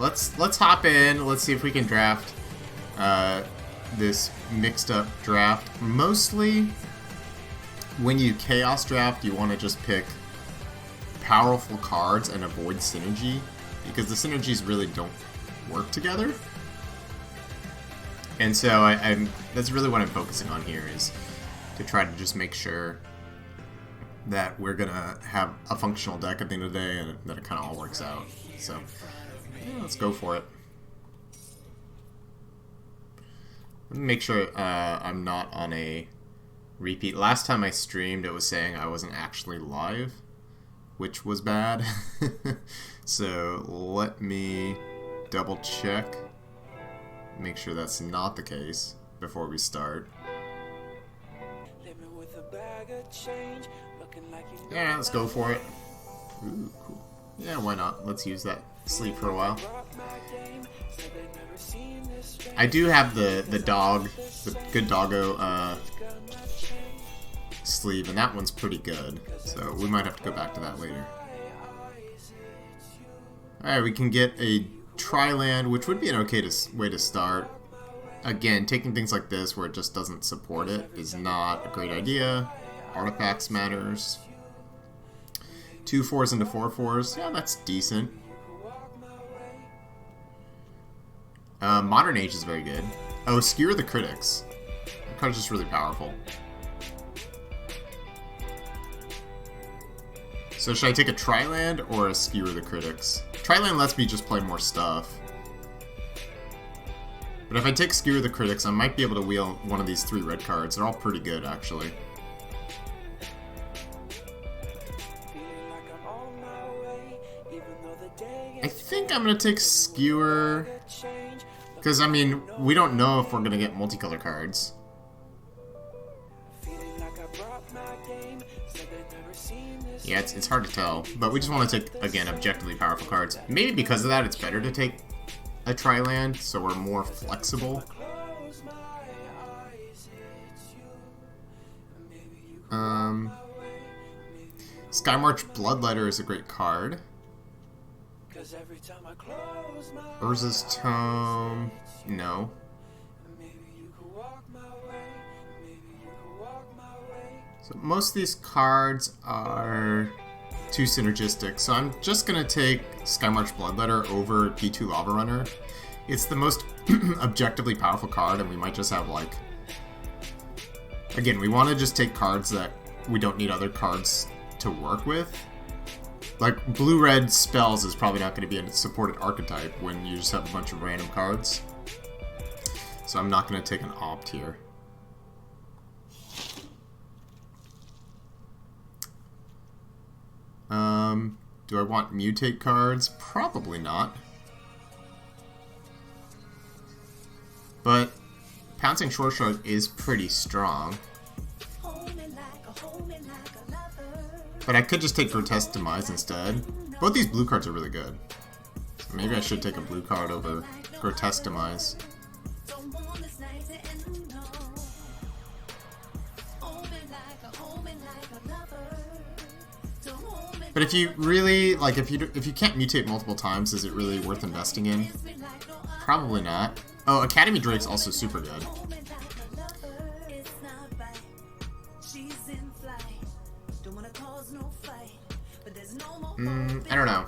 let's hop in. Let's see if we can draft this mixed up draft. Mostly, when you chaos draft, you want to just pick powerful cards and avoid synergy, because the synergies really don't work together. And so that's really what I'm focusing on here, is to try to just make sure that we're gonna have a functional deck at the end of the day, and that it kind of all works out. So yeah, let's go for it. Let me make sure I'm not on a repeat. Last time I streamed, it was saying I wasn't actually live, which was bad. So let me double check, make sure that's not the case before we start. Yeah, let's go for it. Ooh, cool. Yeah, why not? Let's use that sleeve for a while. I do have the dog, the good doggo sleeve, and that one's pretty good. So we might have to go back to that later. Alright, we can get a tri-land, which would be an okay way to start. Again, taking things like this where it just doesn't support it is not a great idea. Artifacts matters. 2 4s into 4 4s. Yeah, that's decent. Modern Age is very good. Oh, Skewer the Critics. That card's just really powerful. So should I take a Tri-Land or a Skewer the Critics? Tri-Land lets me just play more stuff. But if I take Skewer the Critics, I might be able to wheel one of these 3 red cards. They're all pretty good, actually. I think I'm going to take Skewer, because, I mean, we don't know if we're going to get multicolor cards. Yeah, it's hard to tell, but we just want to take, again, objectively powerful cards. Maybe because of that, it's better to take a tri-land, so we're more flexible. Skymarch Bloodletter is a great card. Urza's Tome, no. So most of these cards are too synergistic, so I'm just going to take Skymarch Bloodletter over P2 Lava Runner. It's the most objectively powerful card, and we might just have, like... Again, we want to just take cards that we don't need other cards to work with. Like, blue-red spells is probably not going to be a supported archetype when you just have a bunch of random cards. So I'm not going to take an opt here. Do I want mutate cards? Probably not. But Pouncing Short Shark is pretty strong. But I could just take Grotesque Demise instead. Both these blue cards are really good. So maybe I should take a blue card over Grotesque Demise. But if you really, like, if you can't mutate multiple times, is it really worth investing in? Probably not. Oh, Academy Drake's also super good. I don't know.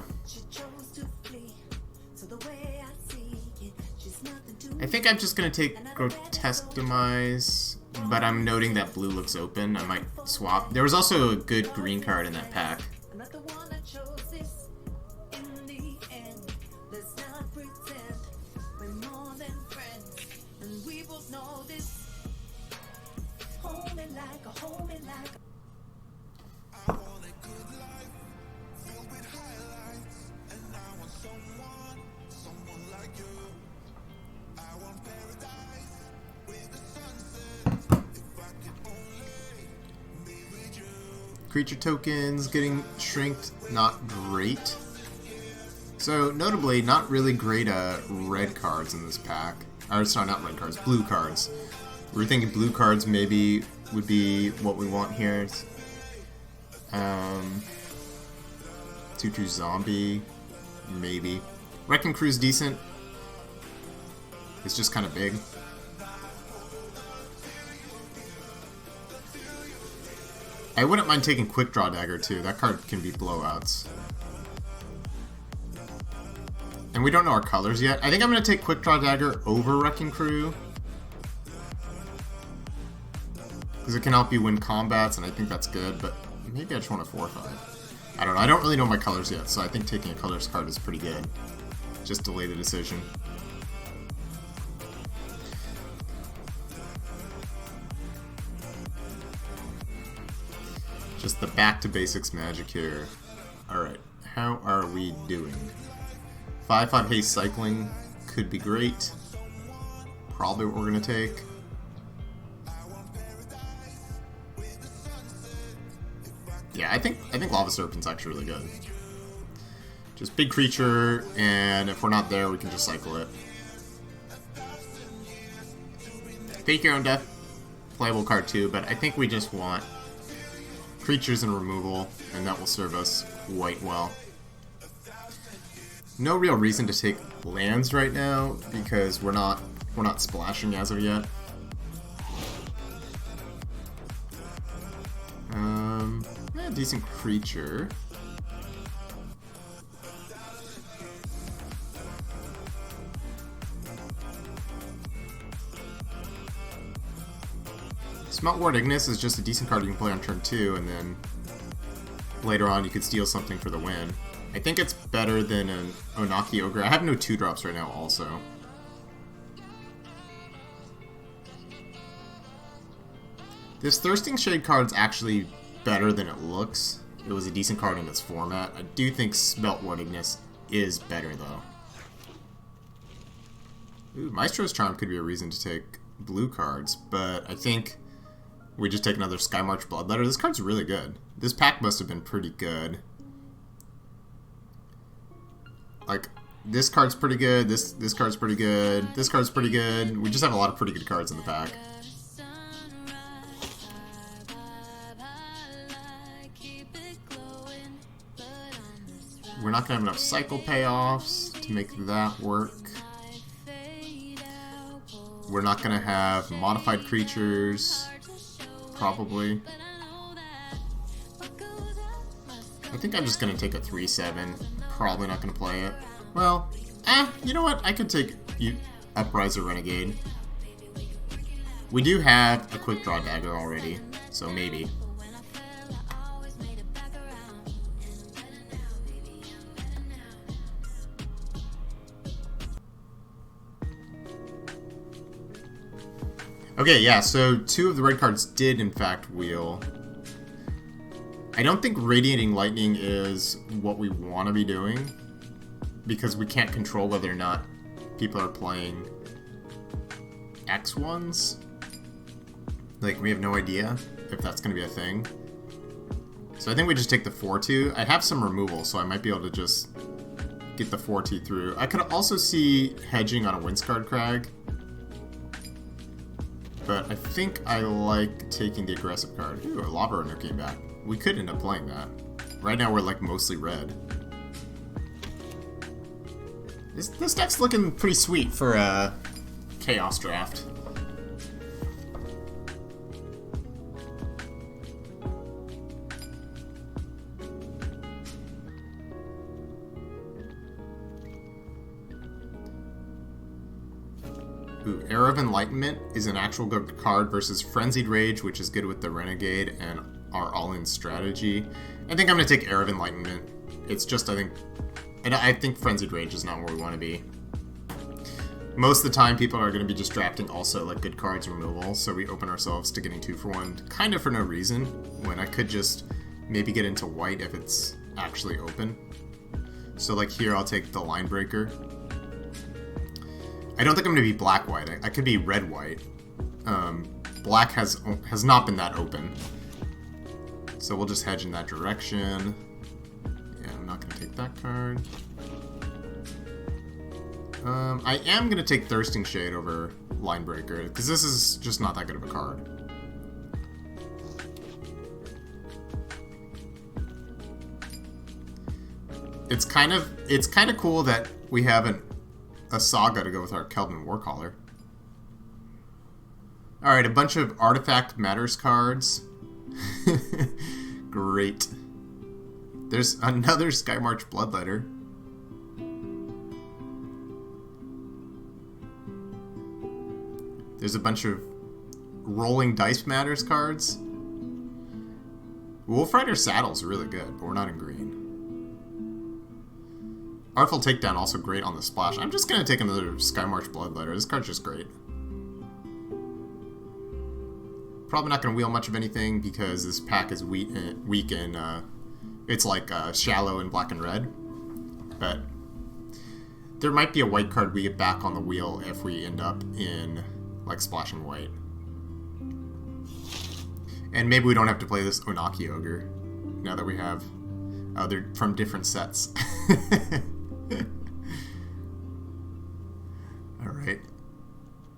I think I'm just gonna take Grotesque Demise, but I'm noting that blue looks open. I might swap. There was also a good green card in that pack. Creature tokens getting shrinked, not great. So, notably, not really great red cards in this pack. Or, sorry, not red cards, blue cards. We were thinking blue cards maybe would be what we want here. 2/2 zombie, maybe. Wrecking Crew's decent. It's just kind of big. I wouldn't mind taking Quick Draw Dagger too. That card can be blowouts. And we don't know our colors yet. I think I'm going to take Quick Draw Dagger over Wrecking Crew. Because it can help you win combats, and I think that's good, but maybe I just want a 4/5. I don't know. I don't really know my colors yet, so I think taking a colors card is pretty good. Just delay the decision. Just the back to basics magic here. Alright, how are we doing? 5/5 haste cycling could be great. Probably what we're gonna take. Yeah, I think Lava Serpent's actually really good. Just big creature, and if we're not there, we can just cycle it. Fake Your Own Death, playable card too, but I think we just want creatures and removal, and that will serve us quite well. No real reason to take lands right now because we're not splashing as of yet. Yeah, decent creature. Smelt Ward Ignis is just a decent card you can play on turn 2, and then later on you could steal something for the win. I think it's better than an Onaki Ogre. I have no 2-drops right now also. This Thirsting Shade card's actually better than it looks. It was a decent card in its format. I do think Smelt Ward Ignis is better though. Ooh, Maestro's Charm could be a reason to take blue cards, but I think we just take another Skymarch Bloodletter. This card's really good. This pack must have been pretty good. Like, this card's pretty good, this card's pretty good, this card's pretty good. We just have a lot of pretty good cards in the pack. We're not going to have enough cycle payoffs to make that work. We're not going to have modified creatures, probably. I think I'm just going to take a 3/7. Probably not going to play it. Well, you know what? I could take Upriser Renegade. We do have a Quick Draw Dagger already, so maybe. Okay, yeah, so 2 of the red cards did in fact wheel. I don't think Radiating Lightning is what we want to be doing, because we can't control whether or not people are playing X1s. Like, we have no idea if that's going to be a thing. So I think we just take the 4/2. I have some removal, so I might be able to just get the 4/2 through. I could also see hedging on a Windscarred Crag, but I think I like taking the aggressive card. Ooh, a Lava Runner came back. We could end up playing that. Right now we're like mostly red. This deck's looking pretty sweet for a Chaos draft. Ooh, Era of Enlightenment is an actual good card versus Frenzied Rage, which is good with the Renegade and our all-in strategy. I think I'm going to take Era of Enlightenment. It's just, I think Frenzied Rage is not where we want to be. Most of the time, people are going to be just drafting also like good cards removal, so we open ourselves to getting 2-for-1 kind of for no reason, when I could just maybe get into white if it's actually open. So like here, I'll take the Line Breaker. I don't think I'm going to be black-white. I could be red-white. Black has not been that open. So we'll just hedge in that direction. Yeah, I'm not going to take that card. I am going to take Thirsting Shade over Line Breaker, because this is just not that good of a card. It's kind of cool that we have a saga to go with our Kelvin Warcaller. Alright, a bunch of Artifact Matters cards. Great. There's another Skymarch Bloodletter. There's a bunch of Rolling Dice Matters cards. Wolf Rider Saddle's really good, but we're not in green. Artful Takedown also great on the splash. I'm just going to take another Skymarch Bloodletter. This card's just great. Probably not going to wheel much of anything because this pack is weak in it's like shallow in black and red. But there might be a white card we get back on the wheel if we end up in like splashing white. And maybe we don't have to play this Onaki Ogre now that we have... Oh, they're from different sets. Alright.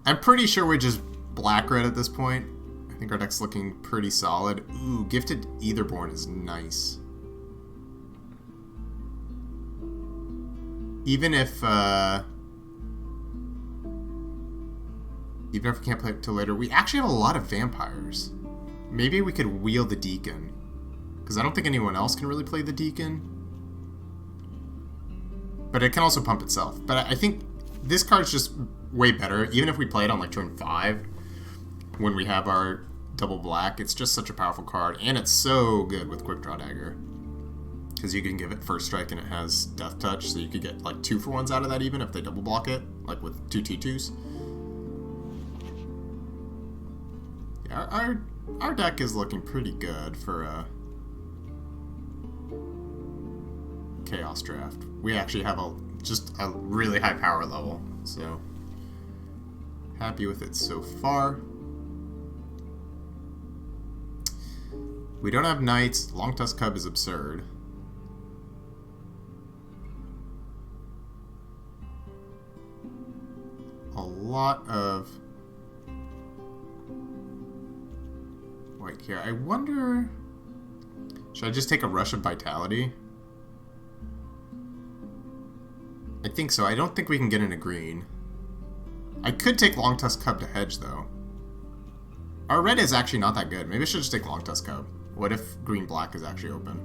I'm pretty sure we're just black-red at this point. I think our deck's looking pretty solid. Ooh, Gifted Aetherborn is nice. Even if we can't play it till later, we actually have a lot of vampires. Maybe we could wheel the Deacon. Because I don't think anyone else can really play the Deacon. But it can also pump itself. But I think this card's just way better. Even if we play it on like turn 5, when we have our double black, it's just such a powerful card. And it's so good with Quick Draw Dagger. Because you can give it first strike and it has Death Touch. So you could get like 2-for-1s out of that even if they double block it. Like with 2 T2s. Yeah, our deck is looking pretty good for Chaos Draft. We actually have just a really high power level, so happy with it so far. We don't have Knights. Long Tusk Cub is absurd. A lot of white here. I wonder... Should I just take a Rush of Vitality? I think so. I don't think we can get into green. I could take Long Tusk Cub to hedge, though. Our red is actually not that good. Maybe I should just take Long Tusk Cub. What if green-black is actually open?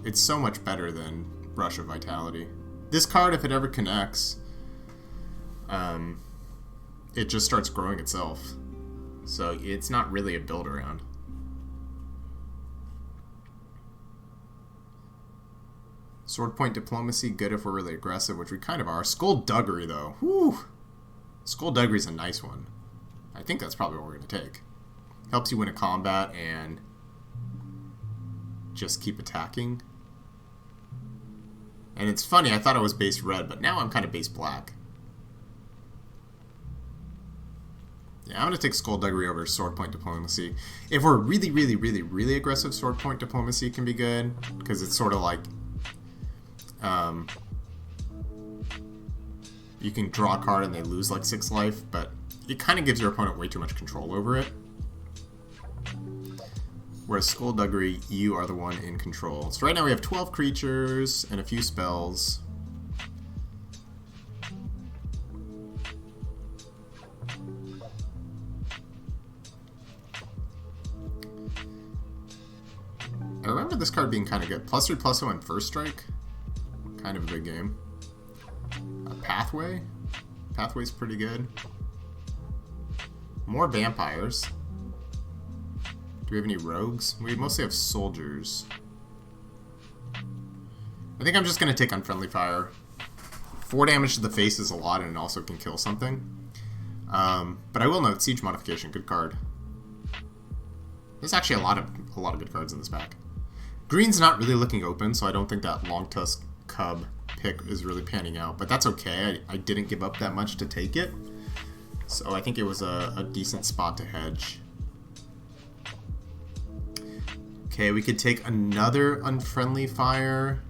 It's so much better than Rush of Vitality. This card, if it ever connects, it just starts growing itself. So it's not really a build-around. Sword Point Diplomacy, good if we're really aggressive, which we kind of are. Skullduggery, though. Whew! Skullduggery's a nice one. I think that's probably what we're going to take. Helps you win a combat and just keep attacking. And it's funny, I thought I was base red, but now I'm kind of base black. Yeah, I'm going to take Skullduggery over Sword Point Diplomacy. If we're really, really, really, really aggressive, Sword Point Diplomacy can be good, because it's sort of like... you can draw a card and they lose like 6 life, but it kind of gives your opponent way too much control over it. Whereas Skullduggery, you are the one in control. So right now we have 12 creatures and a few spells. I remember this card being kind of good. +3/+0 and first strike. Kind of a big game. A Pathway. Pathway's pretty good. More vampires. Do we have any rogues? We mostly have soldiers. I think I'm just going to take Unfriendly Fire. 4 damage to the face is a lot and it also can kill something. But I will note, Siege Modification, good card. There's actually a lot of good cards in this pack. Green's not really looking open, so I don't think that Long Tusk Cub pick is really panning out. But that's okay. I didn't give up that much to take it. So I think it was a decent spot to hedge. Okay, we could take another Unfriendly Fire.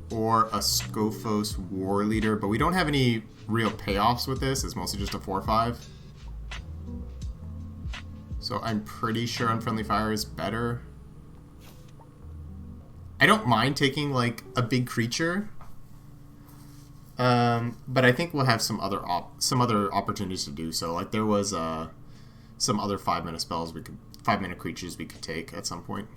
Or a Skophos War Leader. But we don't have any real payoffs with this. It's mostly just a 4/5. So I'm pretty sure Unfriendly Fire is better. I don't mind taking like a big creature, but I think we'll have some other opportunities to do so. Like there was some other 5-minute spells 5-minute creatures we could take at some point.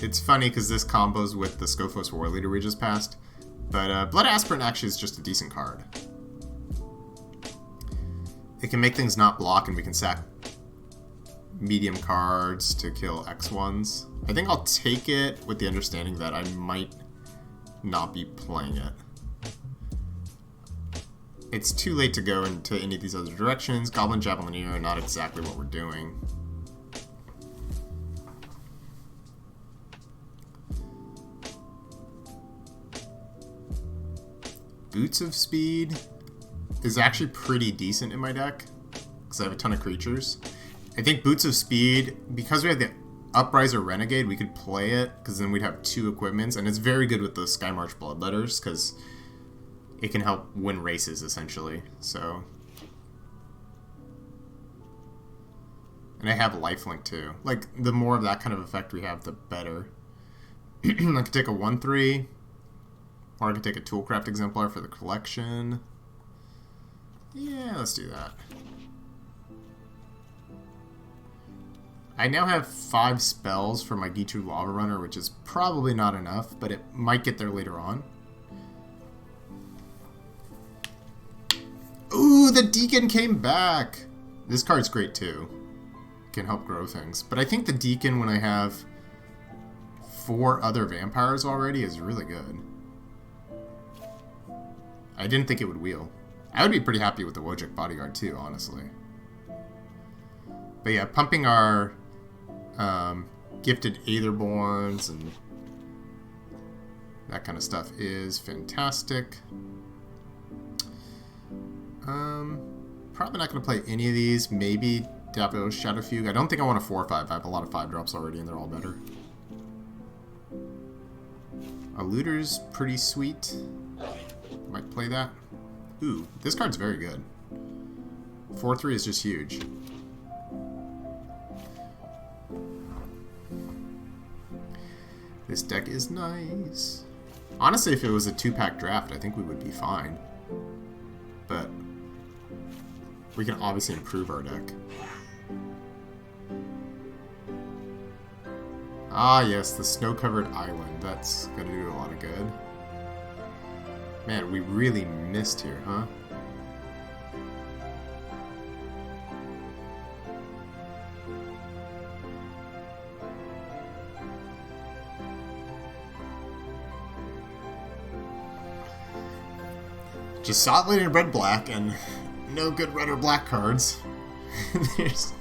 It's funny because this combos with the Scophos War Leader we just passed, but Blood Aspirant actually is just a decent card. It can make things not block, and we can sack medium cards to kill X1s. I think I'll take it with the understanding that I might not be playing it. It's too late to go into any of these other directions. Goblin Javelineer are not exactly what we're doing. Boots of Speed is actually pretty decent in my deck because I have a ton of creatures. I think Boots of Speed, because we have the Upriser Renegade, we could play it because then we'd have 2 equipments, and it's very good with the Skymarch Bloodletters because it can help win races essentially. So, and I have Lifelink too. Like the more of that kind of effect we have, the better. I could take a 1/3. Or I could take a Toolcraft Exemplar for the collection. Yeah, let's do that. I now have 5 spells for my Gitu Lava Runner, which is probably not enough, but it might get there later on. Ooh, the Deacon came back! This card's great too. Can help grow things. But I think the Deacon, when I have 4 other vampires already, is really good. I didn't think it would wheel. I would be pretty happy with the Wojak Bodyguard too, honestly. But yeah, pumping our gifted Aetherborns and that kind of stuff is fantastic. Probably not going to play any of these. Maybe Davos Shadow Fugue. I don't think I want a 4/5. I have a lot of 5-drops already and they're all better. A Looter's pretty sweet. Might play that. Ooh, this card's very good. 4/3 is just huge. This deck is nice. Honestly, if it was a 2-pack draft, I think we would be fine. But we can obviously improve our deck. Ah, yes, the snow-covered island. That's gonna do a lot of good. Man, we really missed here, huh? Just saw it later in red-black, and no good red or black cards. There's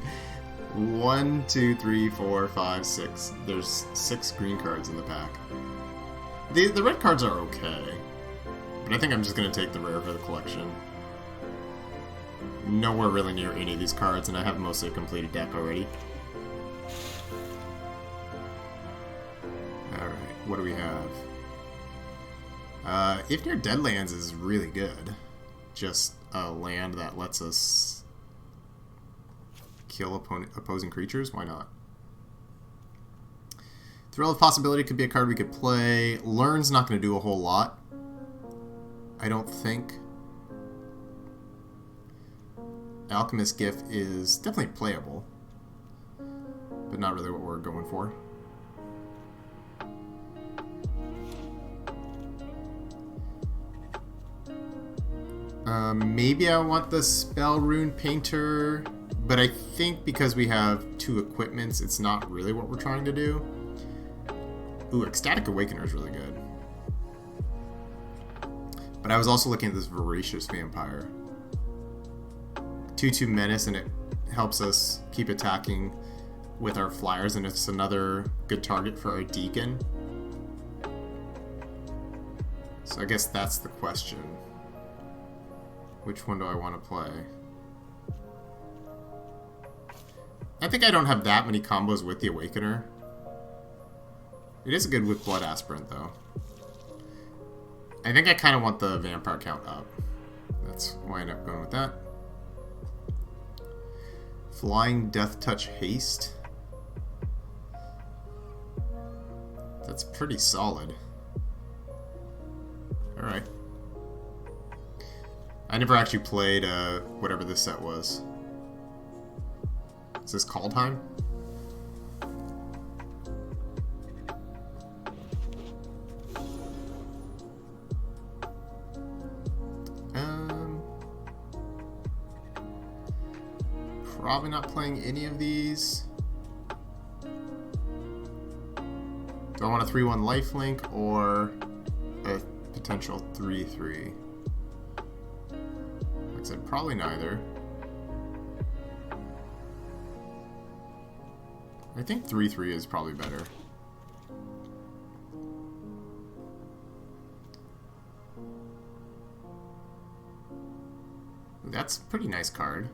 1, 2, 3, 4, 5, 6. There's 6 green cards in the pack. The red cards are okay. But I think I'm just going to take the rare for the collection. Nowhere really near any of these cards, and I have mostly a completed deck already. Alright, what do we have? If Near Deadlands is really good. Just a land that lets us kill opposing creatures, why not? Thrill of Possibility could be a card we could play. Learn's not going to do a whole lot, I don't think. Alchemist Gift is definitely playable, but not really what we're going for. Maybe I want the Spell Rune Painter, but I think because we have 2 equipments, it's not really what we're trying to do. Ooh, Ecstatic Awakener is really good. But I was also looking at this Voracious Vampire. 2/2 Menace, and it helps us keep attacking with our flyers, and it's another good target for our Deacon. So I guess that's the question. Which one do I want to play? I think I don't have that many combos with the Awakener. It is good with Blood Aspirant, though. I think I kind of want the Vampire count up. That's why I ended up going with that. Flying Death Touch Haste. That's pretty solid. Alright. I never actually played whatever this set was. Is this Call Time? Probably not playing any of these. Do I want a 3-1 lifelink or a potential 3-3? Like I said, probably neither. I think 3-3 is probably better. That's a pretty nice card.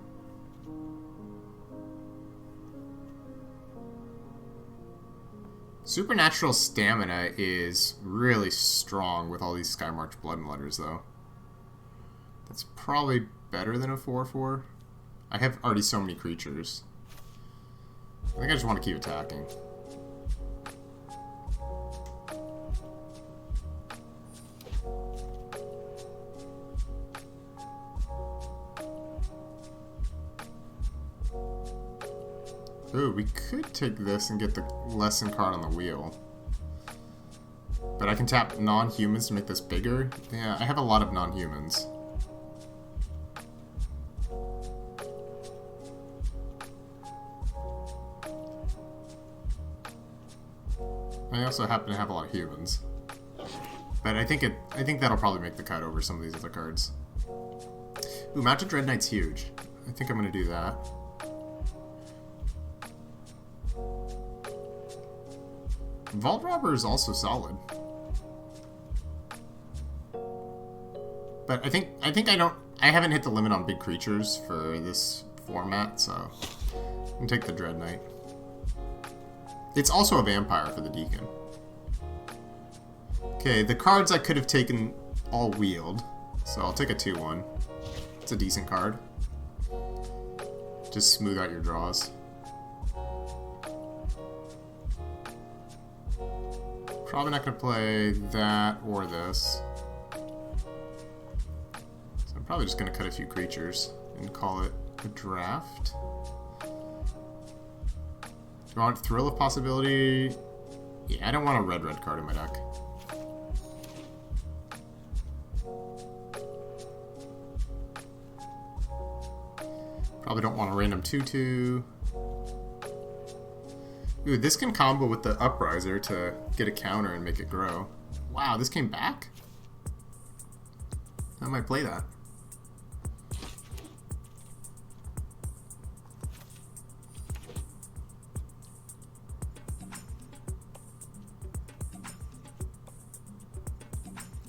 Supernatural Stamina is really strong with all these Skymarch Bloodletters, though. That's probably better than a 4-4. I have already so many creatures. I think I just want to keep attacking. Ooh, we could take this and get the lesson card on the wheel. But I can tap non-humans to make this bigger. Yeah, I have a lot of non-humans. I also happen to have a lot of humans. But I think that'll probably make the cut over some of these other cards. Ooh, Mounted Dread Knight's huge. I think I'm gonna do that. Vault Robber is also solid. But I haven't hit the limit on big creatures for this format, so I'm gonna take the Dread Knight. It's also a vampire for the Deacon. Okay, the cards I could have taken all wheeled, so I'll take a 2-1. It's a decent card. Just smooth out your draws. Probably not going to play that or this. So I'm probably just going to cut a few creatures and call it a draft. Do you want Thrill of Possibility? Yeah, I don't want a red card in my deck. Probably don't want a random 2-2. Ooh, this can combo with the Upriser to get a counter and make it grow. Wow, this came back? I might play that.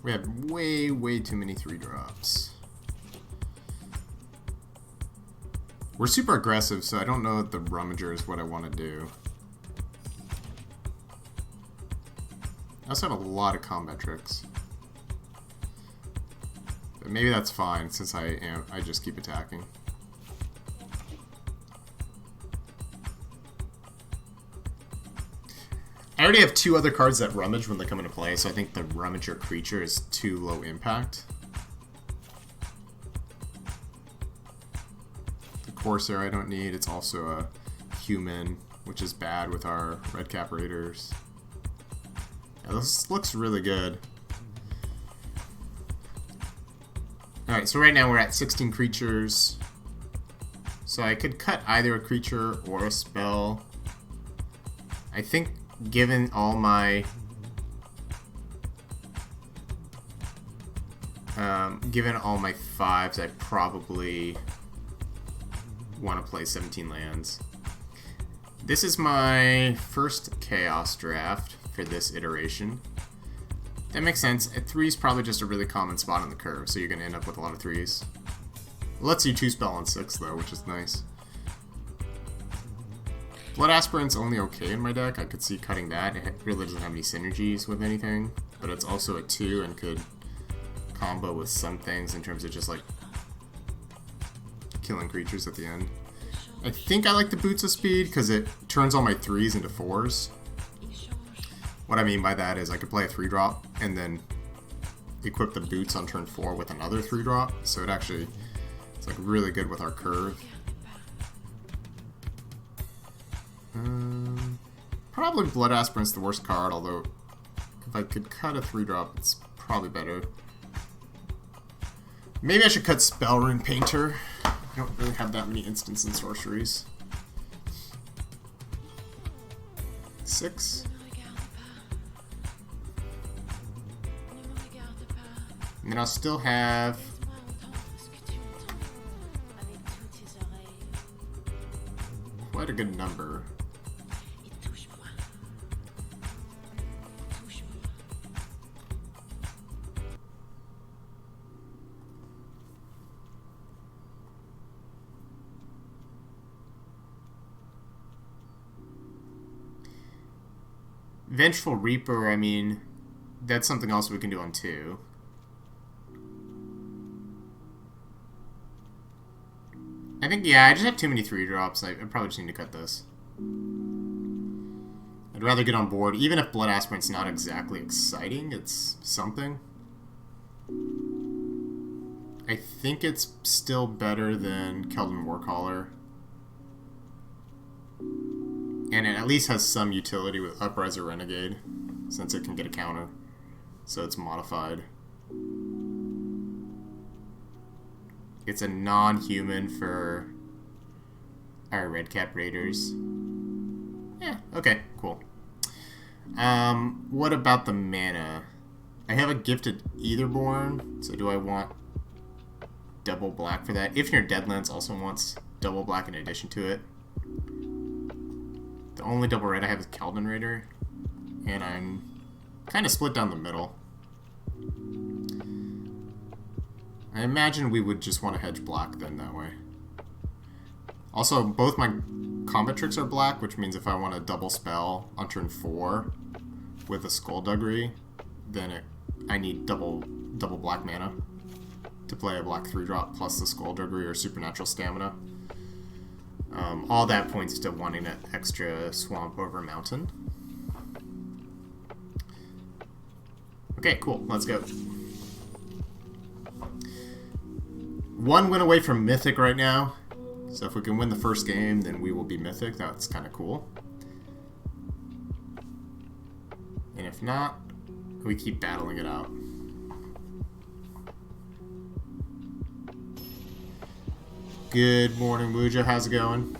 We have way too many 3-drops. We're super aggressive, so I don't know if the Rummager is what I want to do. I also have a lot of combat tricks. But maybe that's fine since I just keep attacking. I already have 2 other cards that rummage when they come into play, so I think the Rummager creature is too low impact. The Corsair I don't need, it's also a human, which is bad with our Redcap Raiders. This looks really good. Alright, so right now we're at 16 creatures. So I could cut either a creature or a spell. I think given all my fives, I probably want to play 17 lands. This is my first Chaos draft for this iteration. That makes sense. A 3 is probably just a really common spot on the curve, so you're going to end up with a lot of 3s. It lets you 2-spell on 6 though, which is nice. Blood Aspirant's only okay in my deck. I could see cutting that. It really doesn't have any synergies with anything, but it's also a 2 and could combo with some things in terms of just like killing creatures at the end. I think I like the Boots of Speed because it turns all my 3s into 4s. What I mean by that is I could play a 3-drop and then equip the Boots on turn 4 with another 3-drop. So it actually, it's like really good with our curve. Probably Blood Aspirant's the worst card, although if I could cut a 3-drop, it's probably better. Maybe I should cut Spell Rune Painter. I don't really have that many instants and sorceries. 6. And then I'll still have quite a good number. Vengeful Reaper, I mean, that's something else we can do on 2. I think, yeah, I just have too many 3-drops. I probably just need to cut this. I'd rather get on board, even if Blood Aspirant's not exactly exciting, it's something. I think it's still better than Keldon Warcaller. And it at least has some utility with Upriser Renegade, since it can get a counter. So it's modified. It's a non-human for our Redcap Raiders. Yeah, okay, cool. What about the mana? I have a Gifted Aetherborn, so do I want double black for that? If Your Deadlands also wants double black in addition to it. The only double red I have is Keldon Raider, and I'm kind of split down the middle. I imagine we would just want to hedge black then that way. Also, both my combat tricks are black, which means if I want a double spell on turn 4 with a Skullduggery, then I need double black mana to play a black 3-drop plus the Skullduggery or Supernatural Stamina. All that points to wanting an extra swamp over mountain. Okay, cool. Let's go. 1 win away from Mythic right now. So if we can win the first game, then we will be Mythic. That's kind of cool. And if not, we keep battling it out. Good morning, Wuja. How's it going?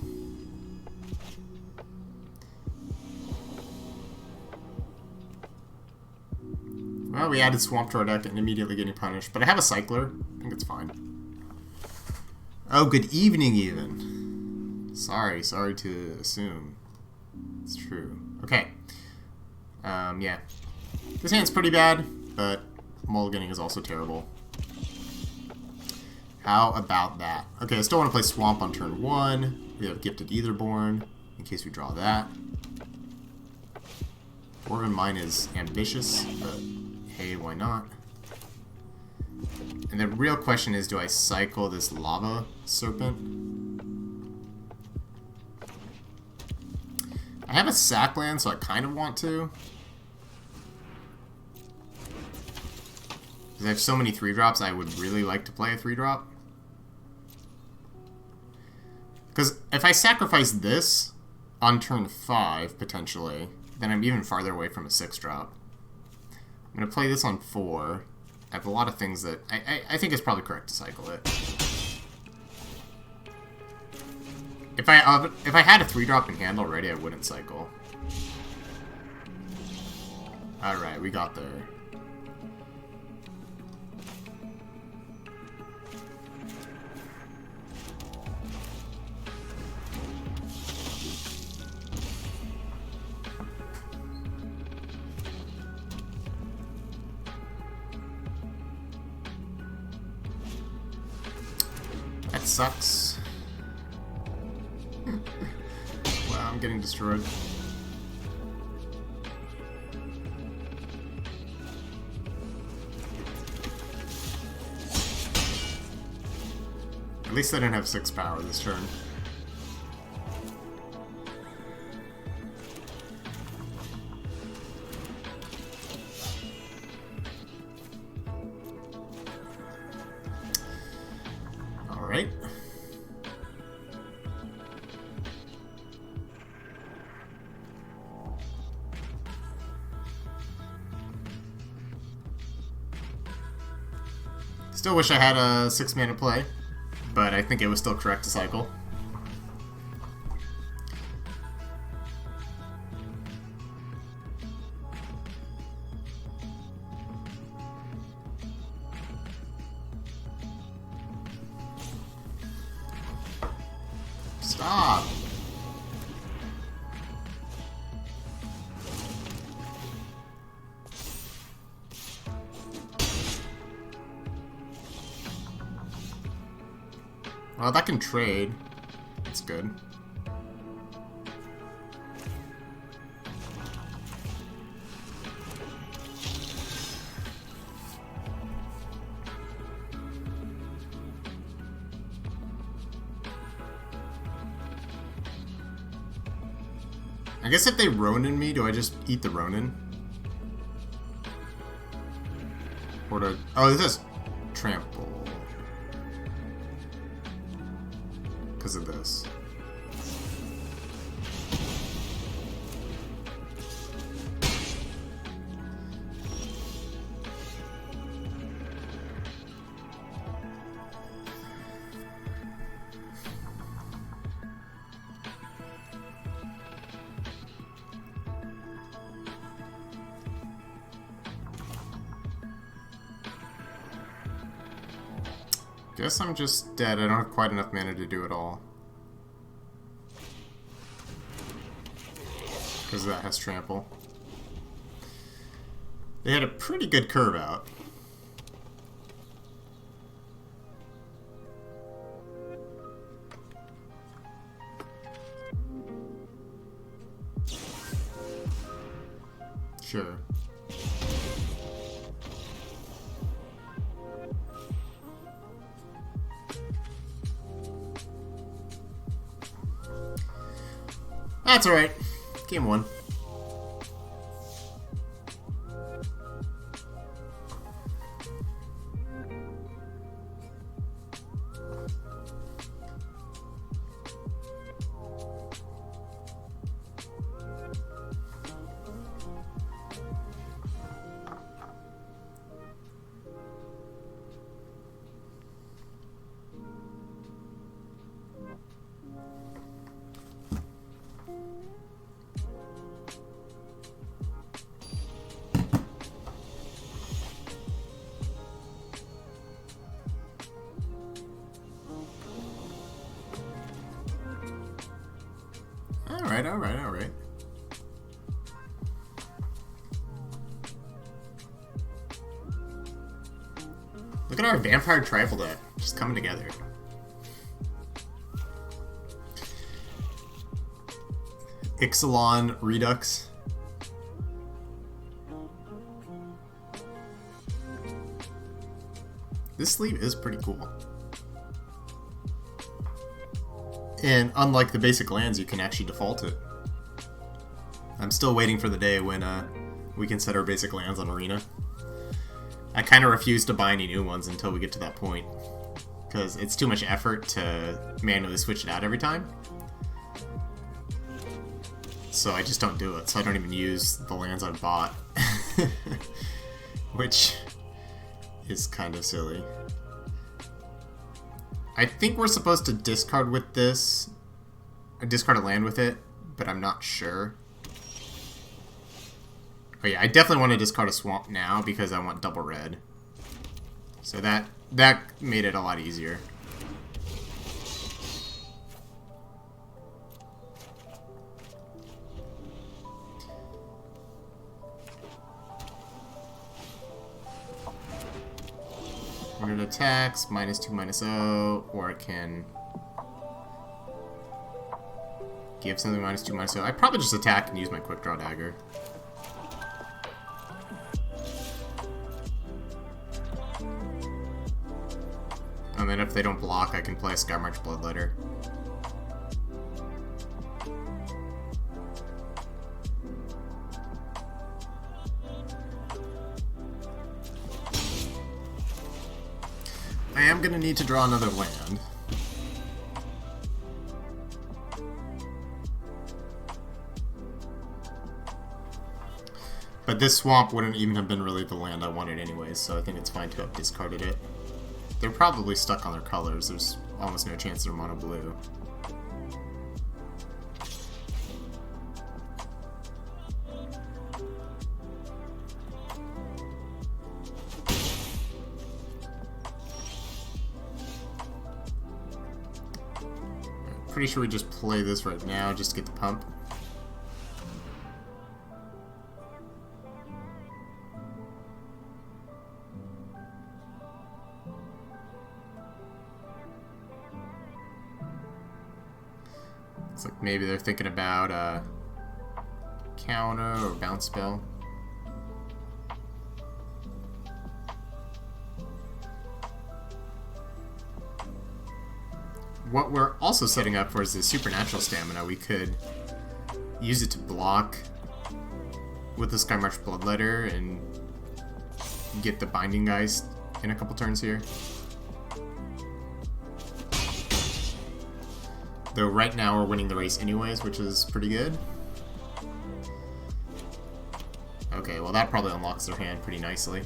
Well, we added Swamp to our deck and immediately getting punished. But I have a Cycler. I think it's fine. Oh, good evening, even. Sorry to assume. It's true. Okay. Yeah. This hand's pretty bad, but mulliganing is also terrible. How about that? Okay, I still want to play Swamp on turn 1. We have Gifted Aetherborn, in case we draw that. Dwarven Mine is ambitious, but hey, why not? And the real question is, do I cycle this Lava Serpent? I have a Sackland, so I kind of want to. Because I have so many 3-drops, I would really like to play a 3-drop. Because if I sacrifice this on turn 5, potentially, then I'm even farther away from a 6-drop. I'm going to play this on 4. I have a lot of things that... I think it's probably correct to cycle it. If I had a 3-drop in hand already, I wouldn't cycle. Alright, we got there. That sucks. Wow, I'm getting destroyed. At least I didn't have 6 power this turn. Alright. Still wish I had a 6-mana play, but I think it was still correct to cycle. Stop! Well, that can trade. That's good. I guess if they Ronin me, do I just eat the Ronin? Or do I... Oh, this is trample. Because of this. Guess I'm just dead. I don't have quite enough mana to do it all. Because that has trample. They had a pretty good curve out. Sure. That's alright. Game 1. Alright. Look at our Vampire Tribal deck, just coming together. Ixalan Redux. This sleeve is pretty cool. And unlike the basic lands, you can actually default it. I'm still waiting for the day when we can set our basic lands on Arena. I kind of refuse to buy any new ones until we get to that point, because it's too much effort to manually switch it out every time. So I just don't do it, so I don't even use the lands I've bought. Which is kind of silly. I think we're supposed to discard with this, discard a land with it, but I'm not sure. Oh yeah, I definitely want to discard a swamp now because I want double red. So that made it a lot easier. When it attacks, -2/-0, or it can give something -2/-0. I'd probably just attack and use my quick draw dagger. And then if they don't block, I can play a Skymarch Bloodletter. I am going to need to draw another land. But this swamp wouldn't even have been really the land I wanted anyways, so I think it's fine to have discarded it. They're probably stuck on their colors. There's almost no chance they're mono blue. Pretty sure we just play this right now just to get the pump. It's like maybe they're thinking about a counter or bounce spell. What we're also setting up for is the supernatural stamina. We could use it to block with the Skymarch Bloodletter and get the Binding Geist in a couple turns here. Though right now we're winning the race anyways, which is pretty good. Okay, well that probably unlocks their hand pretty nicely.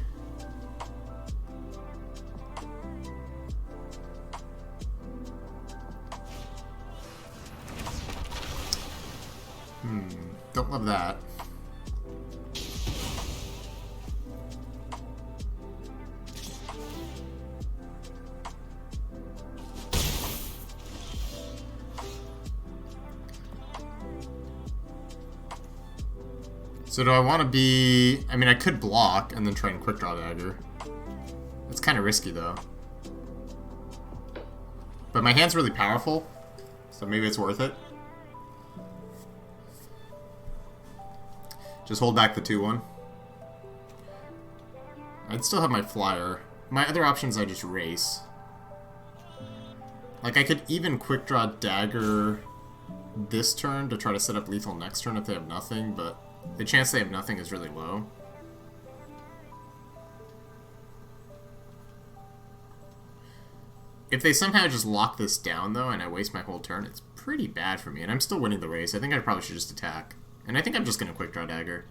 Don't love that. So do I want to be... I mean, I could block and then try and quick draw dagger. It's kind of risky, though. But my hand's really powerful, so maybe it's worth it. Just hold back the 2-1. I'd still have my flyer. My other options I just race. Like, I could even quick draw dagger this turn to try to set up lethal next turn if they have nothing, but the chance they have nothing is really low. If they somehow just lock this down, though, and I waste my whole turn, it's pretty bad for me, and I'm still winning the race. I think I probably should just attack. And I think I'm just going to quick draw dagger.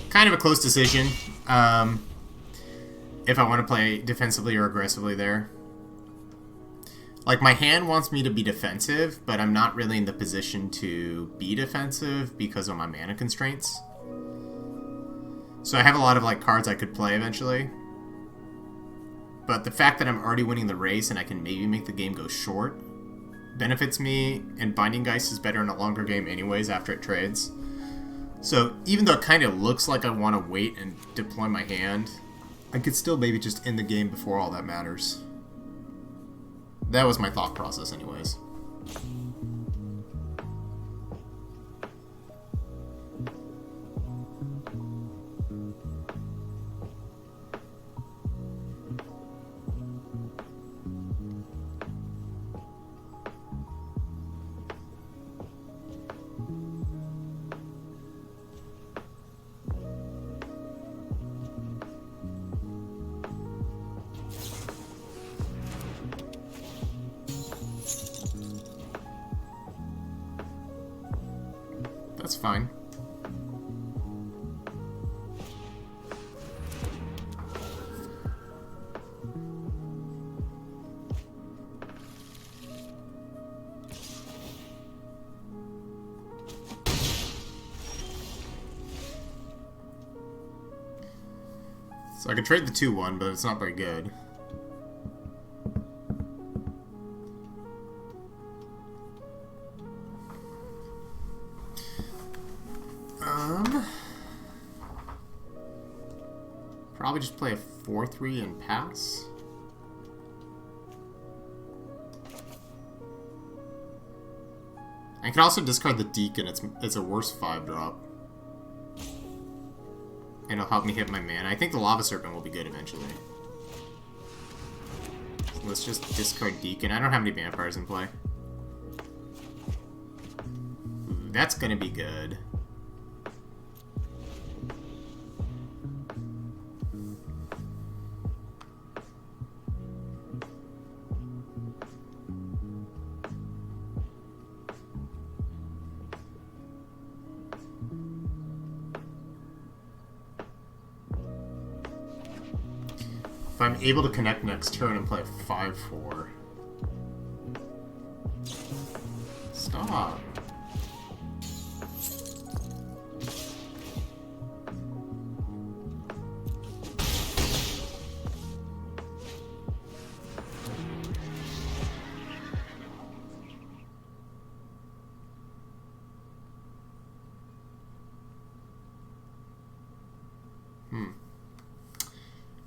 Kind of a close decision. If I want to play defensively or aggressively there. Like, my hand wants me to be defensive, but I'm not really in the position to be defensive because of my mana constraints. So I have a lot of, like, cards I could play eventually. But the fact that I'm already winning the race and I can maybe make the game go short benefits me, and Binding Geist is better in a longer game anyways after it trades. So even though it kind of looks like I want to wait and deploy my hand, I could still maybe just end the game before all that matters. That was my thought process anyways. That's fine. So I could trade the 2-1, but it's not very good. Probably just play a 4-3 and pass. I can also discard the Deacon. It's a worse 5-drop. And it'll help me hit my mana. I think the Lava Serpent will be good eventually. So let's just discard Deacon. I don't have any vampires in play. Ooh, that's gonna be good. If I'm able to connect next turn and play 5/4. Stop.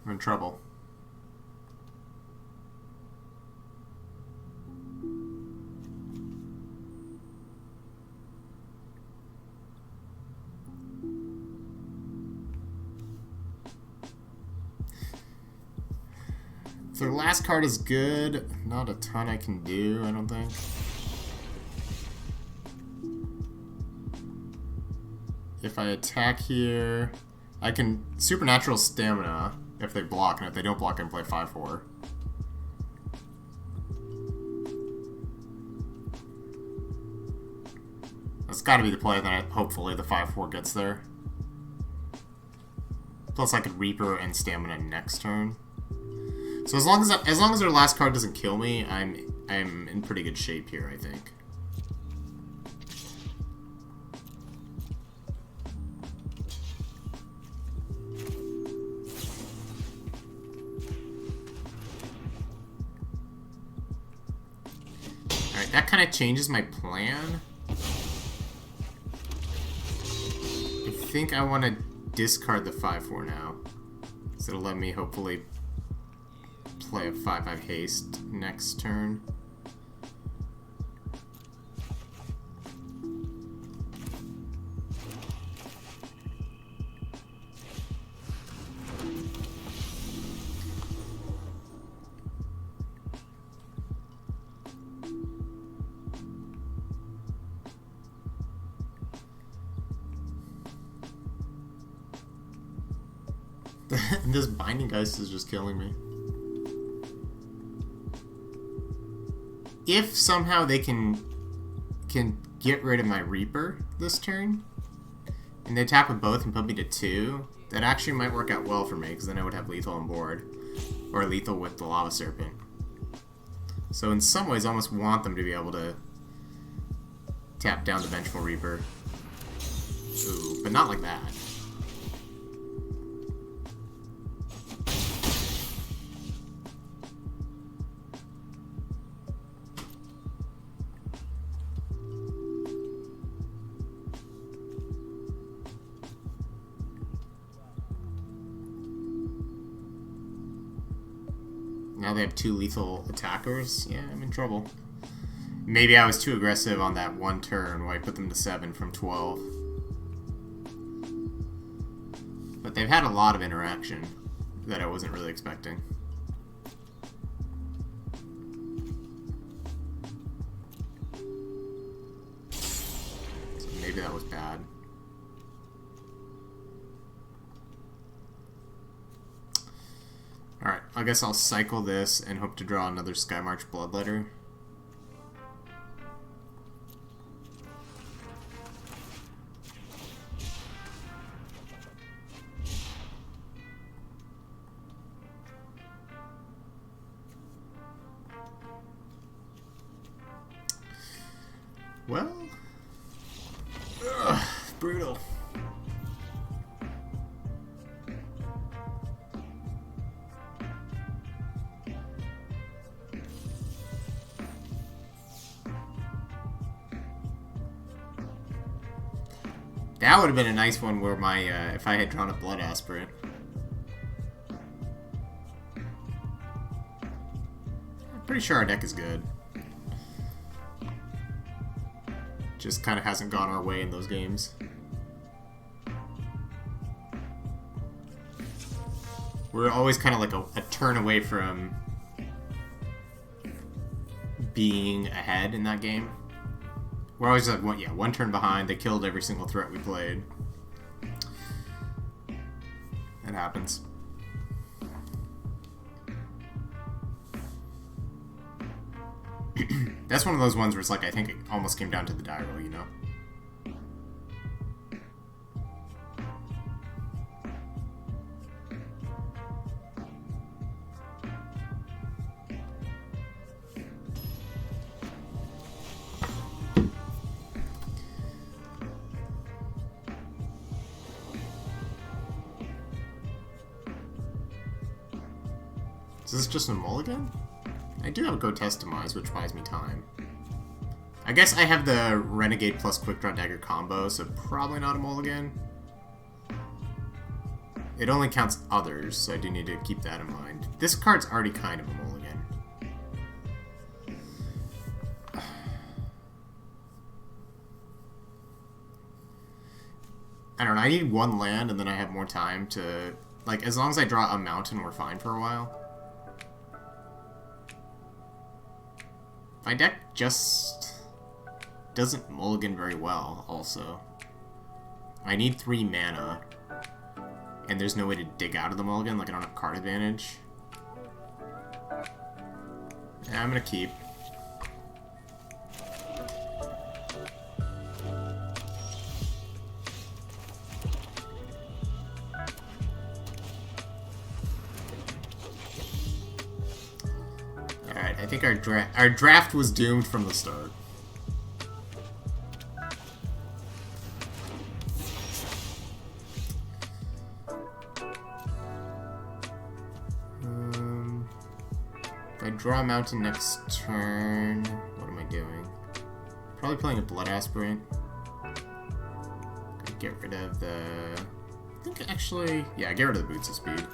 I'm in trouble. If their last card is good, not a ton I can do, I don't think. If I attack here, I can Supernatural Stamina if they block, and if they don't block, I can play 5/4. That's gotta be the play that hopefully the 5/4 gets there. Plus I could Reaper and Stamina next turn. So as long as their last card doesn't kill me, I'm in pretty good shape here, I think. Alright, that kind of changes my plan. I think I want to discard the 5/4 now. So it'll let me hopefully play a 5/5 haste next turn. This Binding Geist is just killing me. If somehow they can get rid of my Reaper this turn, and they tap with both and put me to 2, that actually might work out well for me, because then I would have lethal on board. Or lethal with the Lava Serpent. So in some ways I almost want them to be able to tap down the Vengeful Reaper. Ooh, but not like that. Now they have 2 lethal attackers. Yeah, I'm in trouble. Maybe I was too aggressive on that one turn where I put them to 7 from 12. But they've had a lot of interaction that I wasn't really expecting. So maybe that was bad. Alright, I guess I'll cycle this and hope to draw another Skymarch Bloodletter. Well, brutal. That would have been a nice one where my, if I had drawn a Blood Aspirant. I'm pretty sure our deck is good. Just kind of hasn't gone our way in those games. We're always kind of like a turn away from being ahead in that game. We're always like one turn behind. They killed every single threat we played. It happens. That's one of those ones where it's like, I think it almost came down to the die roll, you know? Is this just a mulligan? I do have a Grotesque Demise, which buys me time. I guess I have the Renegade plus Quick Draw Dagger combo, so probably not a mulligan. It only counts others, so I do need to keep that in mind. This card's already kind of a mulligan. I don't know, I need one land and then I have more time to... Like, as long as I draw a mountain, we're fine for a while. My deck just doesn't mulligan very well, also. I need 3 mana, and there's no way to dig out of the mulligan, like I don't have card advantage. Yeah, I'm gonna keep. Alright, I think our draft was doomed from the start. If I draw a mountain next turn, what am I doing? Probably playing a Blood Aspirant. Get rid of the... I think actually... Yeah, get rid of the Boots of Speed.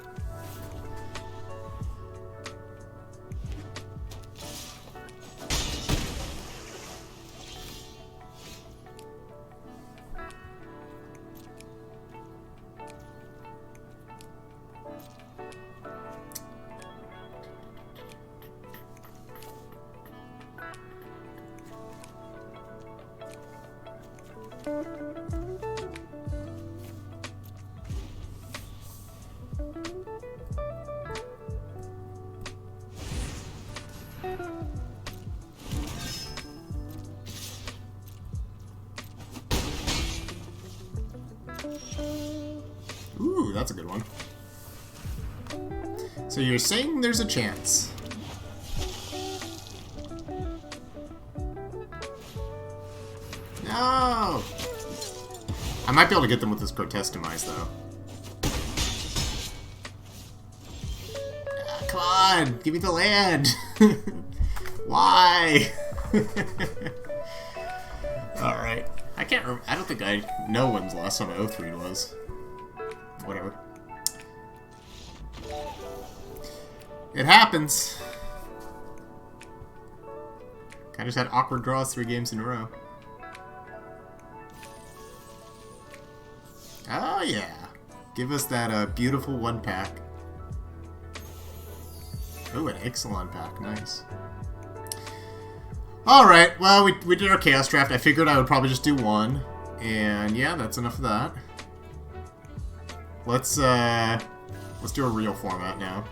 Ooh, that's a good one. So you're saying there's a chance. No! I might be able to get them with this Grotesque Demise, though. Ah, come on! Give me the land! Why? Alright. I can't remember. I don't think I know when the last time I 0-3'd was. Whatever. It happens. I just had awkward draws 3 games in a row. Oh yeah. Give us that beautiful 1-pack. Oh, an Ixalan pack. Nice. Alright, well, we did our Chaos Draft. I figured I would probably just do 1. And yeah, that's enough of that. Let's do a real format now.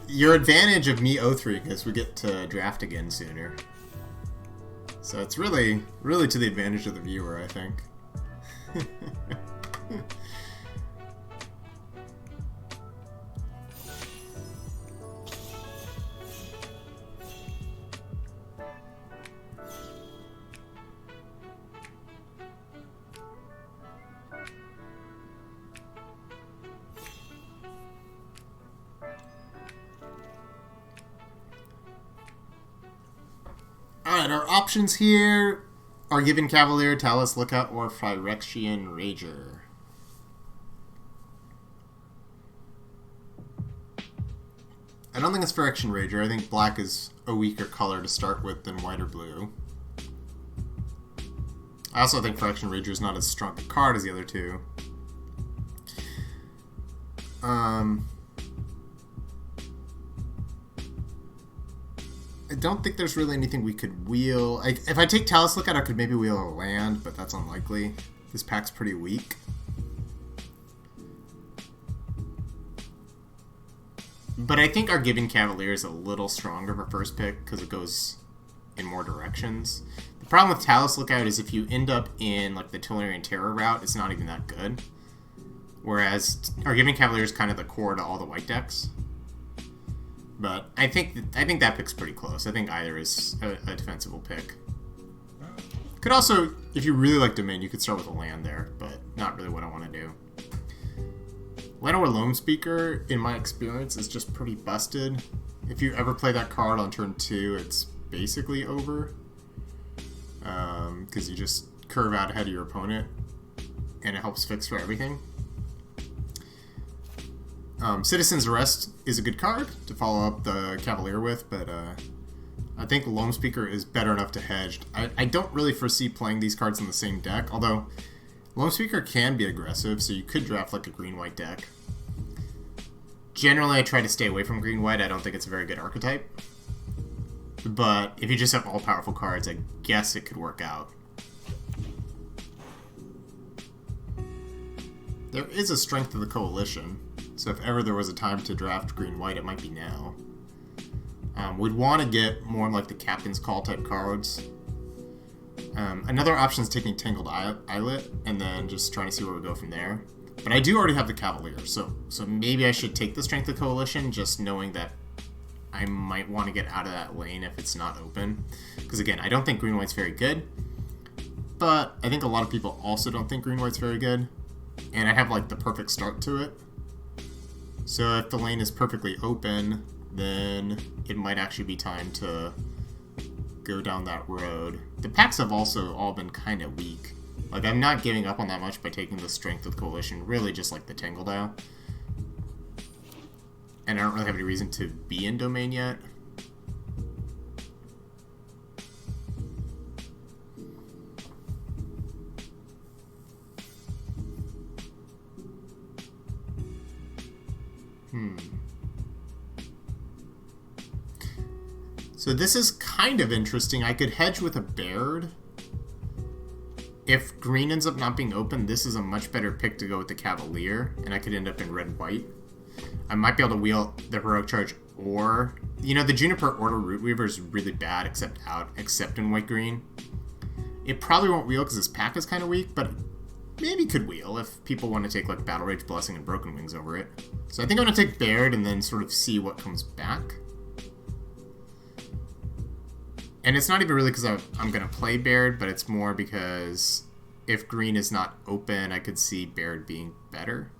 Your advantage of me 0-3 because we get to draft again sooner. So it's really to the advantage of the viewer, I think. Alright, our options here are Given Cavalier, Talus Lookout, or Phyrexian Rager. I don't think it's Fraction Rager. I think black is a weaker color to start with than white or blue. I also think Fraction Rager is not as strong a card as the other two. I don't think there's really anything we could wheel. If I take Talus Lookout, I could maybe wheel a land, but that's unlikely. This pack's pretty weak. But I think our Giving Cavalier is a little stronger of a first pick because it goes in more directions. The problem with Talus Lookout is if you end up in like the Tolarian Terror route, it's not even that good. Whereas our Giving Cavalier is kind of the core to all the white decks. But I think that pick's pretty close. I think either is a defensible pick. Could also, if you really like Domain, you could start with a land there, but not really what I want to do. Llanowar Loam Speaker, in my experience, is just pretty busted. If you ever play that card on turn 2, it's basically over. Because you just curve out ahead of your opponent, and it helps fix for everything. Citizen's Arrest is a good card to follow up the Cavalier with, but I think Loam Speaker is better enough to hedge. I don't really foresee playing these cards in the same deck, although Loam Speaker can be aggressive, so you could draft like a green-white deck. Generally, I try to stay away from green-white. I don't think it's a very good archetype. But if you just have all-powerful cards, I guess it could work out. There is a Strength of the Coalition, so if ever there was a time to draft green-white, it might be now. We'd want to get more like the Captain's Call type cards. Another option is taking Tangled Islet, and then just trying to see where we go from there. But I do already have the Cavalier, so maybe I should take the Strength of Coalition, just knowing that I might want to get out of that lane if it's not open. Because again, I don't think green-white's very good, but I think a lot of people also don't think green-white's very good. And I have like the perfect start to it. So if the lane is perfectly open, then it might actually be time to go down that road. The packs have also all been kind of weak. Like, I'm not giving up on that much by taking the Strength of Coalition, really just like the Tangle Dial. And I don't really have any reason to be in Domain yet. So this is kind of interesting. I could hedge with a Baird. If green ends up not being open, this is a much better pick to go with the Cavalier, and I could end up in red-white. I might be able to wheel the Heroic Charge, or... You know, the Juniper Order Root Weaver is really bad except in white-green. It probably won't wheel because this pack is kind of weak, but maybe could wheel if people want to take, like, Battle Rage Blessing and Broken Wings over it. So I think I'm going to take Baird and then sort of see what comes back. And it's not even really because I'm going to play Baird, but it's more because if green is not open, I could see Baird being better.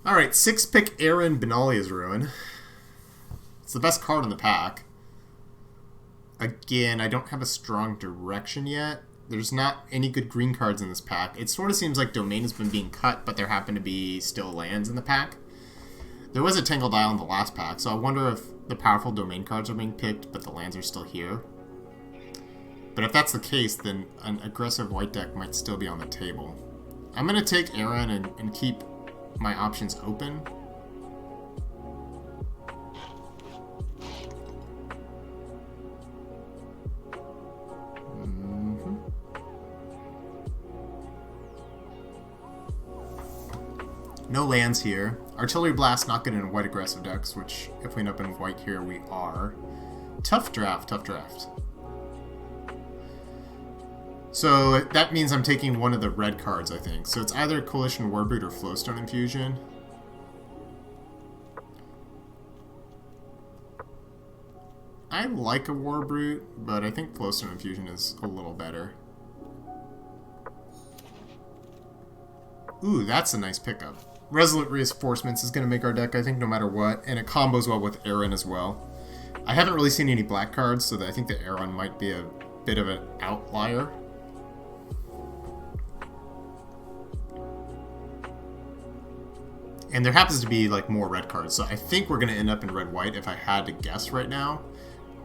Alright, 6-pick Aaron Benalia's Ruin. It's the best card in the pack. Again, I don't have a strong direction yet. There's not any good green cards in this pack. It sort of seems like Domain has been being cut, but there happen to be still lands in the pack. There was a Tangled Isle in the last pack, so I wonder if the powerful Domain cards are being picked, but the lands are still here. But if that's the case, then an aggressive white deck might still be on the table. I'm going to take Aaron and keep my options open. No lands here. Artillery Blast not good in white aggressive decks, which if we end up in white here, we are. Tough draft, tough draft. So that means I'm taking one of the red cards, I think. So it's either Coalition Warbrute or Flowstone Infusion. I like a Warbrute, but I think Flowstone Infusion is a little better. Ooh, that's a nice pickup. Resolute Reinforcements is going to make our deck, I think, no matter what, and it combos well with Aaron as well. I haven't really seen any black cards, so I think that Aaron might be a bit of an outlier. And there happens to be, like, more red cards. So I think we're going to end up in red-white if I had to guess right now.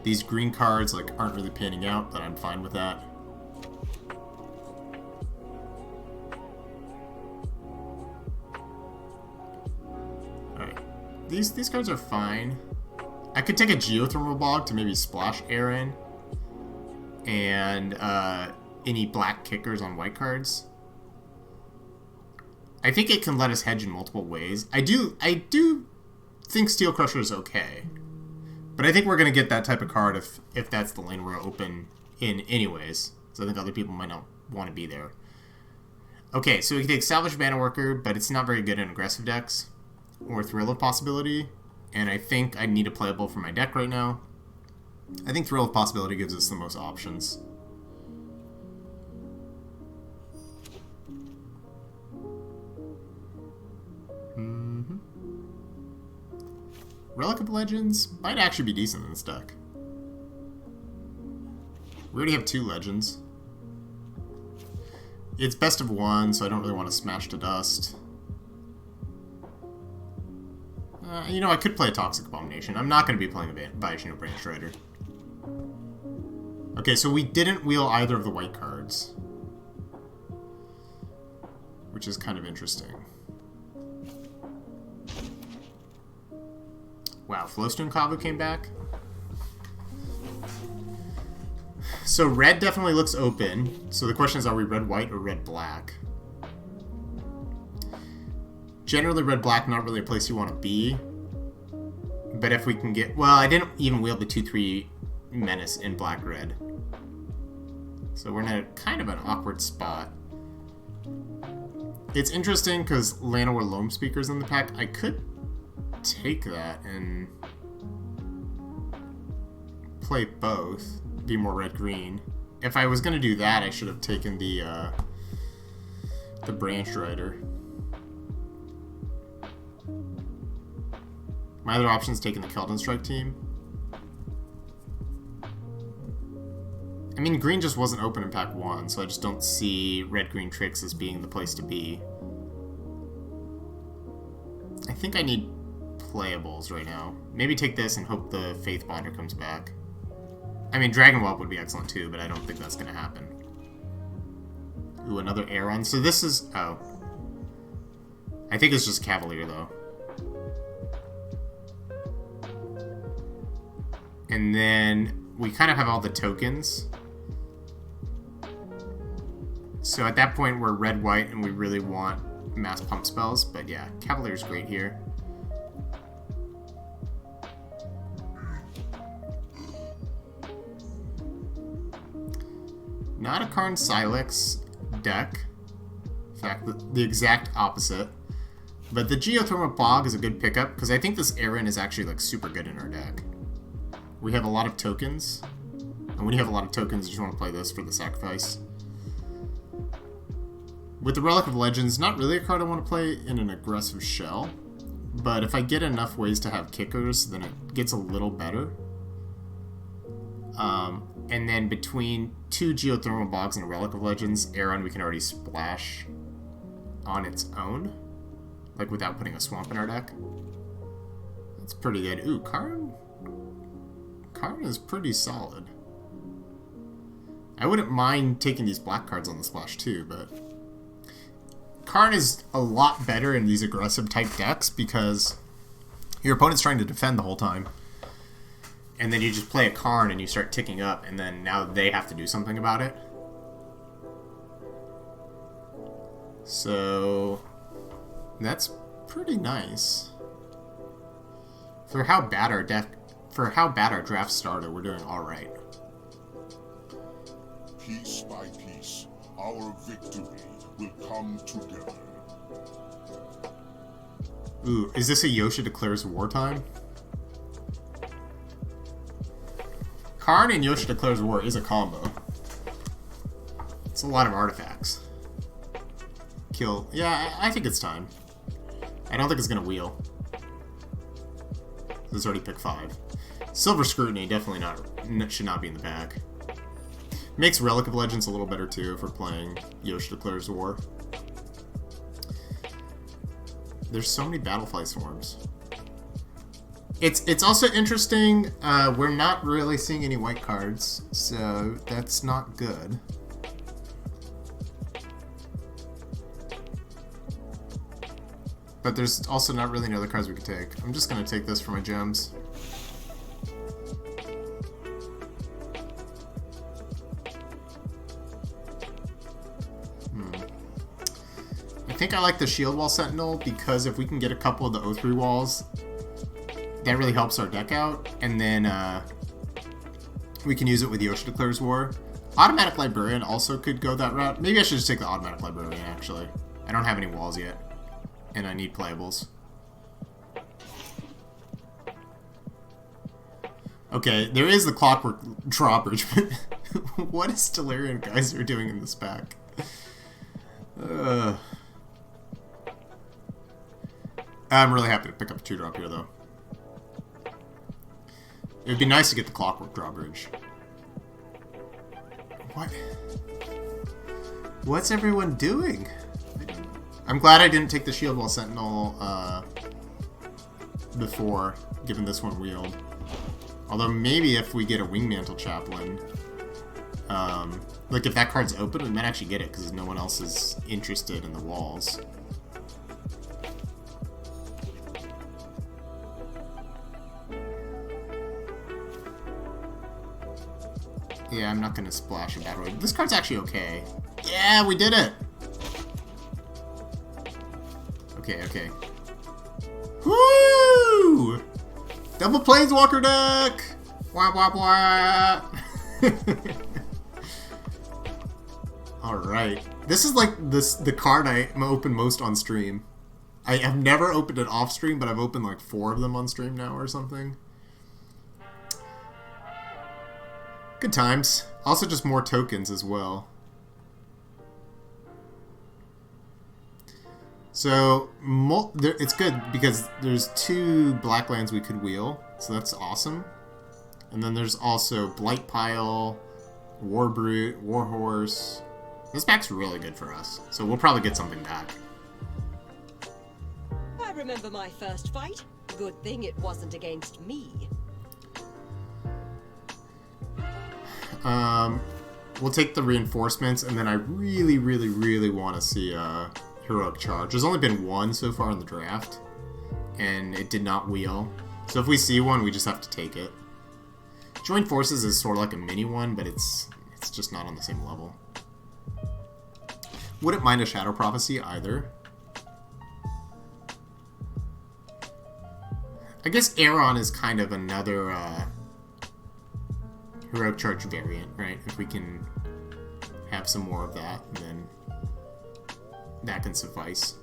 These green cards, like, aren't really panning out, but I'm fine with that. Alright. These cards are fine. I could take a Geothermal Bog to maybe splash air in. And, any black kickers on white cards. I think it can let us hedge in multiple ways. I do think Steel Crusher is okay. But I think we're going to get that type of card if that's the lane we're open in anyways. So I think other people might not want to be there. Okay, so we can take Salvage Mana Worker, but it's not very good in aggressive decks. Or Thrill of Possibility. And I think I need a playable for my deck right now. I think Thrill of Possibility gives us the most options. Relic of Legends might actually be decent in this deck. We already have 2 Legends. It's best of 1, so I don't really want to smash to dust. You know, I could play a Toxic Abomination. I'm not going to be playing a Bioshino Branch Rider. Okay, so we didn't wheel either of the white cards. Which is kind of interesting. Wow, Flowstone Kavu came back. So red definitely looks open. So the question is, are we red-white or red-black? Generally, red-black, not really a place you want to be. But if we can get... Well, I didn't even wield the 2-3 Menace in black-red. So we're in a kind of an awkward spot. It's interesting because Llanowar Loam Speaker's in the pack. I could take that and play both, be more red-green. If I was going to do that, I should have taken the Branch Rider. My other option is taking the Keldon Strike team. I mean, green just wasn't open in pack 1, so I just don't see red-green tricks as being the place to be. I think I need playables right now. Maybe take this and hope the Faith Binder comes back. I mean, Dragon Whelp would be excellent too, but I don't think that's going to happen. Ooh, another Aeron. So this is... Oh. I think it's just Cavalier, though. And then we kind of have all the tokens. So at that point, we're red-white, and we really want mass pump spells. But yeah, Cavalier's great here. Not a Karn Silex deck. In fact, the exact opposite. But the Geothermal Bog is a good pickup, because I think this Aeron is actually like super good in our deck. We have a lot of tokens. And when you have a lot of tokens, you just want to play this for the sacrifice. With the Relic of Legends, not really a card I want to play in an aggressive shell. But if I get enough ways to have kickers, then it gets a little better. And then between 2 Geothermal Bogs and a Relic of Legends, Aeron we can already splash on its own. Like without putting a swamp in our deck. That's pretty good. Ooh, Karn is pretty solid. I wouldn't mind taking these black cards on the splash too, but... Karn is a lot better in these aggressive type decks because your opponent's trying to defend the whole time. And then you just play a Karn and you start ticking up, and then now they have to do something about it. So that's pretty nice. For how bad our draft started, we're doing all right. Piece by piece, our victory will come together. Ooh, is this a Yosha declares war time? Karn and Yosha declares war is a combo. It's a lot of artifacts. Kill. Yeah, I think it's time. I don't think it's gonna wheel. This already picked 5. Silver Scrutiny definitely should not be in the bag. Makes Relic of Legends a little better too if we're playing Yosha declares war. There's so many Battlefly swarms. It's also interesting, we're not really seeing any white cards, so that's not good. But there's also not really any other cards we could take. I'm just going to take this for my gems. I think I like the Shield Wall Sentinel because if we can get a couple of the O3 walls, that really helps our deck out, and then we can use it with Yosha Declares War. Automatic Librarian also could go that route. Maybe I should just take the Automatic Librarian, actually. I don't have any walls yet, and I need playables. Okay, there is the Clockwork Drawbridge, but what is Delirium Geyser doing in this pack? I'm really happy to pick up a 2-drop here, though. It would be nice to get the Clockwork Drawbridge. What? What's everyone doing? I'm glad I didn't take the Shield Wall Sentinel before, given this one wheeled. Although maybe if we get a Wingmantle Chaplain, like if that card's open, we might actually get it because no one else is interested in the walls. Yeah, I'm not going to splash a Battle Wave. This card's actually okay. Yeah, we did it! Okay, okay. Woo! Double Planeswalker deck! Wah, wah, wah! Alright. This is like the card I open most on stream. I have never opened it off stream, but I've opened like 4 of them on stream now or something. Good times. Also just more tokens as well. So, it's good because there's 2 black lands we could wheel, so that's awesome. And then there's also Blight Pile, Warbrute, Warhorse. This pack's really good for us, so we'll probably get something back. I remember my first fight. Good thing it wasn't against me. We'll take the reinforcements, and then I really, really, really want to see a Heroic Charge. There's only been 1 so far in the draft, and it did not wheel. So if we see one, we just have to take it. Joint Forces is sort of like a mini one, but it's just not on the same level. Wouldn't mind a Shadow Prophecy either. I guess Aeron is kind of another Heroic Charge variant, right? If we can have some more of that, then that can suffice.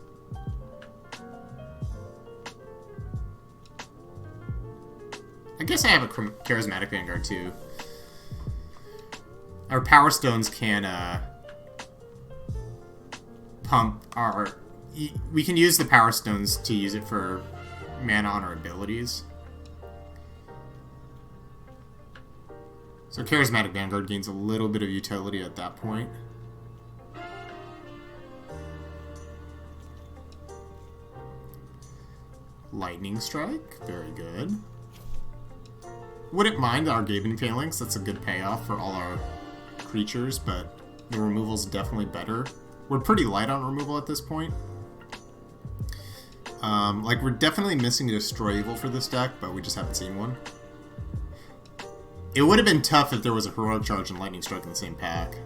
I guess I have a Charismatic Vanguard too. Our Power Stones can pump our... We can use the Power Stones to use it for mana on our abilities. So Charismatic Vanguard gains a little bit of utility at that point. Lightning Strike, very good. Wouldn't mind our Gaven Phalanx, that's a good payoff for all our creatures, but the removal's definitely better. We're pretty light on removal at this point. Like, we're definitely missing a Destroy Evil for this deck, but we just haven't seen one. It would have been tough if there was a Heroic Charge and Lightning Strike in the same pack.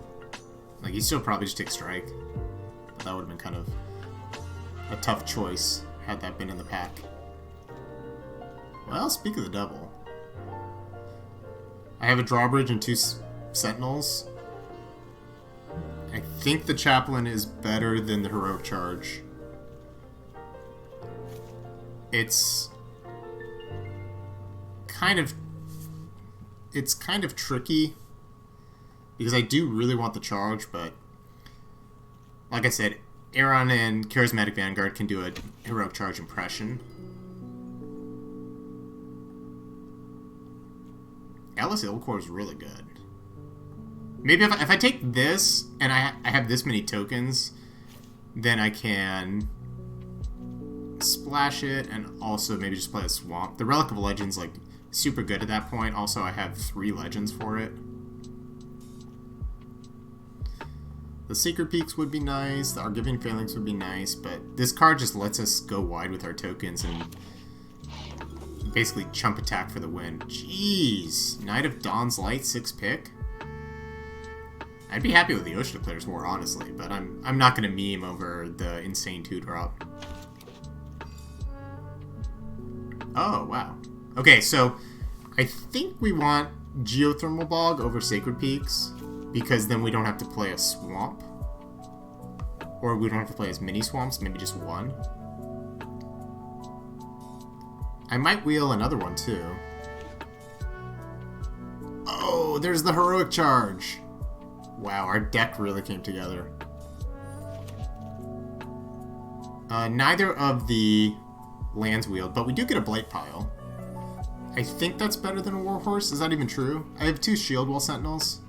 Like, you still probably just take Strike. But that would have been kind of a tough choice had that been in the pack. Well, speak of the devil. I have a Drawbridge and 2 Sentinels. I think the Chaplain is better than the Heroic Charge. It's kind of tricky because I do really want the charge, but like I said, Aeron and Charismatic Vanguard can do a Heroic Charge impression. Alice Ilcore is really good. Maybe if I take this and I have this many tokens, then I can splash it, and also maybe just play a swamp. The Relic of Legends, like, super good at that point. Also, I have 3 legends for it. The Secret Peaks would be nice, the Argivian Phalanx would be nice, but this card just lets us go wide with our tokens and basically chump attack for the win. Jeez! Knight of Dawn's Light, 6 pick? I'd be happy with the Ocean Declares War, honestly, but I'm not going to meme over the insane 2-drop. Oh, wow. Okay, so I think we want Geothermal Bog over Sacred Peaks, because then we don't have to play a swamp. Or we don't have to play as many swamps, maybe just one. I might wheel another one, too. Oh, there's the Heroic Charge! Wow, our deck really came together. Neither of the lands wheeled, but we do get a Blight Pile. I think that's better than a Warhorse. Is that even true? I have 2 Shield Wall Sentinels.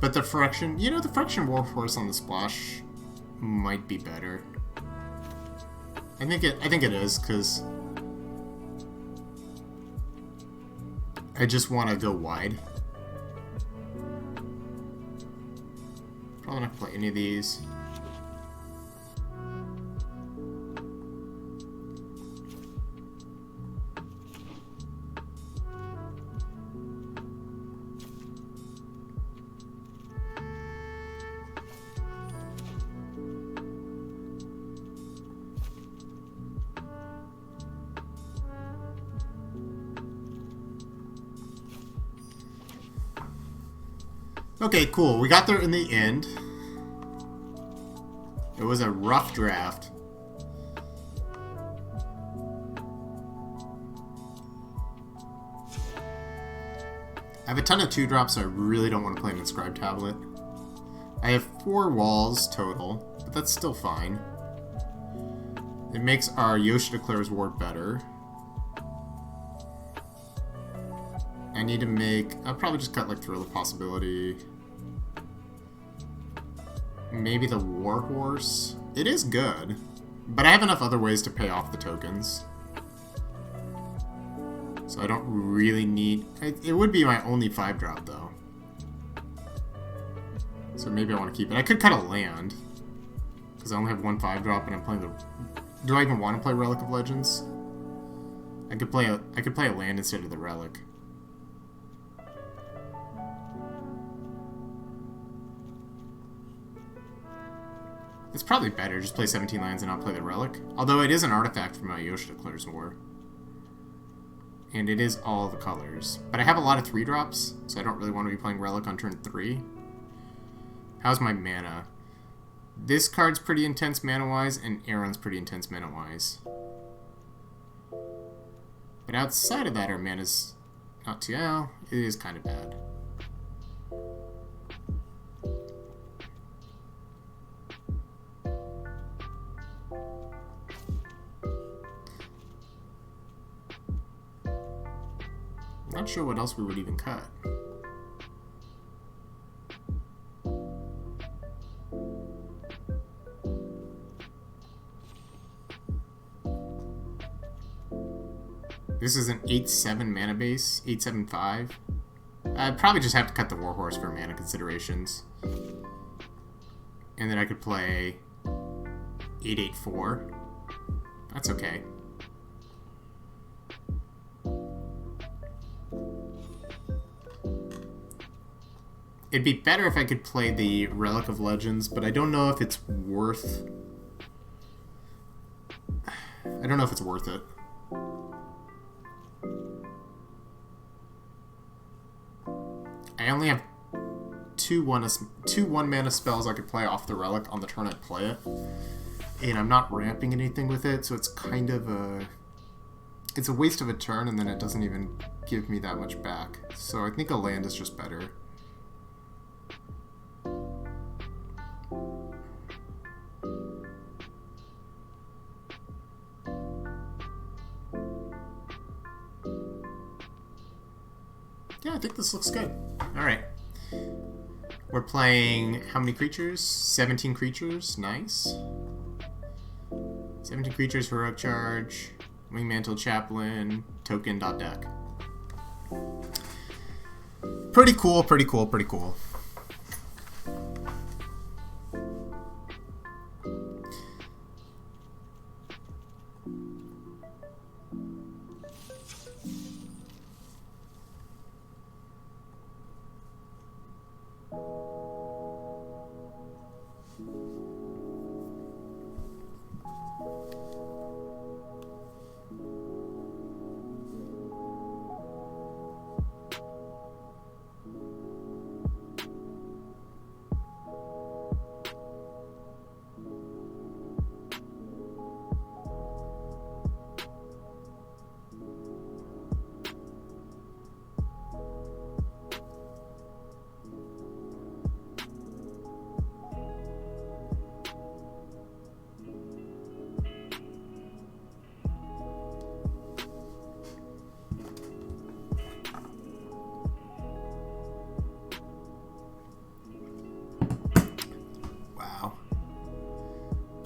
But the Friction... You know, the Friction Warhorse on the splash might be better. I think it is, because I just want to go wide. Probably not play any of these. Okay, cool. We got there in the end. It was a rough draft. I have a ton of 2-drops, so I really don't want to play an Inscribed Tablet. I have 4 walls total, but that's still fine. It makes our Yosha Declares War better. I need to make... I'll probably just cut like Thrill of Possibility. Maybe the Warhorse. It is good, but I have enough other ways to pay off the tokens. So I don't really need... It would be my only 5-drop, though. So maybe I want to keep it. I could cut a land, because I only have 1 5-drop and I'm playing the... Do I even want to play Relic of Legends? I could play a land instead of the Relic. It's probably better, just play 17 lands and not play the Relic. Although it is an artifact from my Yosha Declares War. And it is all the colors. But I have a lot of 3-drops, so I don't really want to be playing Relic on turn 3. How's my mana? This card's pretty intense mana-wise, and Aaron's pretty intense mana-wise. But outside of that, our mana's not too... Well, it is kind of bad. Not sure what else we would even cut. This is an 8/7 mana base, 8/7/5. I'd probably just have to cut the Warhorse for mana considerations. And then I could play 8/8/4. That's okay. It'd be better if I could play the Relic of Legends, but I don't know if it's worth... I don't know if it's worth it. I only have two 1-mana spells I could play off the Relic on the turn I play it. And I'm not ramping anything with it, so it's kind of a... It's a waste of a turn, and then it doesn't even give me that much back. So I think a land is just better. Yeah, I think this looks good. Alright. We're playing how many creatures? 17 creatures. Nice. 17 creatures, heroic charge, wingmantle chaplain, token dot deck. Pretty cool, pretty cool, pretty cool.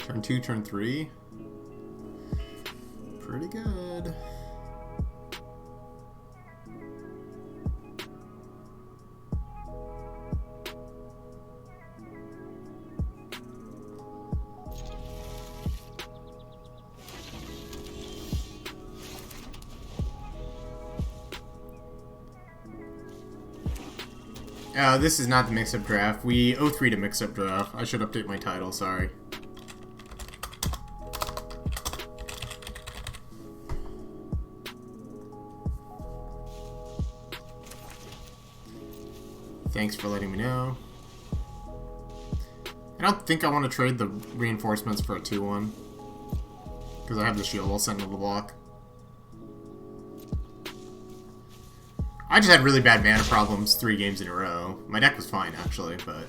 Turn 2, turn 3. Pretty good. This is not the mix-up draft. We 03 to mix-up draft. I should update my title, sorry. Thanks for letting me know. I don't think I want to trade the reinforcements for a 2-1. Because I have the shield wall sentinel to block. I just had really bad mana problems 3 games in a row. My deck was fine, actually, but...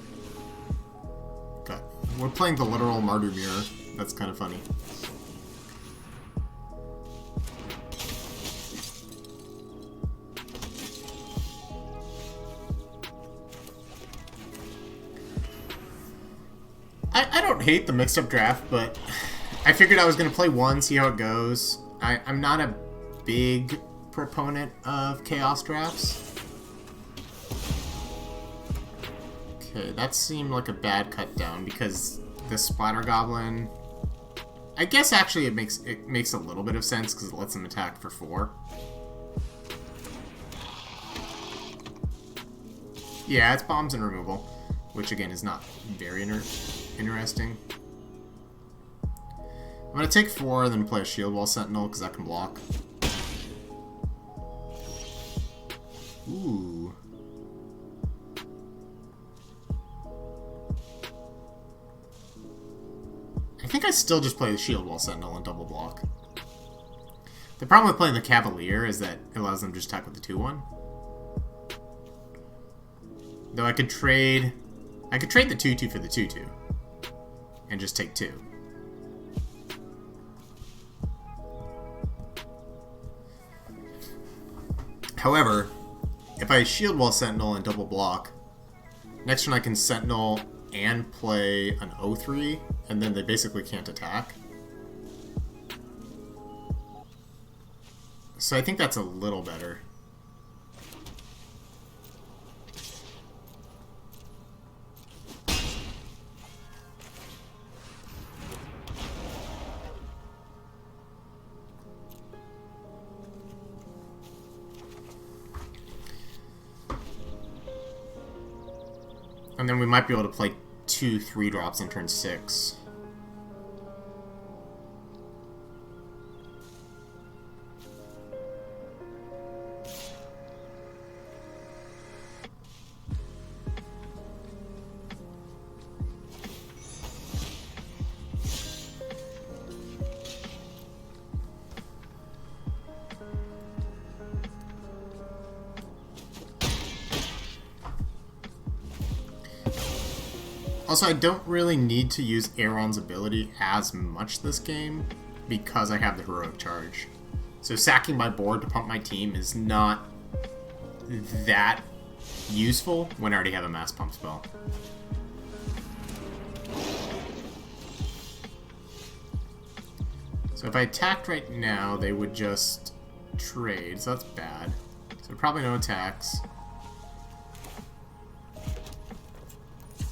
Okay. We're playing the literal Martyr Mirror. That's kind of funny. I don't hate the mixed-up draft, but I figured I was going to play one, see how it goes. I'm not a big proponent of chaos drafts. Okay, that seemed like a bad cut down because the Splatter Goblin... I guess actually it makes a little bit of sense because it lets them attack for 4. Yeah, it's bombs and removal, which again is not very interesting. I'm gonna take 4 and then play a Shield Wall Sentinel because that can block. Ooh. I think I still just play the Shield Wall Sentinel and double block. The problem with playing the Cavalier is that it allows them to just attack with the 2-1. Though I could trade the 2-2 for the 2-2. And just take 2. However, if I Shield Wall Sentinel and double block, next turn I can Sentinel and play an 0-3, and then they basically can't attack. So I think that's a little better. And then we might be able to play 2 3-drops on turn 6. Also, I don't really need to use Aaron's ability as much this game because I have the Heroic Charge. So sacking my board to pump my team is not that useful when I already have a Mass Pump spell. So if I attacked right now, they would just trade, so that's bad. So probably no attacks.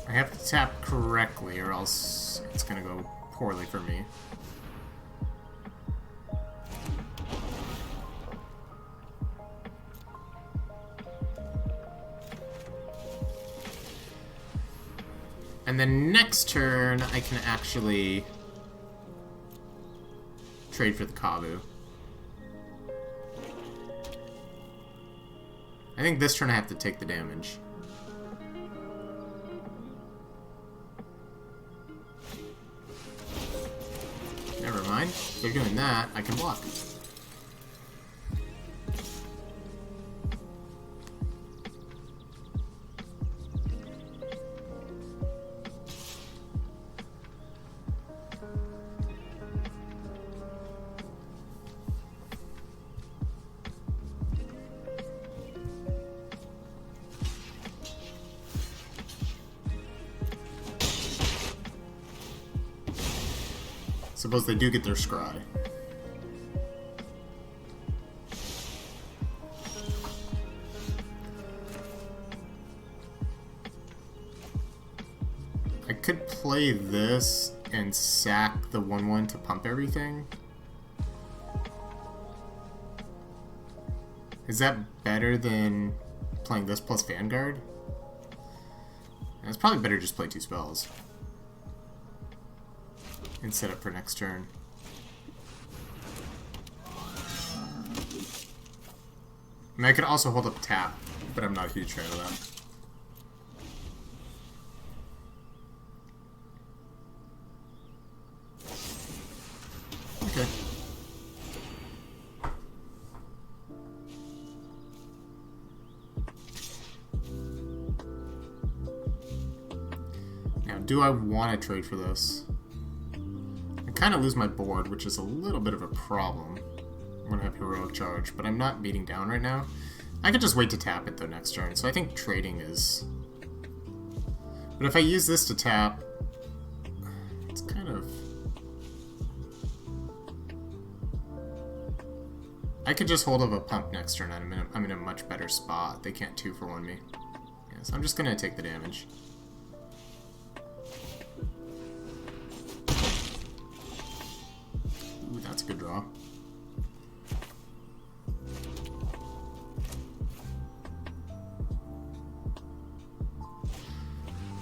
I have to tap correctly or else it's gonna go poorly for me. And then next turn, I can actually trade for the Kabu. I think this turn I have to take the damage. Never mind. If they're doing that, I can block. Suppose they do get their scry. I could play this and sack the 1/1 to pump everything. Is that better than playing this plus Vanguard? And it's probably better to just play 2 spells. And set up for next turn. I mean, I could also hold up tap, but I'm not a huge fan of that. Okay. Now, do I want to trade for this? Kind of lose my board, which is a little bit of a problem. I'm gonna have heroic charge, but I'm not beating down right now. I could just wait to tap it though next turn, so I think trading is... But if I use this to tap, it's kind of... I could just hold up a pump next turn. I'm in a much better spot. They can't 2-for-1 me. Yeah, so I'm just gonna take the damage. Ooh, that's a good draw.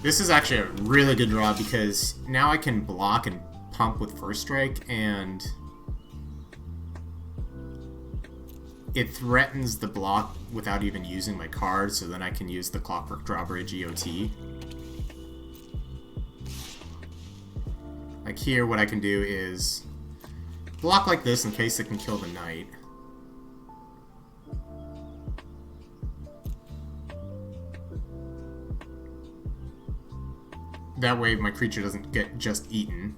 This is actually a really good draw because now I can block and pump with first strike, and it threatens the block without even using my card, so then I can use the Clockwork Drawbridge EOT. Like here, what I can do is block like this in case it can kill the knight. That way my creature doesn't get just eaten.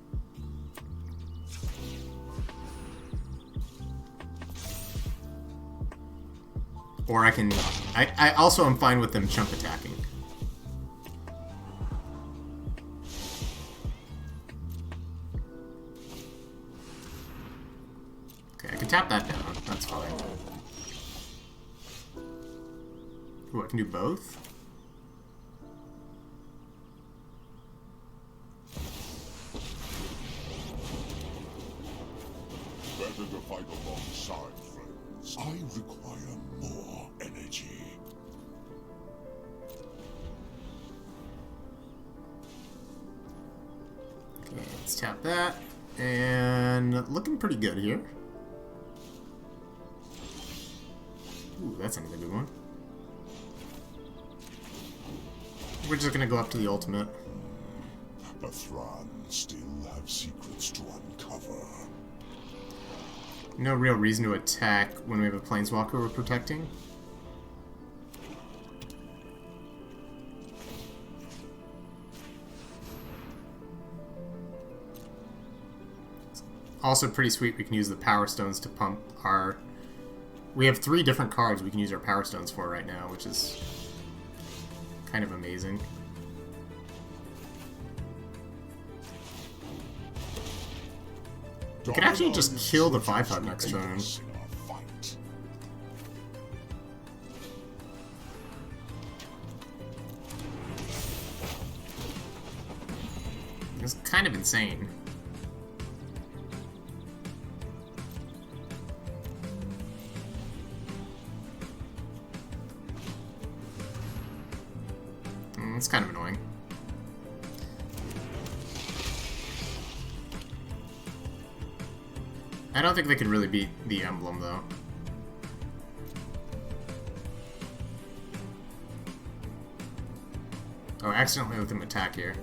Or I can... I also am fine with them chump attacking. Okay, I can tap that down. That's fine. Ooh, I can do both? Better to fight alongside, friends. I require more energy. Okay, let's tap that. And looking pretty good here. Ooh, that's another good one. We're just gonna go up to the ultimate. The Thran still have secrets to uncover. No real reason to attack when we have a Planeswalker we're protecting. It's also pretty sweet we can use the Power Stones to pump our... We have 3 different cards we can use our Power Stones for right now, which is kind of amazing. We could actually just kill the 5/5 next turn. It's kind of insane. It's kind of annoying. I don't think they could really beat the emblem, though. Oh, I accidentally let them attack here.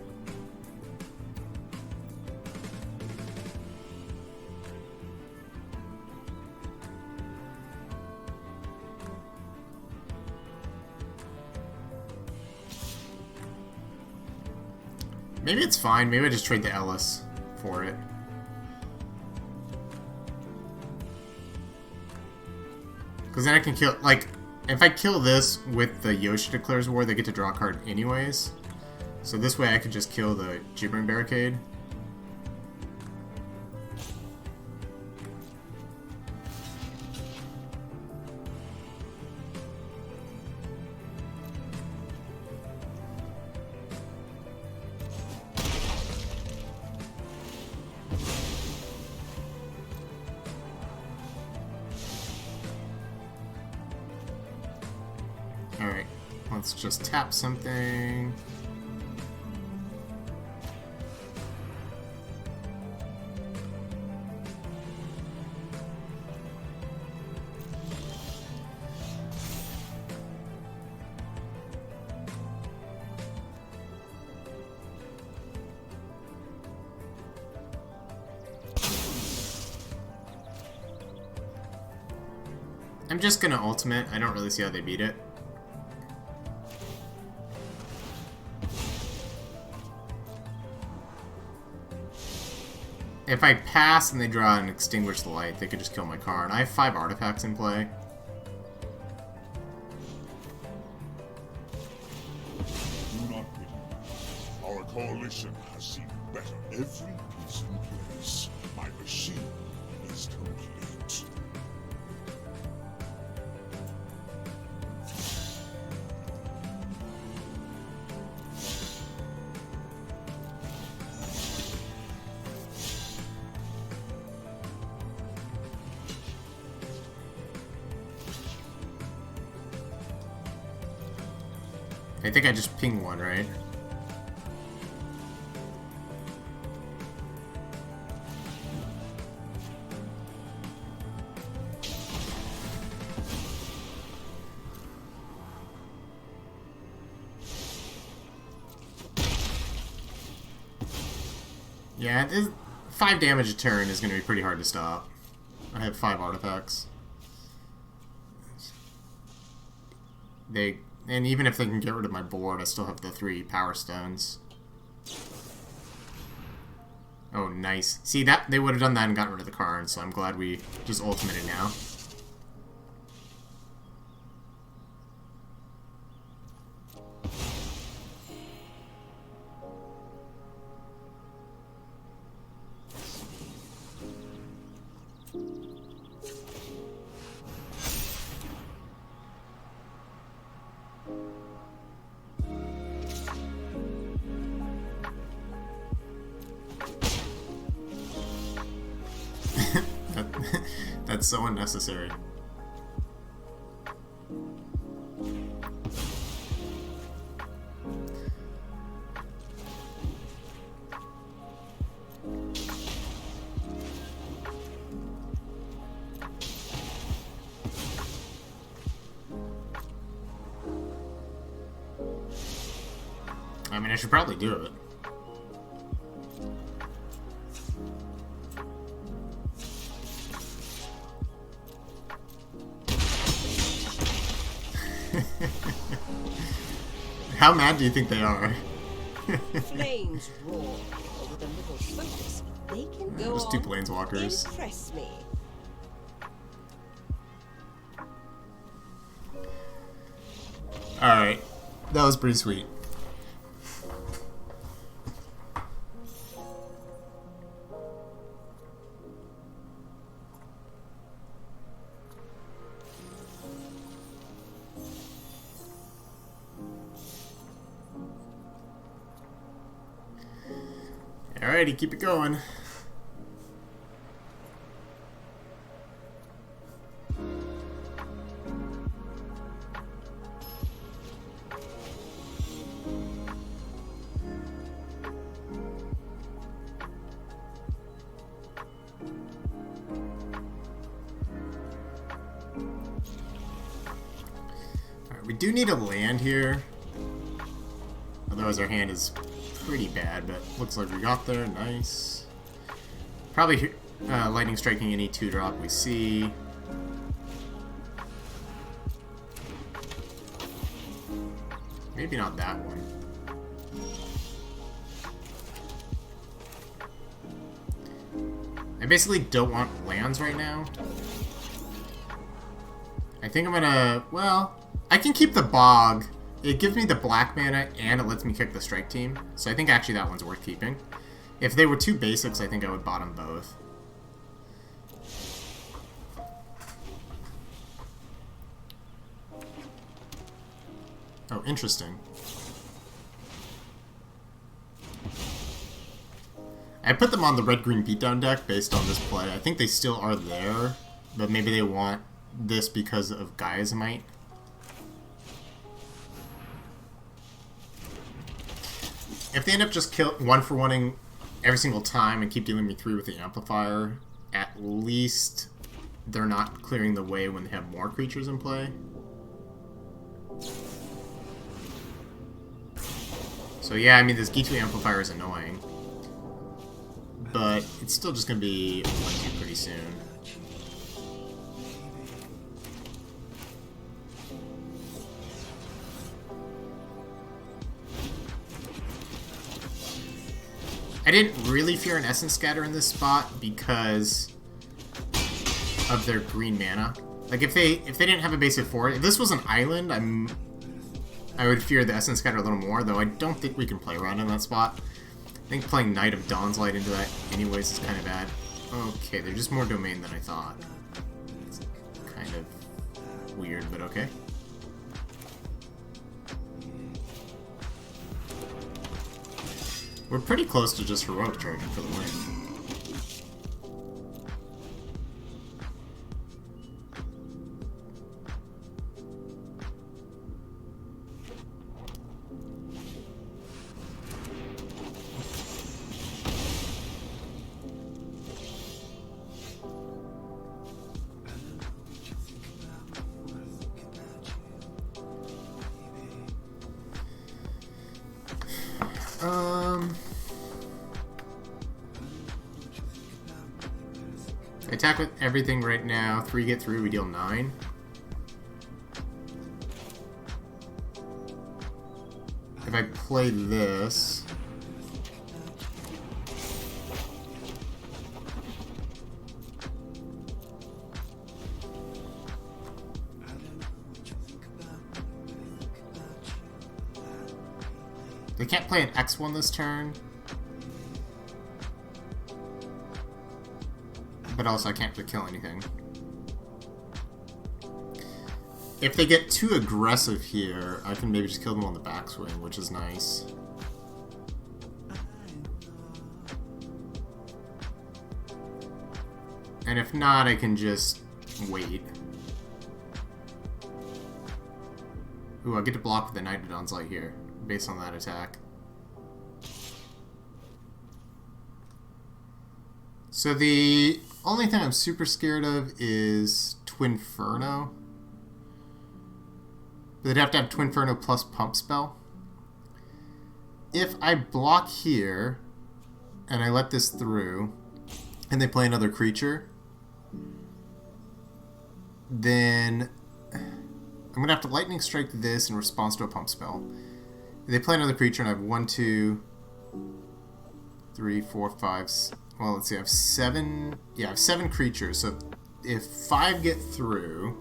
Maybe it's fine. Maybe I just trade the Ellis for it. Because then I can kill, like, if I kill this with the Yoshi Declares War, they get to draw a card anyways. So this way I could just kill the Gibbering Barricade. Alright, let's just tap something. I'm just gonna ultimate. I don't really see how they beat it. If I pass and they draw and extinguish the light, they could just kill my card. I have 5 artifacts in play. Do not pity me. Our coalition has seen better. Every piece in place. My machine is complete. I think I just ping one, right? Yeah, 5 damage a turn is going to be pretty hard to stop. I have 5 artifacts. And even if they can get rid of my board, I still have the 3 power stones. Oh, nice. See, that they would have done that and gotten rid of the card, so I'm glad we just ultimated now. That's so unnecessary. I mean, I should probably do it. How mad do you think they are? Flames roar. With a little focus, they can go Just 2 on. planeswalkers. Impress me. Alright. That was pretty sweet. Alrighty, keep it going. We do need a land here. Otherwise our hand is pretty bad, but looks like we got there. Nice. Probably lightning striking any 2-drop we see. Maybe not that one. I basically don't want lands right now. I think I'm gonna, well, I can keep the bog. It gives me the black mana and it lets me kick the strike team. So I think actually that one's worth keeping. If they were 2 basics, I think I would bottom both. Oh, interesting. I put them on the red-green beatdown deck based on this play. I think they still are there, but maybe they want this because of Gaia's Might. If they end up just 1-for-1ing every single time and keep dealing me 3 with the amplifier, at least they're not clearing the way when they have more creatures in play. So yeah, I mean, this G2 amplifier is annoying, but it's still just going to be 1-2 pretty soon. I didn't really fear an Essence Scatter in this spot because of their green mana. Like if they didn't have a basic 4, if this was an island, I would fear the Essence Scatter a little more, though I don't think we can play around in that spot. I think playing Knight of Dawn's Light into that anyways is kind of bad. Okay, they're just more domain than I thought. It's kind of weird, but okay. We're pretty close to just heroic charging for the win. I attack with everything right now. 3 get through, we deal 9. If I play this... They can't play an X1 this turn. But also I can't kill anything. If they get too aggressive here, I can maybe just kill them on the backswing, which is nice. And if not, I can just wait. Ooh, I get to block with the Knight of Dawn's Light here, based on that attack. So the only thing I'm super scared of is Twinferno. They'd have to have Twinferno plus Pump Spell. If I block here, and I let this through, and they play another creature, then I'm going to have to Lightning Strike this in response to a Pump Spell. If they play another creature, and I have 1, 2, 3, 4, 5... Well, let's see, I have 7... Yeah, I have 7 creatures, so if 5 get through,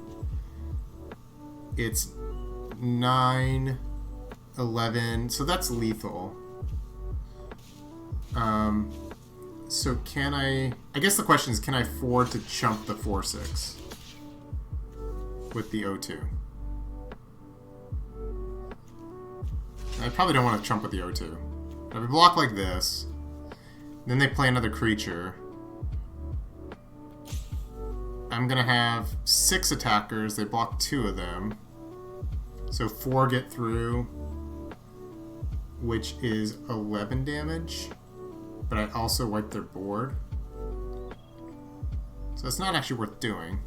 it's 9, 11... So that's lethal. So can I... I guess the question is, can I afford to chump the 4/6 with the O2? I probably don't want to chump with the O2. If I block like this... Then they play another creature. I'm gonna have 6 attackers. They block 2 of them. So 4 get through, which is 11 damage. But I also wipe their board. So it's not actually worth doing.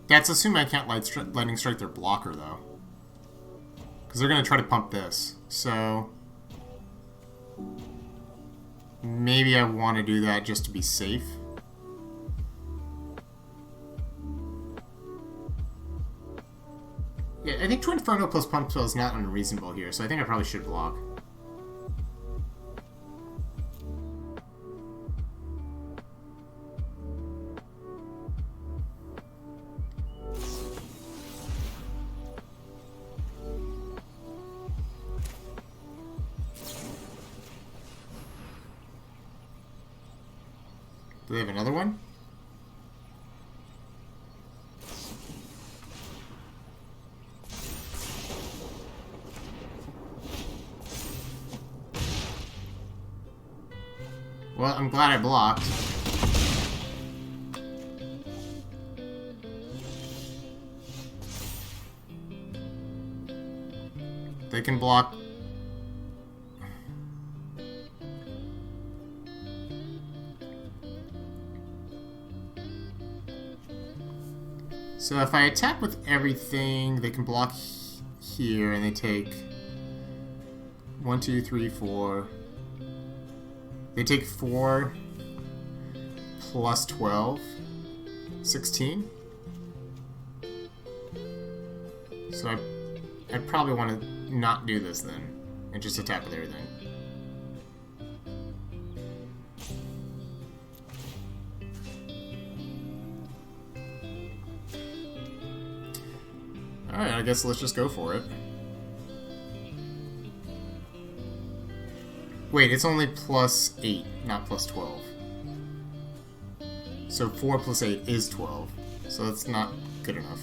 That's assuming I can't lightning strike their blocker, though. Because they're going to try to pump this. So maybe I want to do that just to be safe. Yeah, I think Twin Inferno plus Pump Spell is not unreasonable here, so I think I probably should block. Do they have another one? Well, I'm glad I blocked. They can block. So if I attack with everything, they can block here, and they take 1, 2, 3, 4. They take 4 plus 12, 16. So I probably want to not do this then, and just attack with everything. Alright, I guess let's just go for it. Wait, it's only plus 8, not plus 12. So 4 plus 8 is 12. So that's not good enough.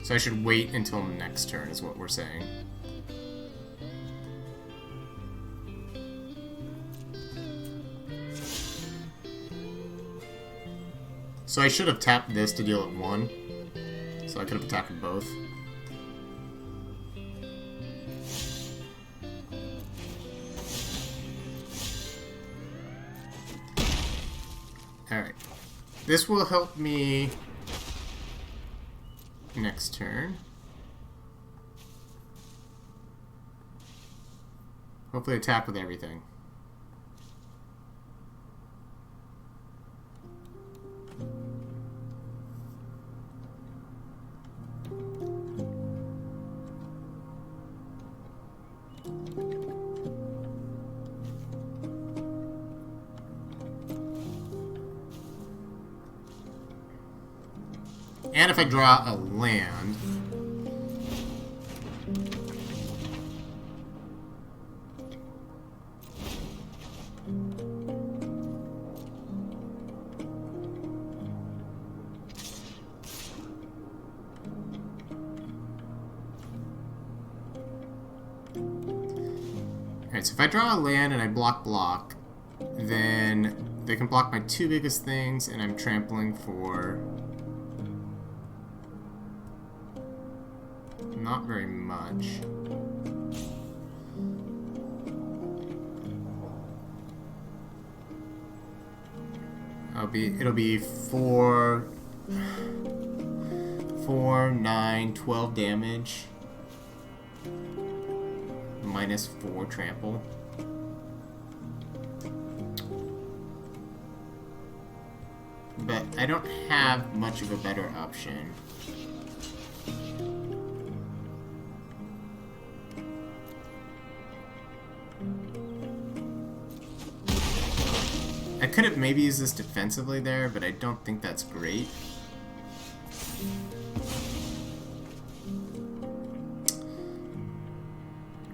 So I should wait until next turn is what we're saying. So I should have tapped this to deal at 1. So I could have attacked with both. Alright. This will help me next turn. Hopefully attack with everything. And if I draw a land... Alright, so if I draw a land and I block, then they can block my 2 biggest things, and I'm trampling for... not very much. It'll be 4, 9, 12 damage. Minus 4 trample. But I don't have much of a better option. I could have maybe used this defensively there, but I don't think that's great.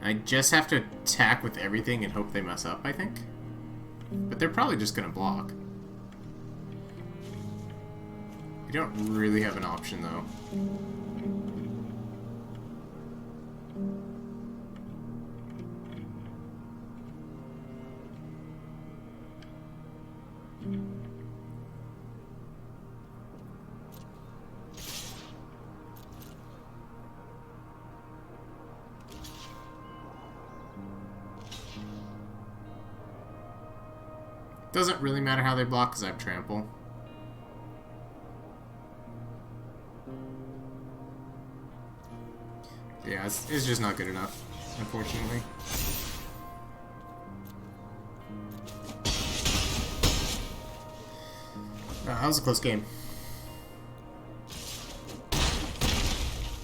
I just have to attack with everything and hope they mess up, I think. But they're probably just going to block. I don't really have an option, though. Doesn't really matter how they block because I have trample. Yeah, it's just not good enough, unfortunately. That was a close game.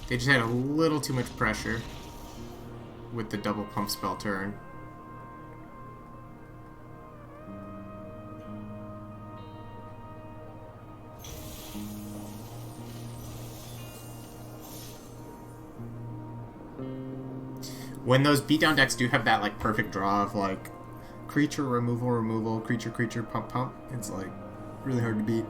They just had a little too much pressure with the double pump spell turn. When those beatdown decks do have that like perfect draw of like creature removal, creature pump, it's like really hard to beat.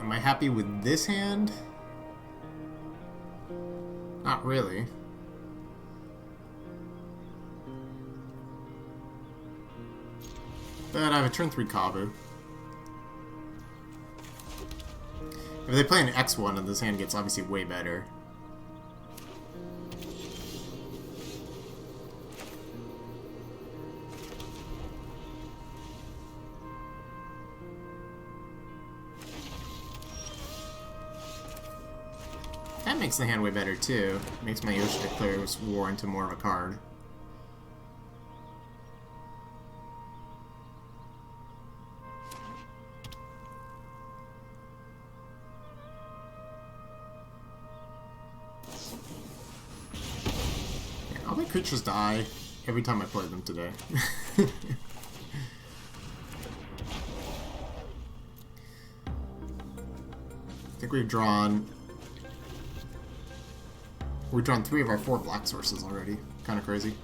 Am I happy with this hand? Not really. But I have a turn 3 Kabu. If they play an X1, then this hand gets obviously way better. That makes the hand way better too. Makes my Yoshi Declare's War into more of a card. All my creatures die every time I play them today. I think we've drawn 3 of our 4 black sources already. Kind of crazy.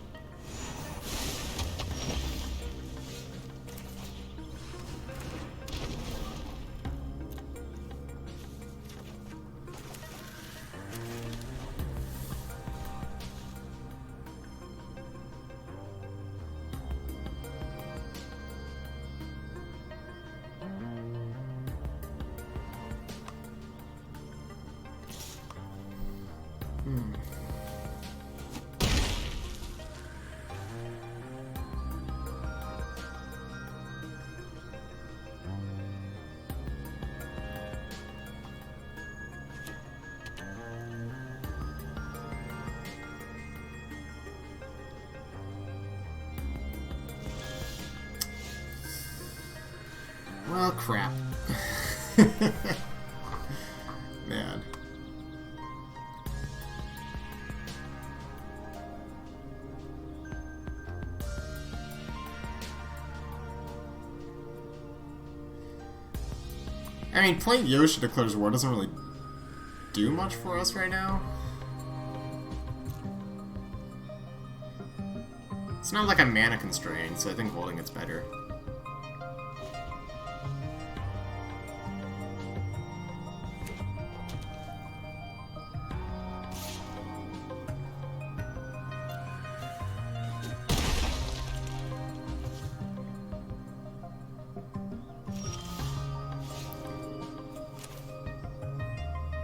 Well, crap. Man. I mean, playing Yoshi Declares War doesn't really do much for us right now. It's not like I'm mana constrained, so I think holding it's better.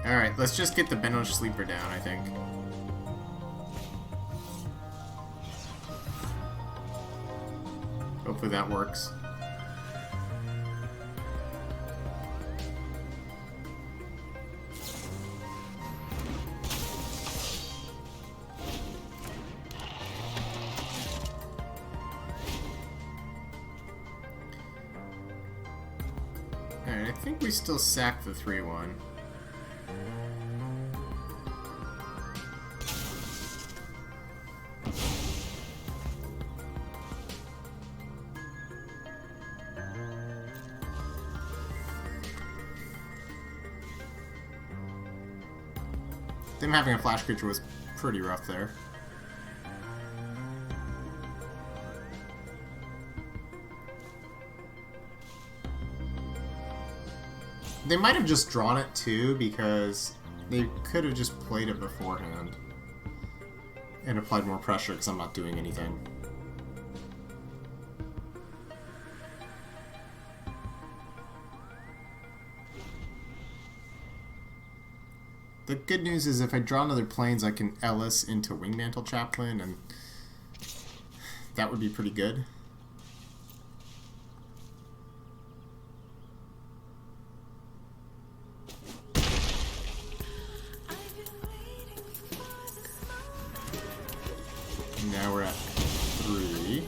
Alright, let's just get the Benosh Sleeper down, I think. Hopefully that works. Alright, I think we still sack the 3-1. Them having a flash creature was pretty rough there. They might have just drawn it too, because they could have just played it beforehand and applied more pressure because I'm not doing anything. The good news is if I draw another planes, I can Ellis into Wingmantle Chaplain, and that would be pretty good. Now we're at 3.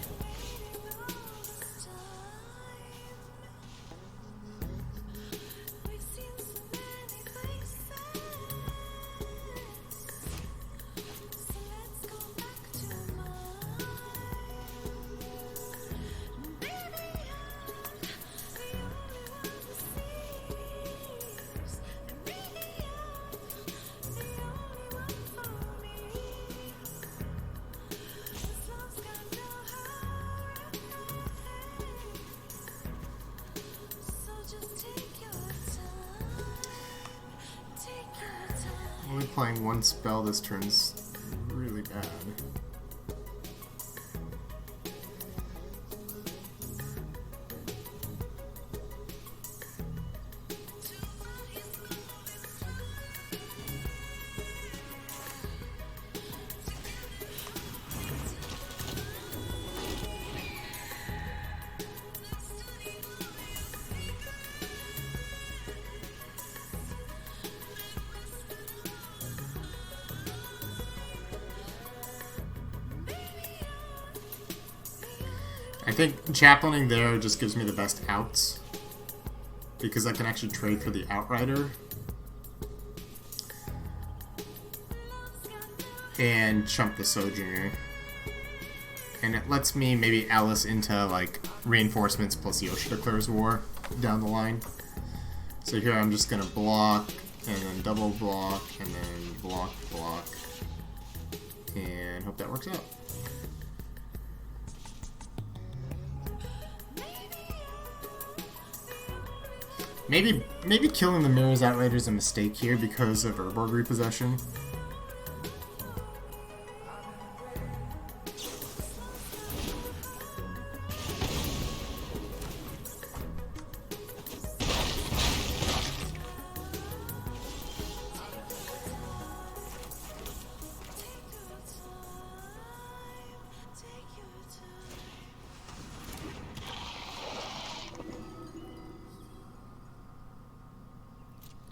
Only playing one spell this turn's really bad. I think chaplaining there just gives me the best outs, because I can actually trade for the Outrider and chump the Sojourner, and it lets me maybe Alice into like reinforcements plus Yosha declares war down the line. So here I'm just gonna block and then double block and then block, and hope that works out. Maybe killing the Mirror's Outrider is a mistake here because of Urborg repossession.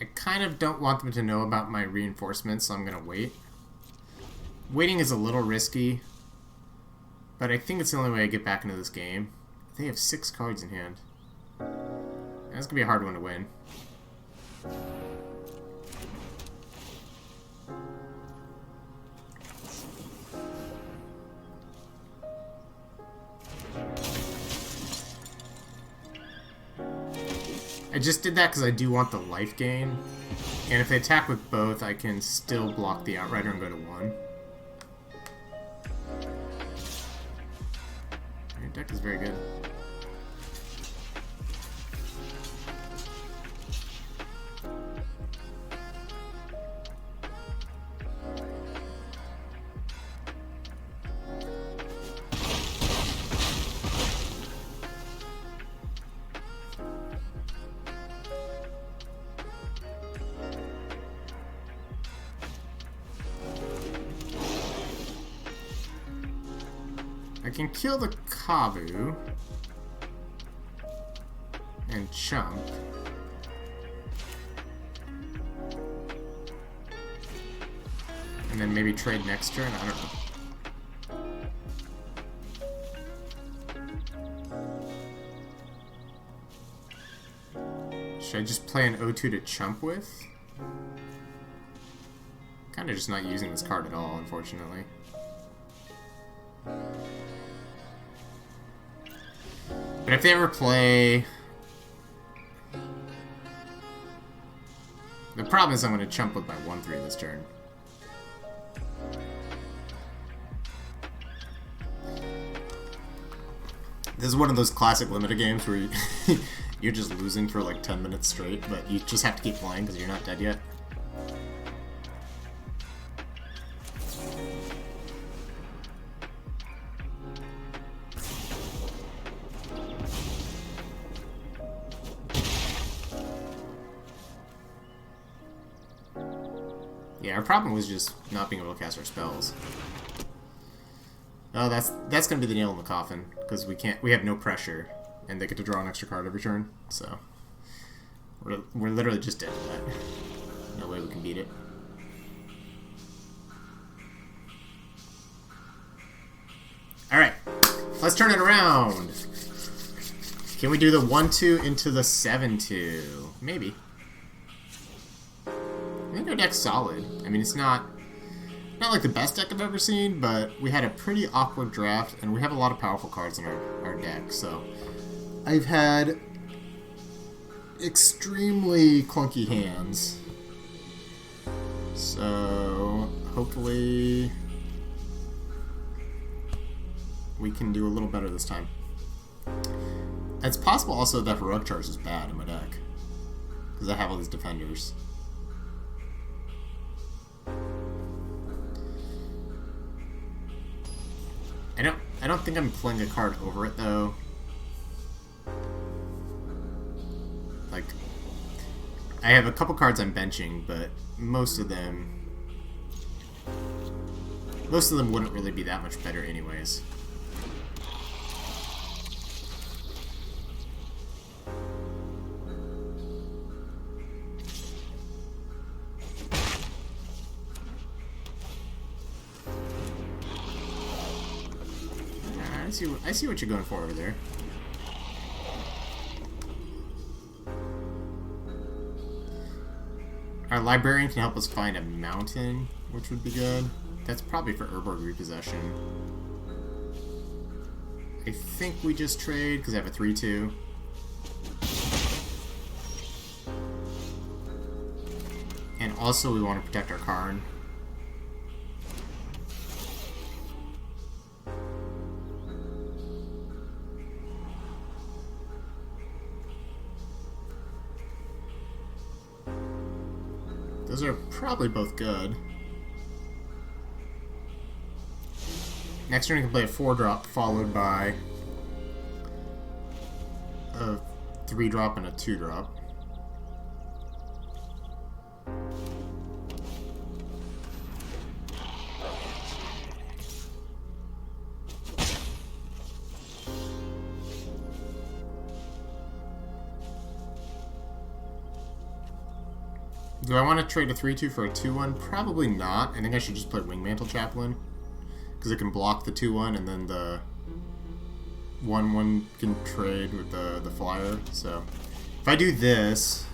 I kind of don't want them to know about my reinforcements, so I'm going to wait. Waiting is a little risky, but I think it's the only way I get back into this game. They have 6 cards in hand. That's going to be a hard one to win. I just did that because I do want the life gain, and if they attack with both, I can still block the Outrider and go to 1. Your deck is very good. I can kill the Kavu and chump. And then maybe trade next turn, I don't know. Should I just play an O2 to chump with? Kinda just not using this card at all, unfortunately. But if they ever play... The problem is I'm going to chump with my 1-3 this turn. This is one of those classic limited games where you're just losing for like 10 minutes straight, but you just have to keep playing because you're not dead yet. Yeah, our problem was just not being able to cast our spells. Oh, that's gonna be the nail in the coffin, because we have no pressure, and they get to draw an extra card every turn, so we're literally just dead to that. No way we can beat it. Alright, let's turn it around. Can we do the 1-2 into the 7-2? Maybe. I think our deck's solid. I mean, it's not like the best deck I've ever seen, but we had a pretty awkward draft, and we have a lot of powerful cards in our deck, so I've had extremely clunky hands. So hopefully we can do a little better this time. It's possible also that Heroic Charge is bad in my deck, because I have all these defenders. I don't think I'm playing a card over it though. Like, I have a couple cards I'm benching, but most of them wouldn't really be that much better anyways. I see what you're going for over there. Our librarian can help us find a mountain, which would be good. That's probably for Urborg Repossession. I think we just trade because I have a 3-2. And also we want to protect our Karn. Those are probably both good. Next turn we can play a 4-drop followed by a 3-drop and a 2-drop. Do I want to trade a 3-2 for a 2-1? Probably not. I think I should just play Wingmantle Chaplain, because it can block the 2-1, and then the 1-1 can trade with the flyer. So if I do this,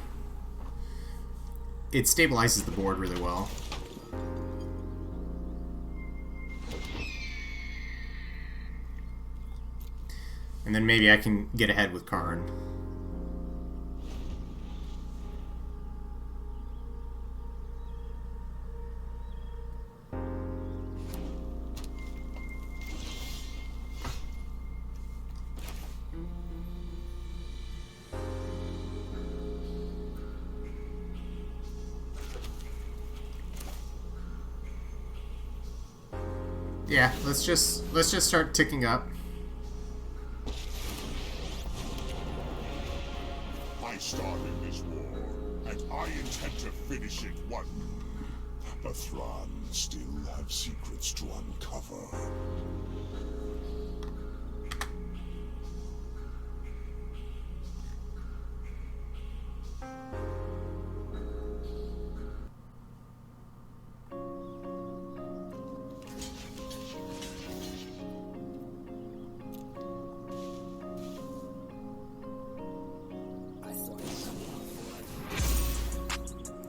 it stabilizes the board really well. And then maybe I can get ahead with Karn. Yeah, let's just start ticking up. I started this war, and I intend to finish it one. The Thran still have secrets to uncover.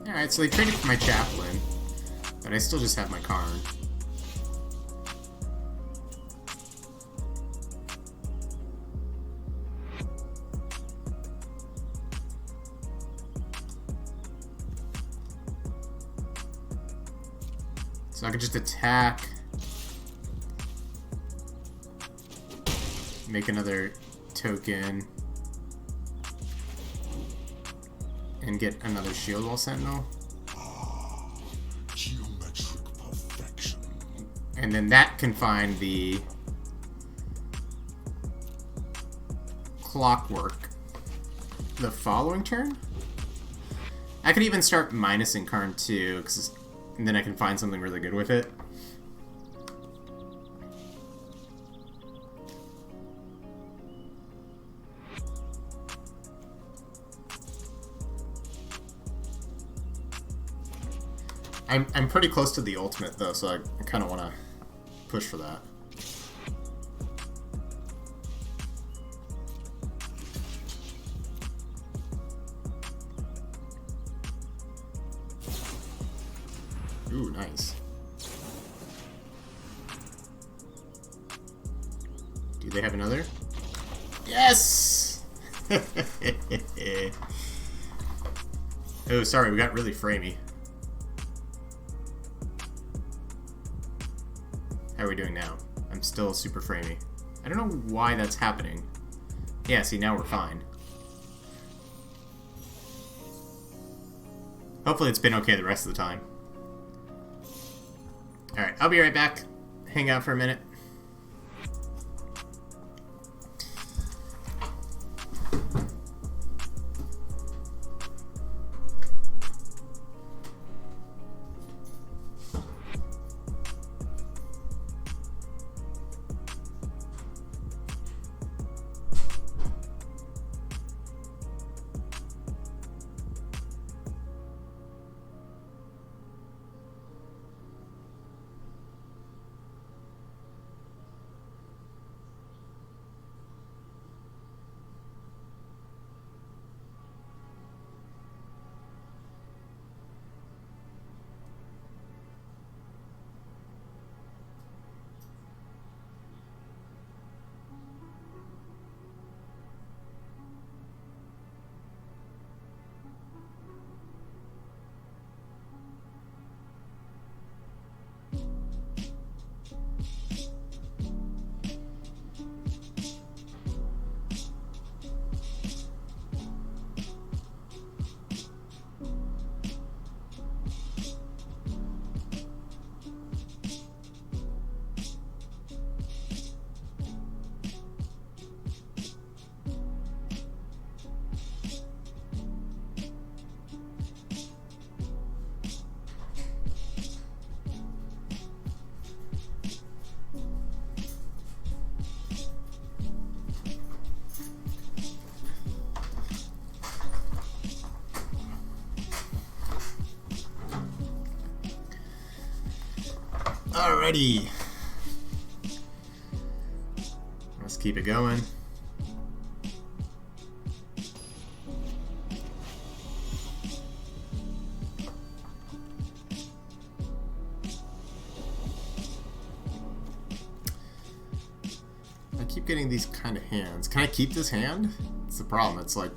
Alright, so they traded for my Chaplain, but I still just have my Karn. So I could just attack, make another token, and get another Shield Wall Sentinel. Geometric perfection. And then that can find the Clockwork the following turn. I could even start minusing Karn too, because And then I can find something really good with it. I'm pretty close to the ultimate though, so I kind of want to push for that. Ooh, nice. Do they have another? Yes! Oh, sorry, we got really framey. How are we doing now? I'm still super framey. I don't know why that's happening. Yeah, see, now we're fine. Hopefully it's been okay the rest of the time. Alright, I'll be right back. Hang out for a minute. Alrighty. Let's keep it going. I keep getting these kind of hands. Can I keep this hand? It's the problem. It's like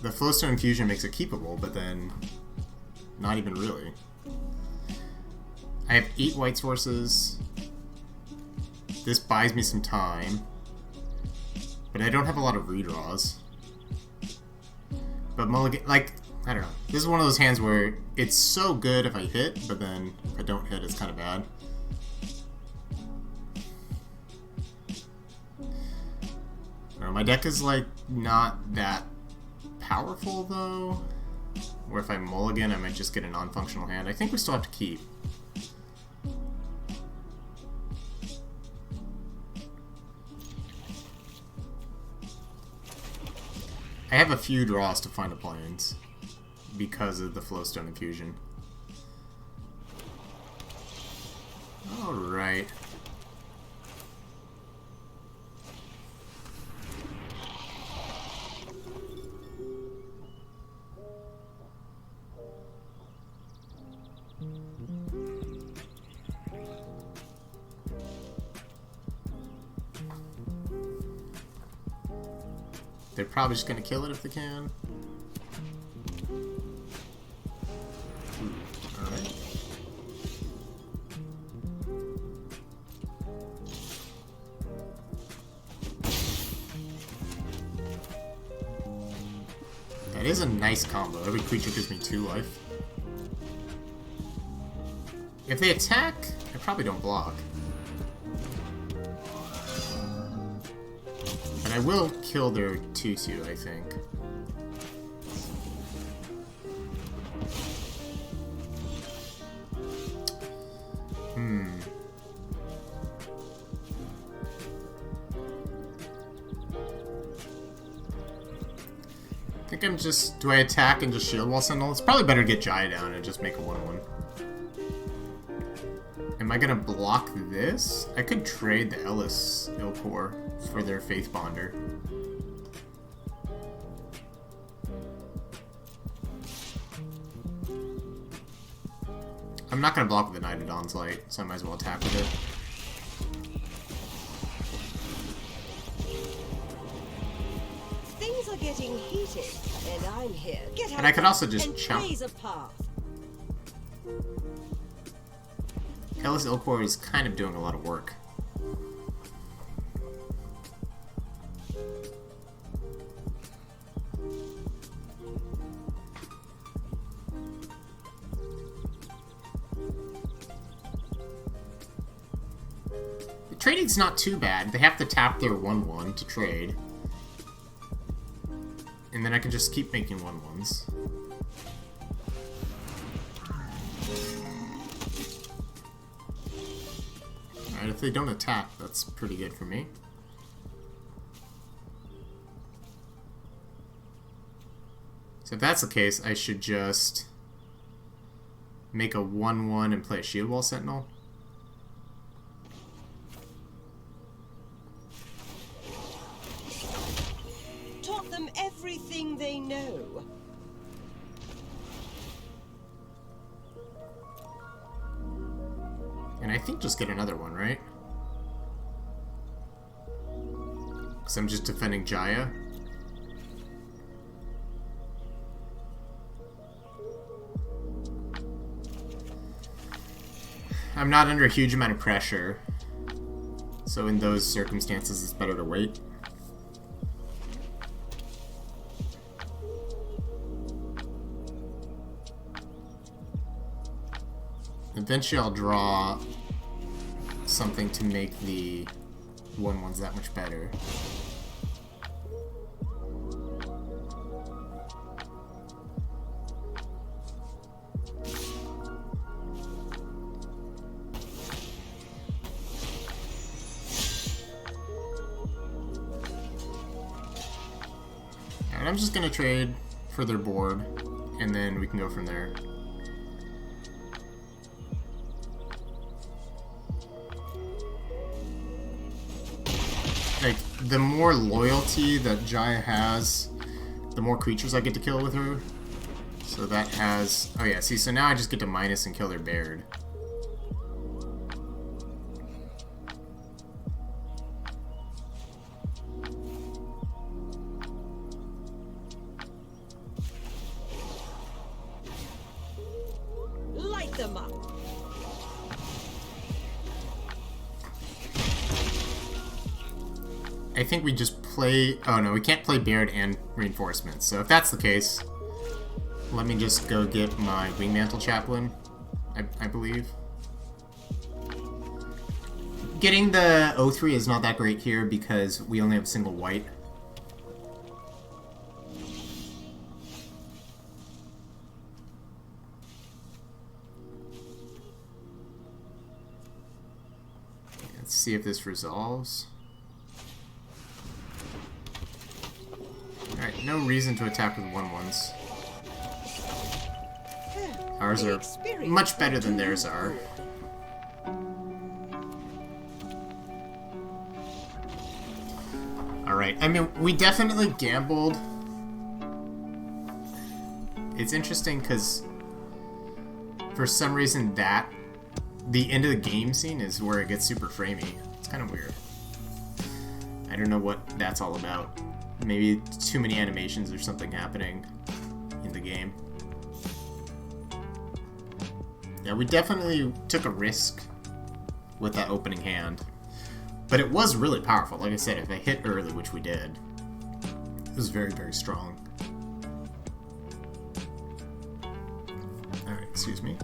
the Flowstone Infusion makes it keepable, but then not even really. I have 8 white sources. This buys me some time. But I don't have a lot of redraws. But mulligan, like, I don't know. This is one of those hands where it's so good if I hit, but then if I don't hit, it's kind of bad. I don't know, my deck is, like, not that powerful, though. Where if I mulligan, I might just get a non-functional hand. I think we still have to keep. I have a few draws to find a plains because of the Flowstone Infusion. Alright. They're probably just going to kill it if they can. Alright. That is a nice combo. Every creature gives me 2 life. If they attack, I probably don't block. I will kill their 2/2, I think. think I'm just... Do I attack and just shield wall sentinel? It's probably better to get Jaya down and just make a 1-1. Am I gonna block this? I could trade the Ellis Ilkor for their Faith Bonder. I'm not gonna block with the Knight of Dawn's Light, so I might as well attack with it. Things are getting heated, and I'm here. Get out And I could also just and chump. blaze a path. Ellis Ilkor is kind of doing a lot of work. The trading's not too bad. They have to tap their 1-1 to trade. And then I can just keep making 1-1s. Alright, if they don't attack, that's pretty good for me. So if that's the case, I should just make a 1-1 and play a Shield Wall Sentinel. Taught them everything they know. And I think just get another one, right? Because I'm just defending Jaya. I'm not under a huge amount of pressure. So in those circumstances, it's better to wait. Eventually I'll draw something to make the 1-1s that much better. Alright, I'm just gonna trade for their board, and then we can go from there. Like, the more loyalty that Jaya has, the more creatures I get to kill with her. So that has... Oh yeah, see, so now I just get to minus and kill their Baird. Light them up. I think we just play... Oh no, we can't play Baird and Reinforcements. So if that's the case, let me just go get my Wingmantle Chaplain, I believe. Getting the 0-3 is not that great here because we only have a single white. Let's see if this resolves. Alright, no reason to attack with 1-1s. Ours are much better than theirs are. Alright, I mean, we definitely gambled. It's interesting because for some reason the end of the game scene is where it gets super framey. It's kind of weird. I don't know what that's all about. Maybe too many animations or something happening in the game. Yeah, we definitely took a risk with that opening hand. But it was really powerful. Like I said, if I hit early, which we did, it was very, very strong. Alright, excuse me.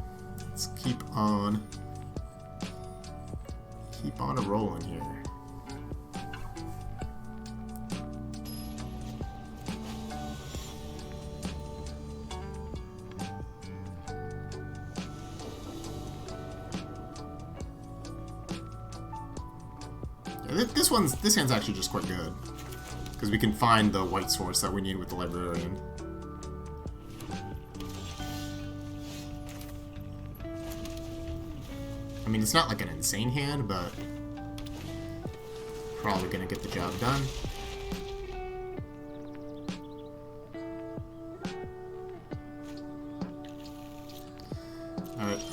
Let's keep on a rolling here. This hand's actually just quite good. because we can find the white source that we need with the librarian. I mean, it's not like an insane hand, but probably gonna get the job done.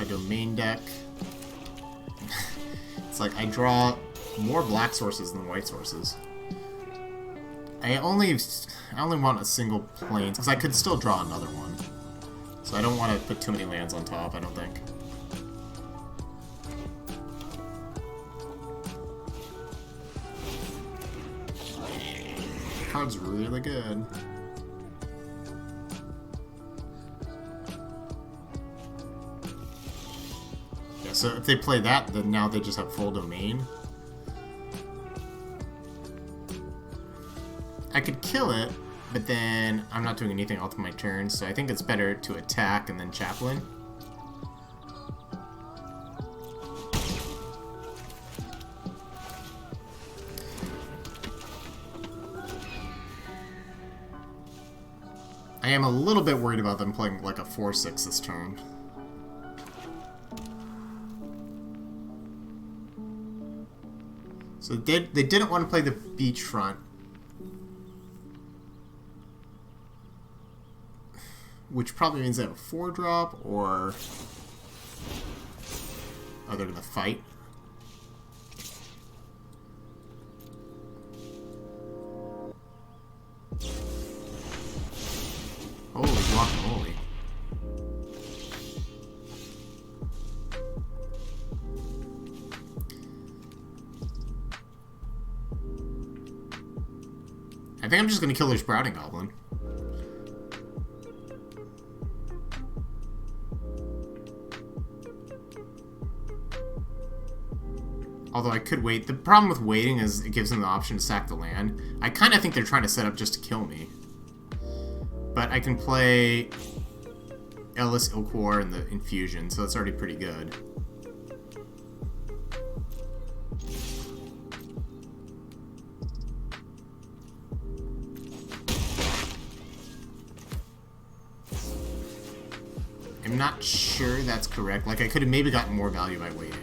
A domain deck. It's like I draw more black sources than white sources. I only want a single plains because I could still draw another one. So I don't want to put too many lands on top, I don't think. The card's really good. Yeah, so if they play that, then now they just have full domain. I could kill it, but then I'm not doing anything else on my turn, so I think it's better to attack and then chaplain. I am a little bit worried about them playing like a 4/6 this turn. So they didn't want to play the beachfront, which probably means they have a 4-drop, or oh, they're gonna fight. Holy guacamole. I think I'm just gonna kill their Sprouting Goblin. Although I could wait. The problem with waiting is it gives them the option to sack the land. I kind of think they're trying to set up just to kill me. But I can play Ellis Ilquar and the Infusion, so that's already pretty good. I'm not sure that's correct. Like, I could have maybe gotten more value by waiting.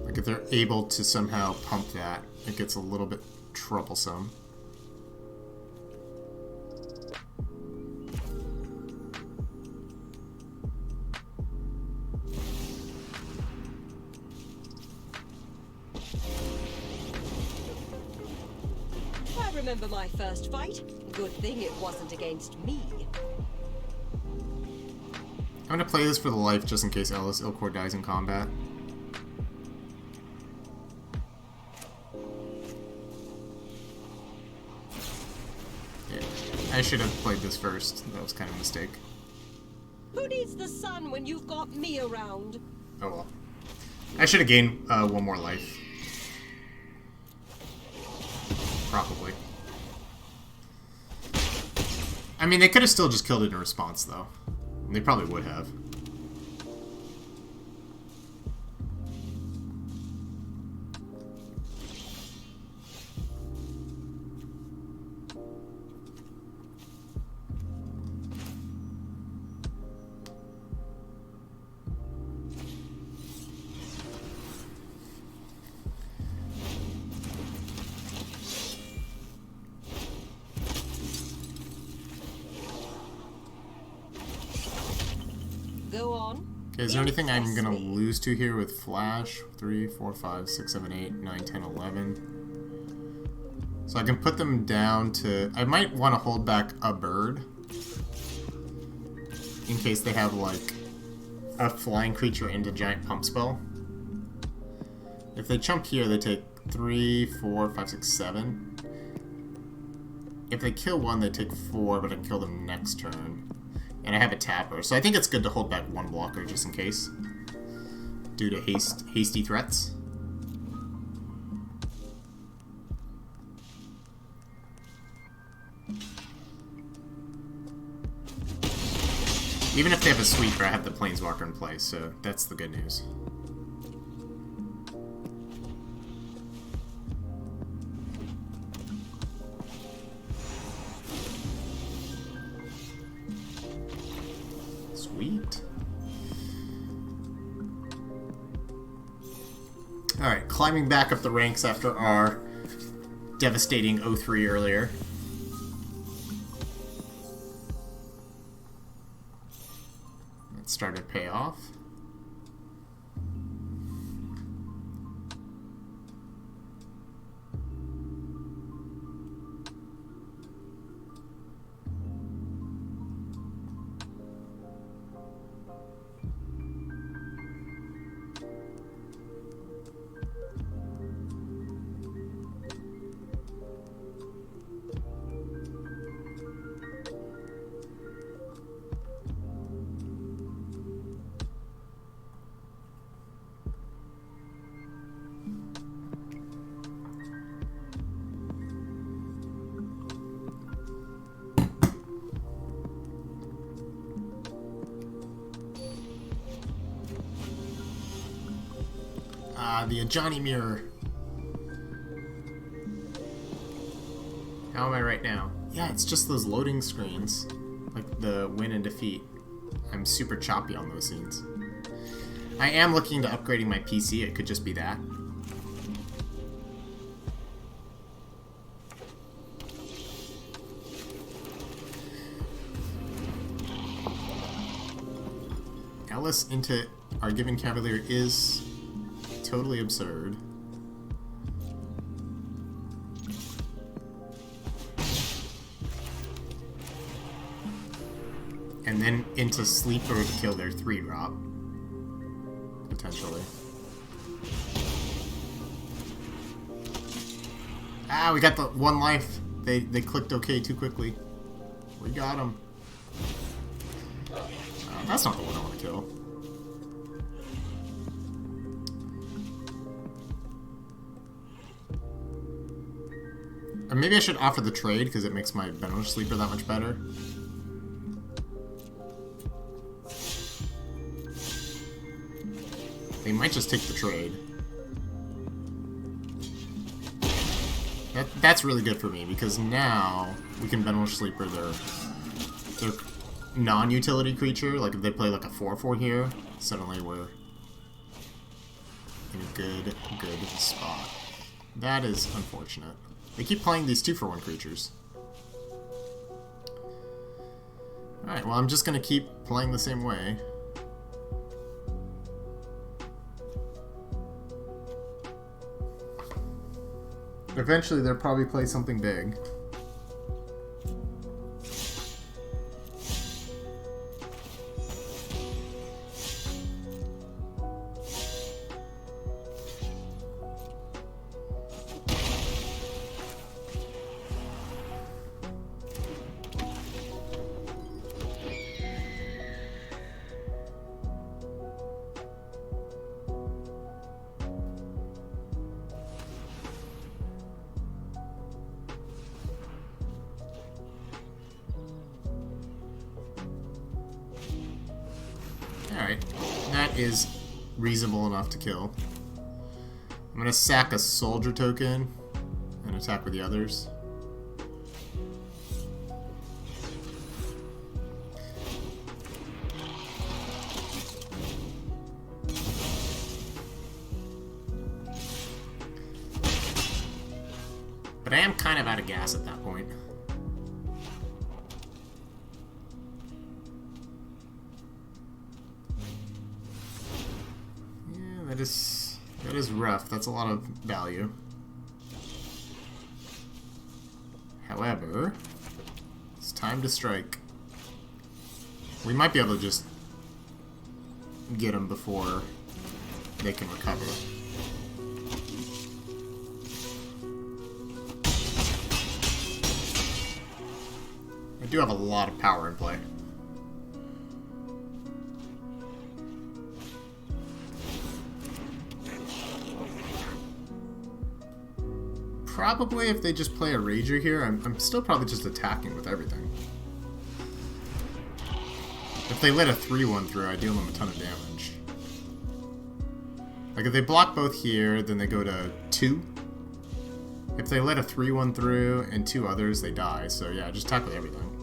Like, if they're able to somehow pump that, it gets a little bit troublesome. I remember my first fight. Good thing it wasn't against me. I'm gonna play this for the life just in case Ellis Ilquar dies in combat. Yeah, I should have played this first. That was kind of a mistake. Who needs the sun when you've got me around? Oh well. I should have gained one more life. Probably. I mean, they could have still just killed it in response, though. And they probably would have. Go on. Okay, is there anything I'm gonna lose to here with Flash? 3, 4, 5, 6, 7, 8, 9, 10, 11. So I can put them down to... I might want to hold back a bird. In case they have, like, a flying creature and a giant pump spell. If they jump here, they take 3, 4, 5, 6, 7. If they kill one, they take 4, but I can kill them next turn. And I have a tapper, so I think it's good to hold back one blocker just in case. Due to hasty threats. Even if they have a sweeper, I have the Planeswalker in play, so that's the good news. Sweet. Alright, climbing back up the ranks after our devastating 0-3 earlier. That started to pay off. The Ajani Mirror. How am I right now? Yeah, it's just those loading screens. Like the win and defeat. I'm super choppy on those scenes. I am looking to upgrading my PC. It could just be that. Alice into our given Cavalier is totally absurd. And then into Sleeper to kill their 3-drop. Potentially. Ah, we got the 1 life. They clicked OK too quickly. We got him. That's not the one I want to kill. Maybe I should offer the trade because it makes my Bench Sleeper that much better. They might just take the trade. That's really good for me because now we can Bench Sleeper their non-utility creature. Like if they play like a 4/4 here, suddenly we're in a good spot. That is unfortunate. They keep playing these 2-for-1 creatures. Alright, well I'm just gonna keep playing the same way. Eventually they'll probably play something big. Alright, that is reasonable enough to kill. I'm gonna sack a soldier token and attack with the others. But I am kind of out of gas at that point. That is rough. That's a lot of value. However, it's time to strike. We might be able to just get them before they can recover. I do have a lot of power in play. Probably if they just play a Rager here, I'm still probably just attacking with everything. If they let a 3-1 through, I deal them a ton of damage. Like if they block both here, then they go to 2. If they let a 3-1 through and 2 others, they die. So yeah, just attack with everything.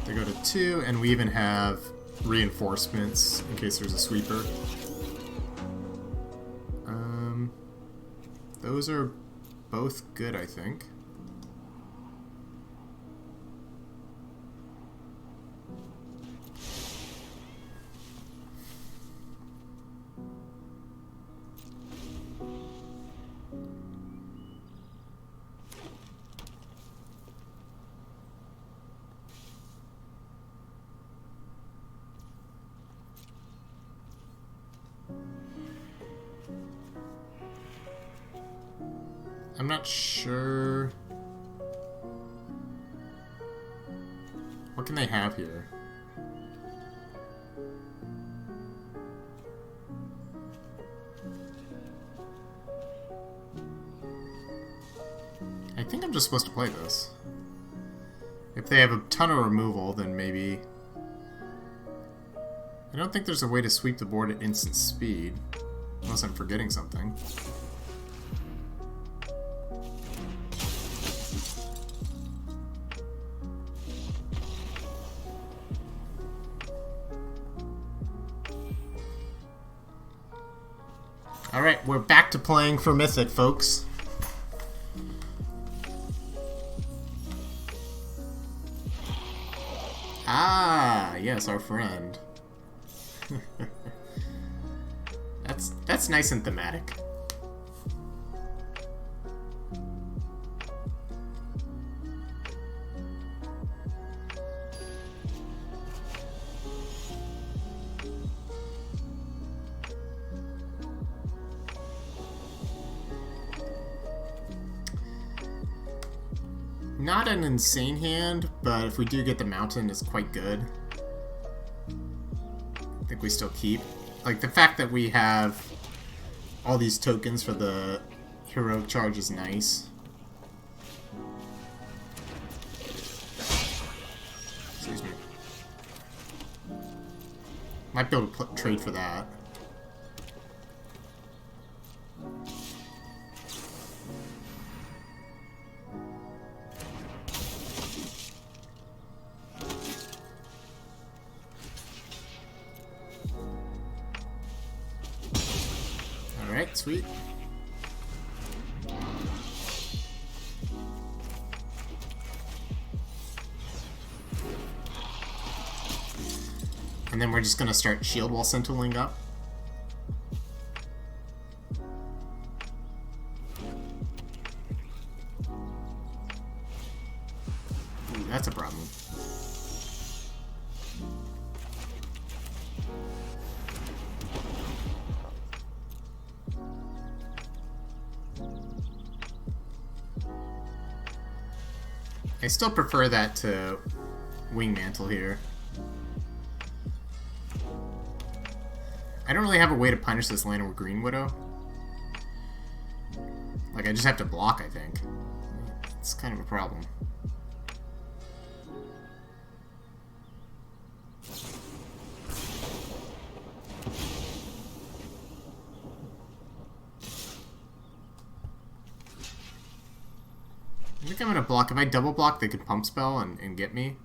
They go to 2, and we even have reinforcements in case there's a sweeper. Those are both good, I think. I'm not sure. What can they have here? I think I'm just supposed to play this. If they have a ton of removal, then maybe... I don't think there's a way to sweep the board at instant speed. Unless I'm forgetting something. Alright, we're back to playing for Mythic, folks. Ah, yes, our friend. That's nice and thematic. Not an insane hand, but if we do get the mountain, it's quite good. I think we still keep. Like, the fact that we have all these tokens for the heroic charge is nice. Excuse me. Might be able to trade for that. Alright, sweet. And then we're just gonna start shield wall sentineling up. Ooh, that's a problem. I still prefer that to Wing Mantle here. I don't really have a way to punish this land with Green Widow. Like, I just have to block, I think. It's kind of a problem. I think I'm gonna block. If I double block, they could pump spell and get me.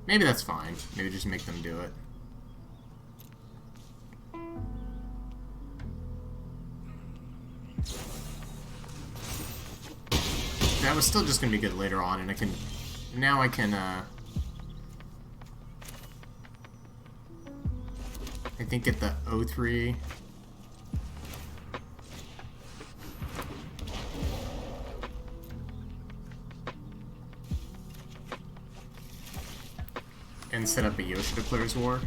Maybe that's fine. Maybe just make them do it. That was still just gonna be good later on, and I can... Now I can, I think get the O3... and set up a Yosha Declares War.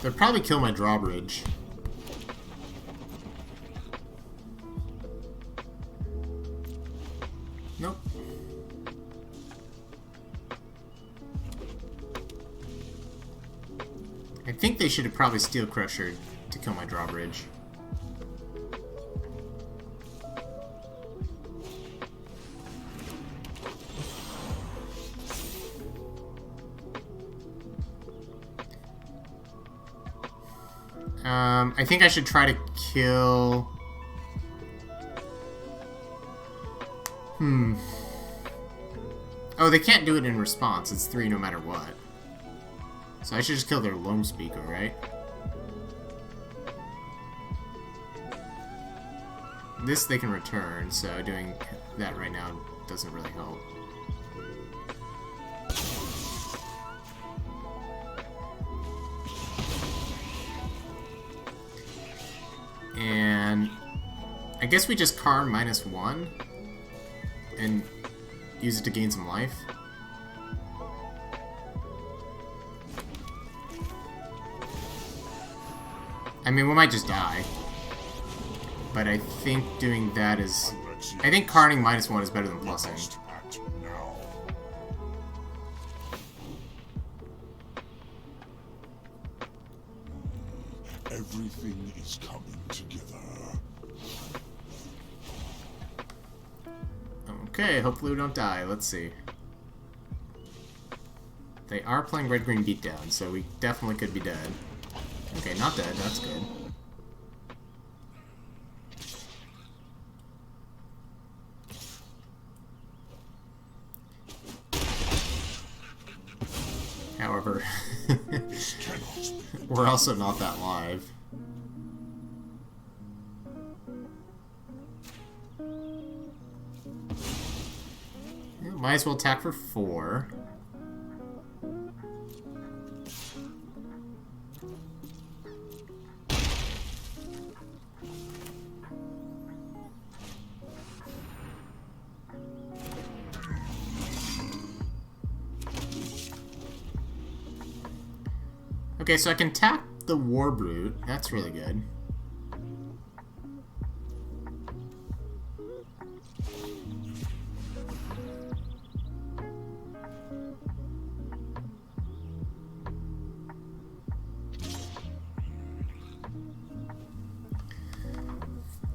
They'll probably kill my drawbridge. Nope. I think they should have probably Steel Crusher to kill my drawbridge. I think I should try to kill... Oh, they can't do it in response. It's 3 no matter what. So I should just kill their Loam Speaker, right? This they can return, so doing that right now doesn't really help. And I guess we just Karn -1 and use it to gain some life. I mean, we might just die. But I think doing that is... I think Karning -1 is better than plussing. Act now. Everything is coming together. Okay, hopefully we don't die. Let's see. They are playing red-green beatdown, so we definitely could be dead. Okay, not dead. That's good. However, we're also not that live. Yeah, might as well attack for 4. Okay, so I can tap the War Brute. That's really good.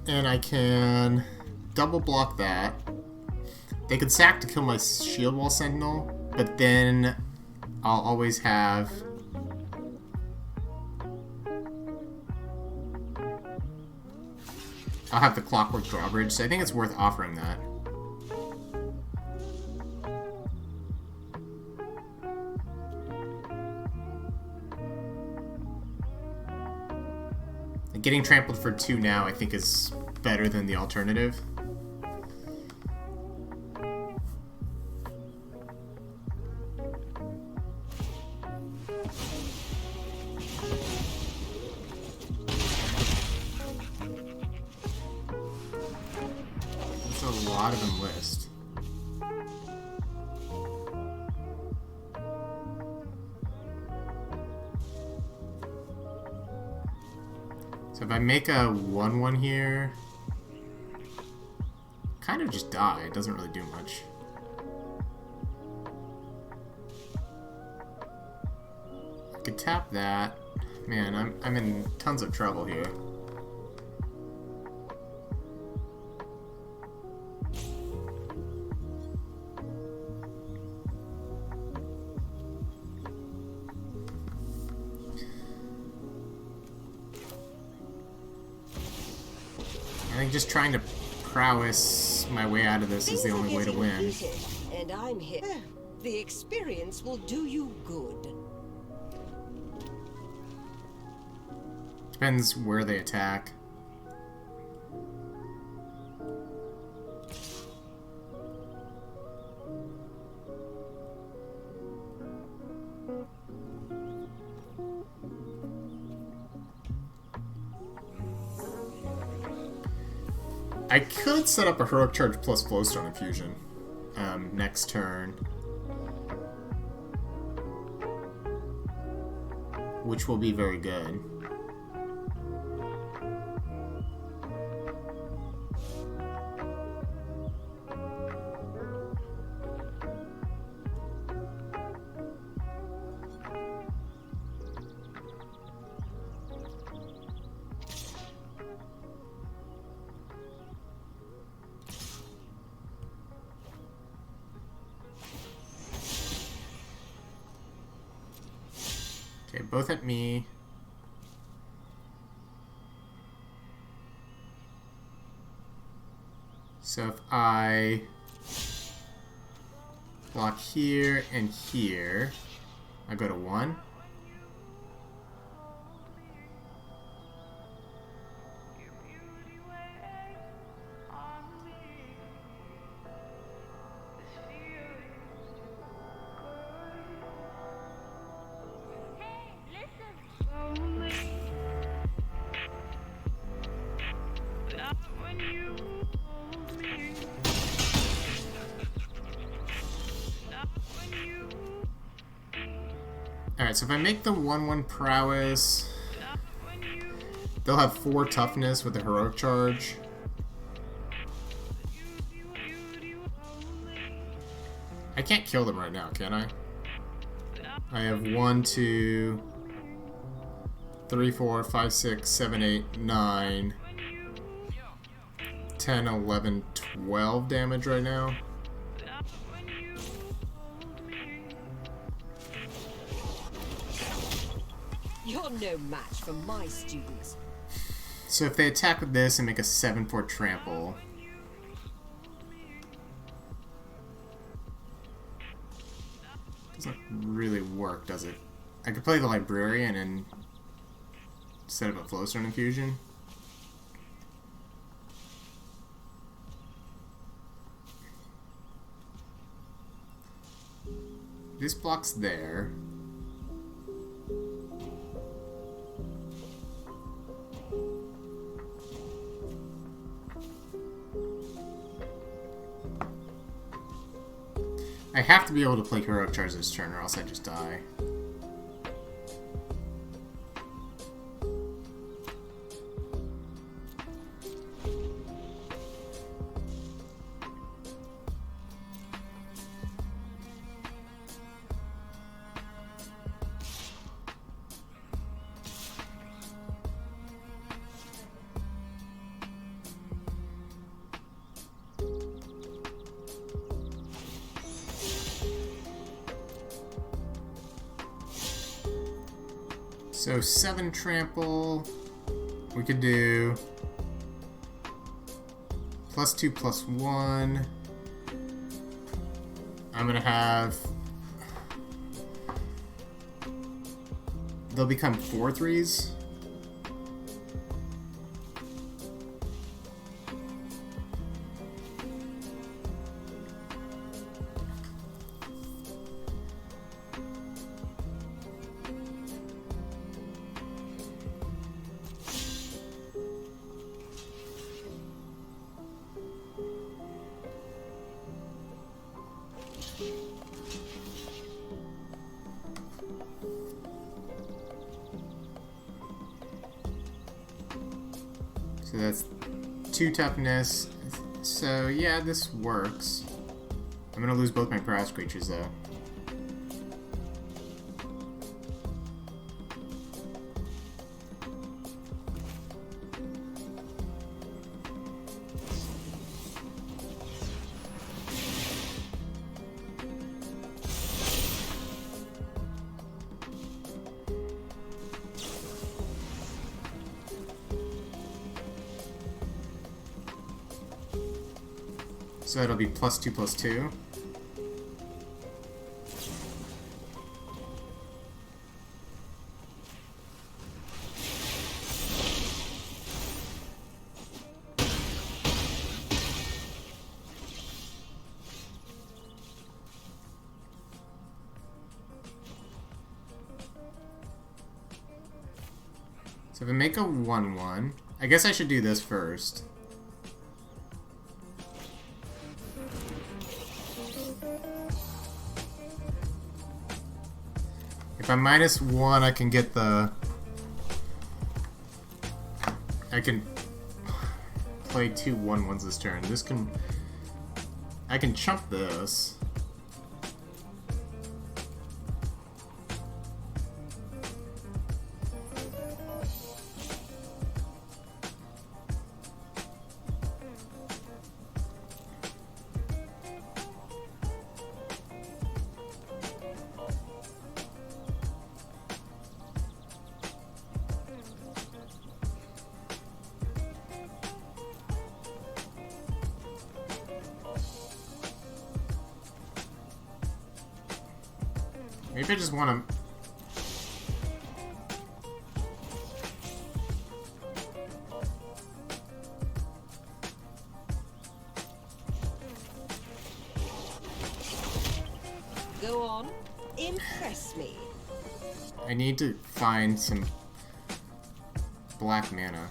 And I can double block that. They could sack to kill my Shield Wall Sentinel, but then I'll always have... I'll have the Clockwork Drawbridge, so I think it's worth offering that. And getting trampled for 2 now, I think, is better than the alternative. A lot of enlist. So if I make a 1/1 here, kind of just die. It doesn't really do much. I could tap that. Man, I'm in tons of trouble here. I think just trying to prowess my way out of this is the only way to win. And I'm here. The experience will do you good. Depends where they attack. I could set up a Heroic Charge plus Flowstone Infusion next turn. which will be very good. Okay, both at me. So if I block here and here, I go to 1. Alright, so if I make the 1/1 prowess, they'll have 4 toughness with the heroic charge. I can't kill them right now, can I? I have 1, 2, 3, 4, 5, 6, 7, 8, 9, 10, 11, 12 damage right now. You're no match for my students. So if they attack with this and make a 7/4 trample, doesn't really work, does it? I could play the librarian and set up a flowstone infusion. This block's there. I have to be able to play heroic charge this turn or else I just die. So 7 trample, we could do +2/+1. I'm gonna have, they'll become 4/3s. So that's 2 toughness. So yeah, this works. I'm gonna lose both my prowess creatures though. So it'll be +2/+2. So if I make a 1/1, I guess I should do this first. If If I'm -1, I can get the... I can play 2 1/1s this turn. This can... I can chump this. Maybe I just want to... Go on. Impress me. I need to find some black mana.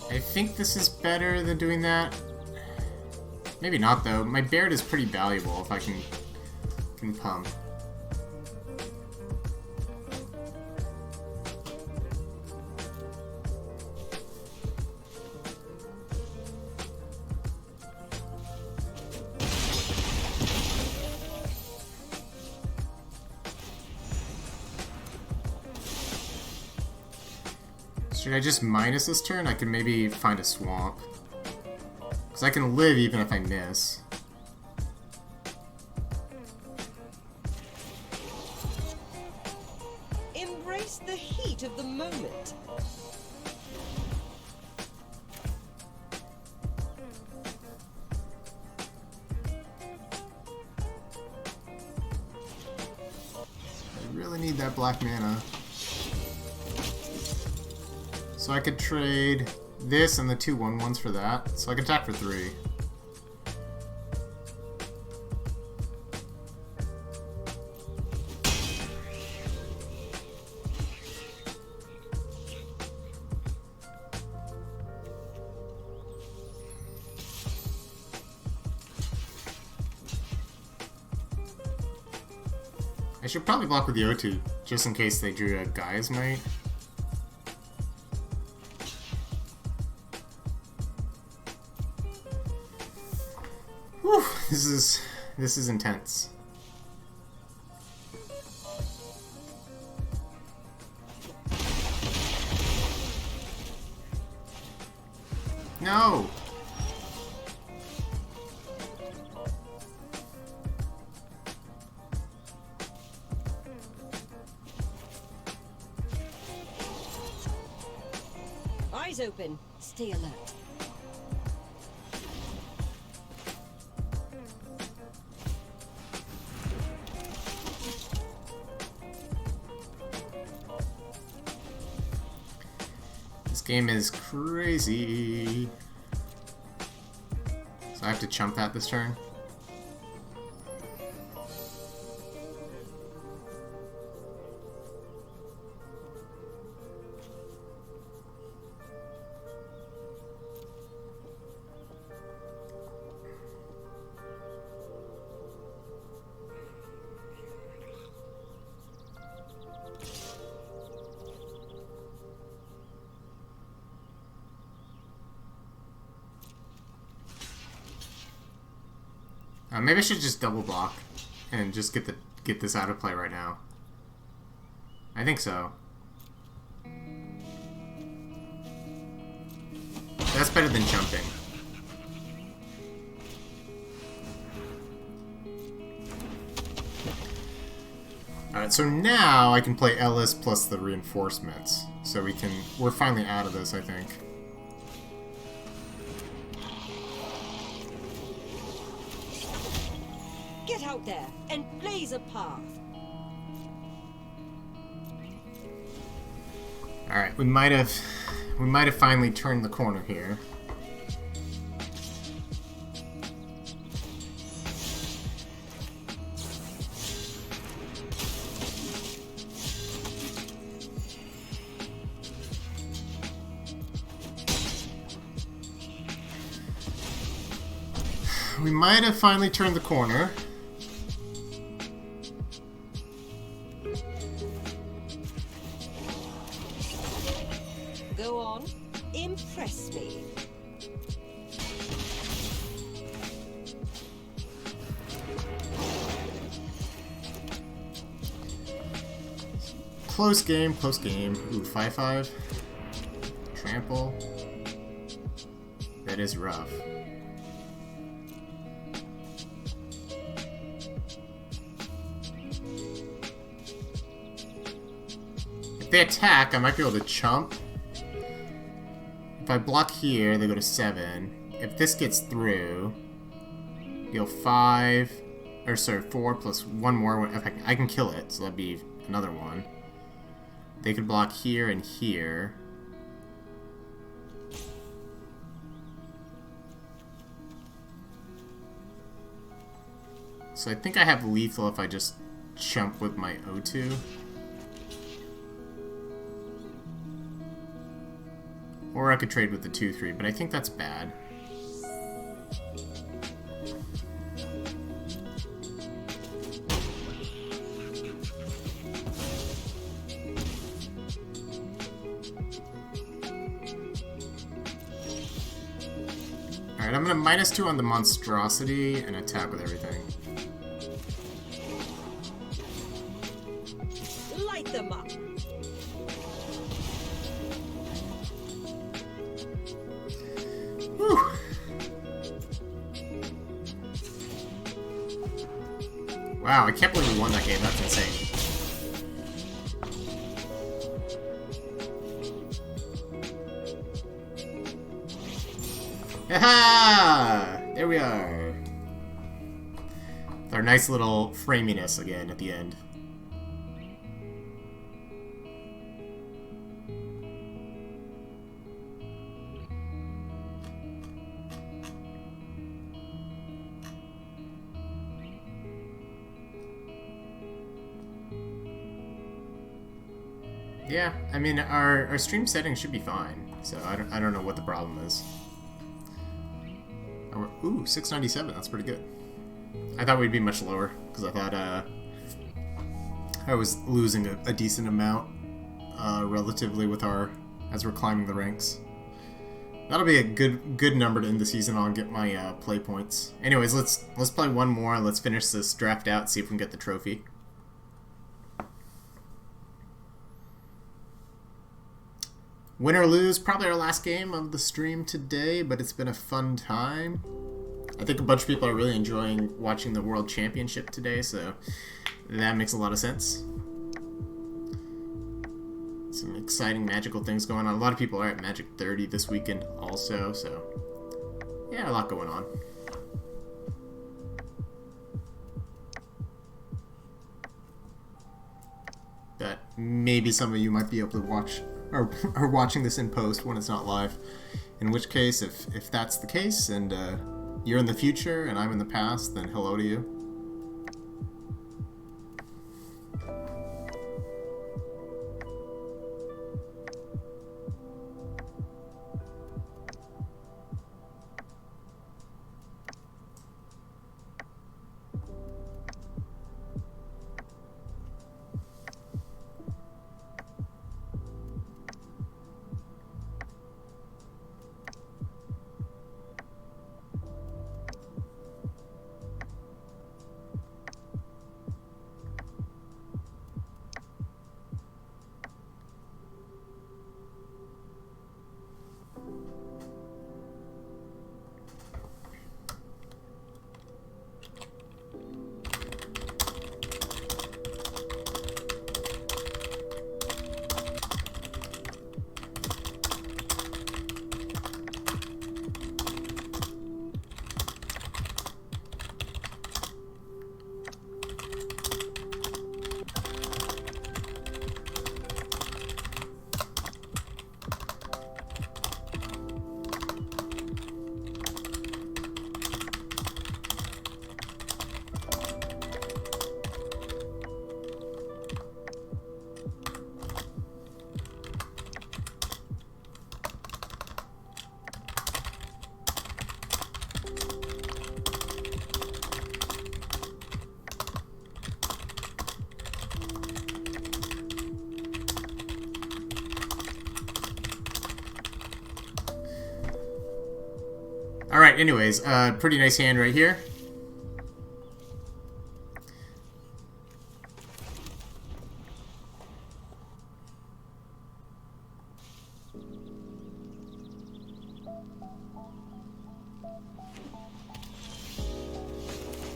I think this is better than doing that. Maybe not though. My Baird is pretty valuable if I can pump. Should I just minus this turn? I can maybe find a swamp. Because I can live even if I miss. Embrace the heat of the moment. I really need that black mana. So I could trade this and the 2 1/1s for that. So I can attack for 3. I should probably block with the O2 just in case they drew a Gaia's Might. Whew, this is intense. No. Eyes open. Stay alert. This game is crazy. So I have to chump that this turn. Maybe I should just double block and just get this out of play right now. I think so. That's better than jumping. Alright, so now I can play Ellis plus the reinforcements. So we're finally out of this, I think. Get out there and blaze a path. Alright, we might have finally turned the corner here. We might have finally turned the corner. Go on. Impress me. Close game, close game. Ooh, 5-5. Trample. That is rough. If they attack, I might be able to chump. If I block here, they go to 7. If this gets through, deal 5, or sorry, 4 plus 1 more. If I can kill it, so that'd be another one. They could block here and here. So I think I have lethal if I just chump with my O2. Or I could trade with the 2-3, but I think that's bad. Alright, I'm gonna -2 on the monstrosity and attack with everything. Light them up. Whew. Wow, I can't believe we won that game. That's insane. Haha! There we are. With our nice little framiness again at the end. Yeah, I mean, our stream settings should be fine, so I don't know what the problem is. Ooh, 697, that's pretty good. I thought we'd be much lower, because I thought I was losing a decent amount relatively with as we're climbing the ranks. That'll be a good number to end the season on, get my play points. Anyways, let's play one more, and let's finish this draft out, see if we can get the trophy. Win or lose, probably our last game of the stream today, but it's been a fun time. I think a bunch of people are really enjoying watching the World Championship today, so that makes a lot of sense. Some exciting magical things going on. A lot of people are at Magic 30 this weekend also, so yeah, a lot going on. But maybe some of you might be able to watch or watching this in post when it's not live. In which case, if that's the case, and you're in the future and I'm in the past, then hello to you. Alright, anyways, pretty nice hand right here.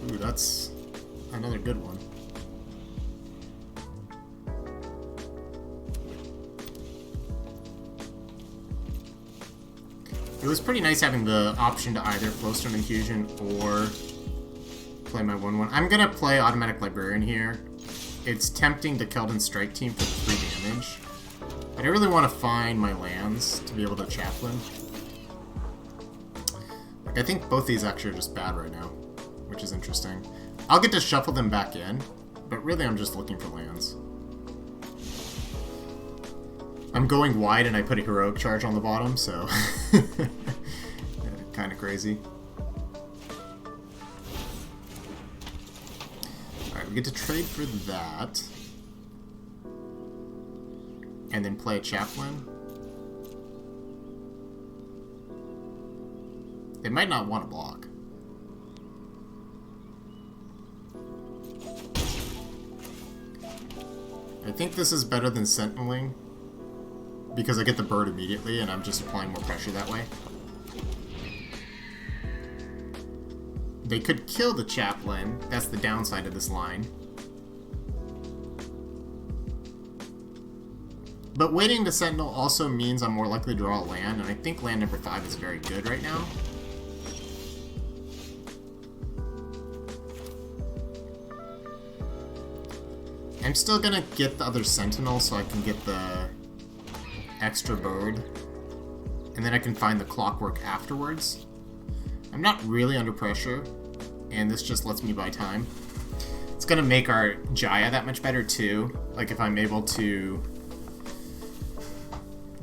Ooh, that's another good one. It was pretty nice having the option to either Flowstone Infusion or play my 1/1. I'm gonna play Automatic Librarian here. It's tempting to Keldon Strike Team for 3 damage. But I really want to find my lands to be able to Chaplain. Like, I think both these actually are just bad right now, which is interesting. I'll get to shuffle them back in, but really I'm just looking for lands. I'm going wide and I put a Heroic Charge on the bottom, so... kind of crazy. Alright, we get to trade for that. And then play a Chaplain. They might not want to block. I think this is better than Sentineling, because I get the bird immediately and I'm just applying more pressure that way. They could kill the Chaplain. That's the downside of this line. But waiting to Sentinel also means I'm more likely to draw a land, and I think land number 5 is very good right now. I'm still gonna get the other Sentinel so I can get the extra bird, and then I can find the Clockwork afterwards. I'm not really under pressure, and this just lets me buy time. It's gonna make our Jaya that much better too. Like if I'm able to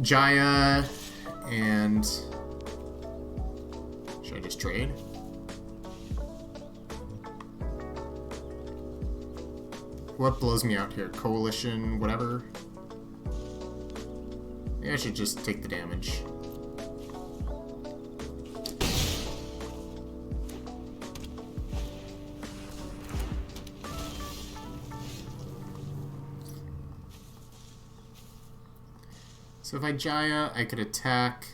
Jaya and... should I just trade? What blows me out here? Coalition, whatever. Maybe I should just take the damage. So if I Jaya, I could attack.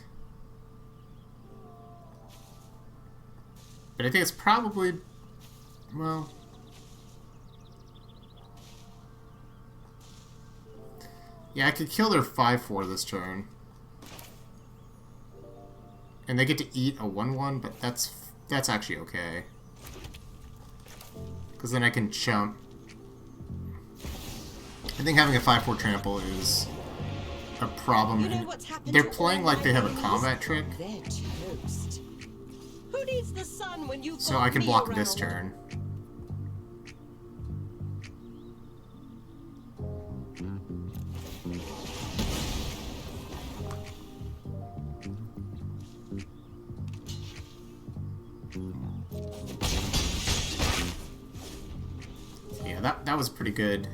But I think it's probably... well... yeah, I could kill their 5/4 this turn. And they get to eat a 1/1, but that's actually okay. Because then I can chump. I think having a 5/4 trample is a problem. You know what's happened They're to playing all like they have a my combat trick. They're toast. Who needs the sun when you So I can block this turn. Yeah, that was pretty good.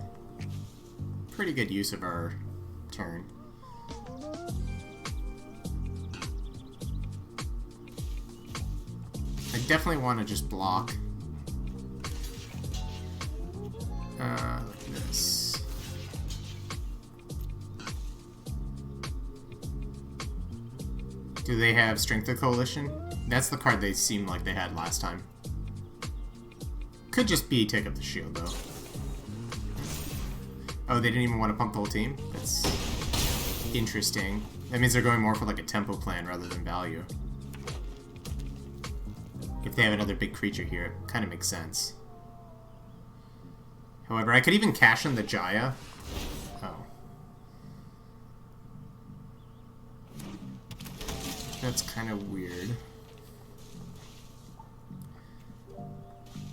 Pretty good use of our turn. I definitely want to just block. Like this. Do they have Strength of Coalition? That's the card they seemed like they had last time. Could just be Take Up the Shield, though. Oh, they didn't even want to pump the whole team? That's interesting. That means they're going more for like a tempo plan rather than value. If they have another big creature here, it kind of makes sense. However, I could even cash in the Jaya. Oh. That's kind of weird.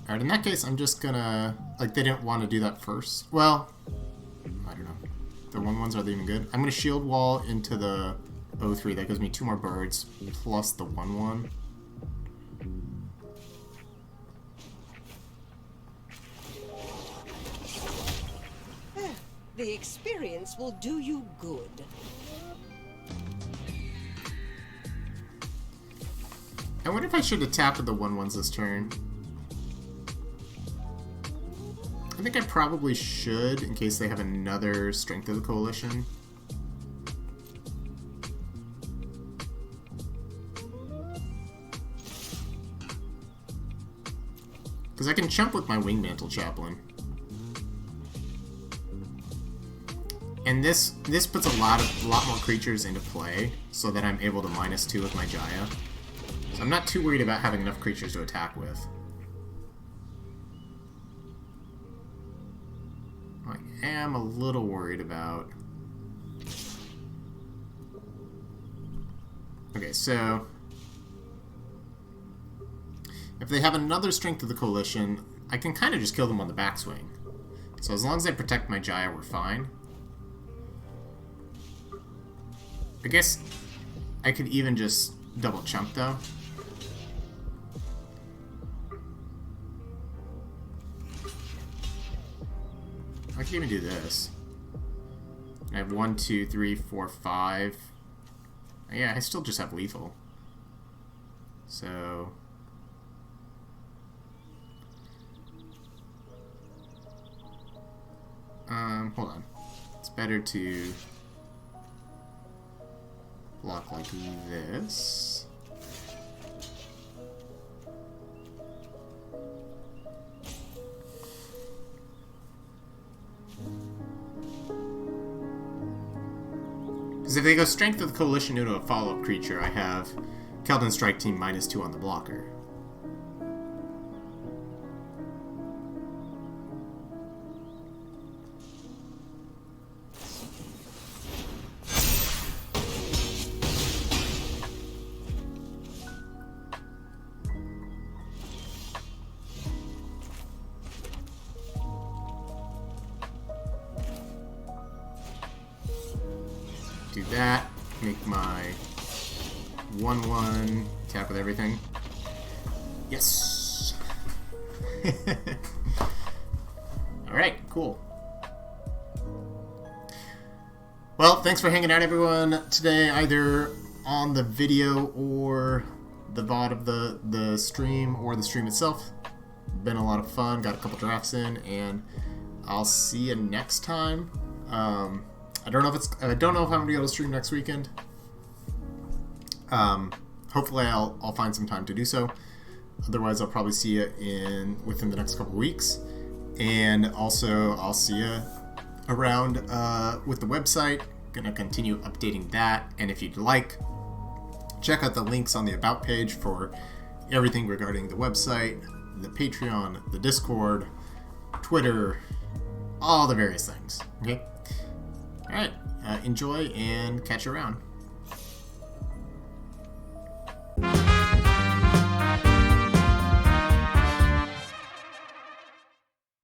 Alright, in that case, I'm just gonna... like, they didn't want to do that first. Well, I don't know. The 1/1s, are they even good? I'm gonna Shield Wall into the 0/3. That gives me 2 more birds, plus the 1/1. The experience will do you good. I wonder if I should attack with the 1/1s this turn. I think I probably should, in case they have another Strength of the Coalition. Because I can chump with my Wingmantle Chaplain. And this puts a lot more creatures into play, so that I'm able to -2 with my Jaya. So I'm not too worried about having enough creatures to attack with. I am a little worried about... Okay, so... if they have another Strength of the Coalition, I can kind of just kill them on the backswing. So as long as I protect my Jaya, we're fine. I guess I could even just double chump, though. I can even do this. I have 1, 2, 3, 4, 5. Yeah, I still just have lethal. So... hold on. It's better to block like this. Because if they go Strength of the Coalition into a follow-up creature, I have Keldon Strike Team -2 on the blocker. Do that, make my 1/1 attack with everything. Yes! Alright, cool. Well, thanks for hanging out, everyone, today, either on the video or the VOD of the stream or the stream itself. Been a lot of fun, got a couple drafts in, and I'll see you next time. I don't know if I'm gonna be able to stream next weekend. Hopefully I'll find some time to do so. Otherwise, I'll probably see you within the next couple weeks. And also, I'll see you around with the website. Gonna continue updating that. And if you'd like, check out the links on the About page for everything regarding the website, the Patreon, the Discord, Twitter, all the various things. Okay? Alright, enjoy and catch you around.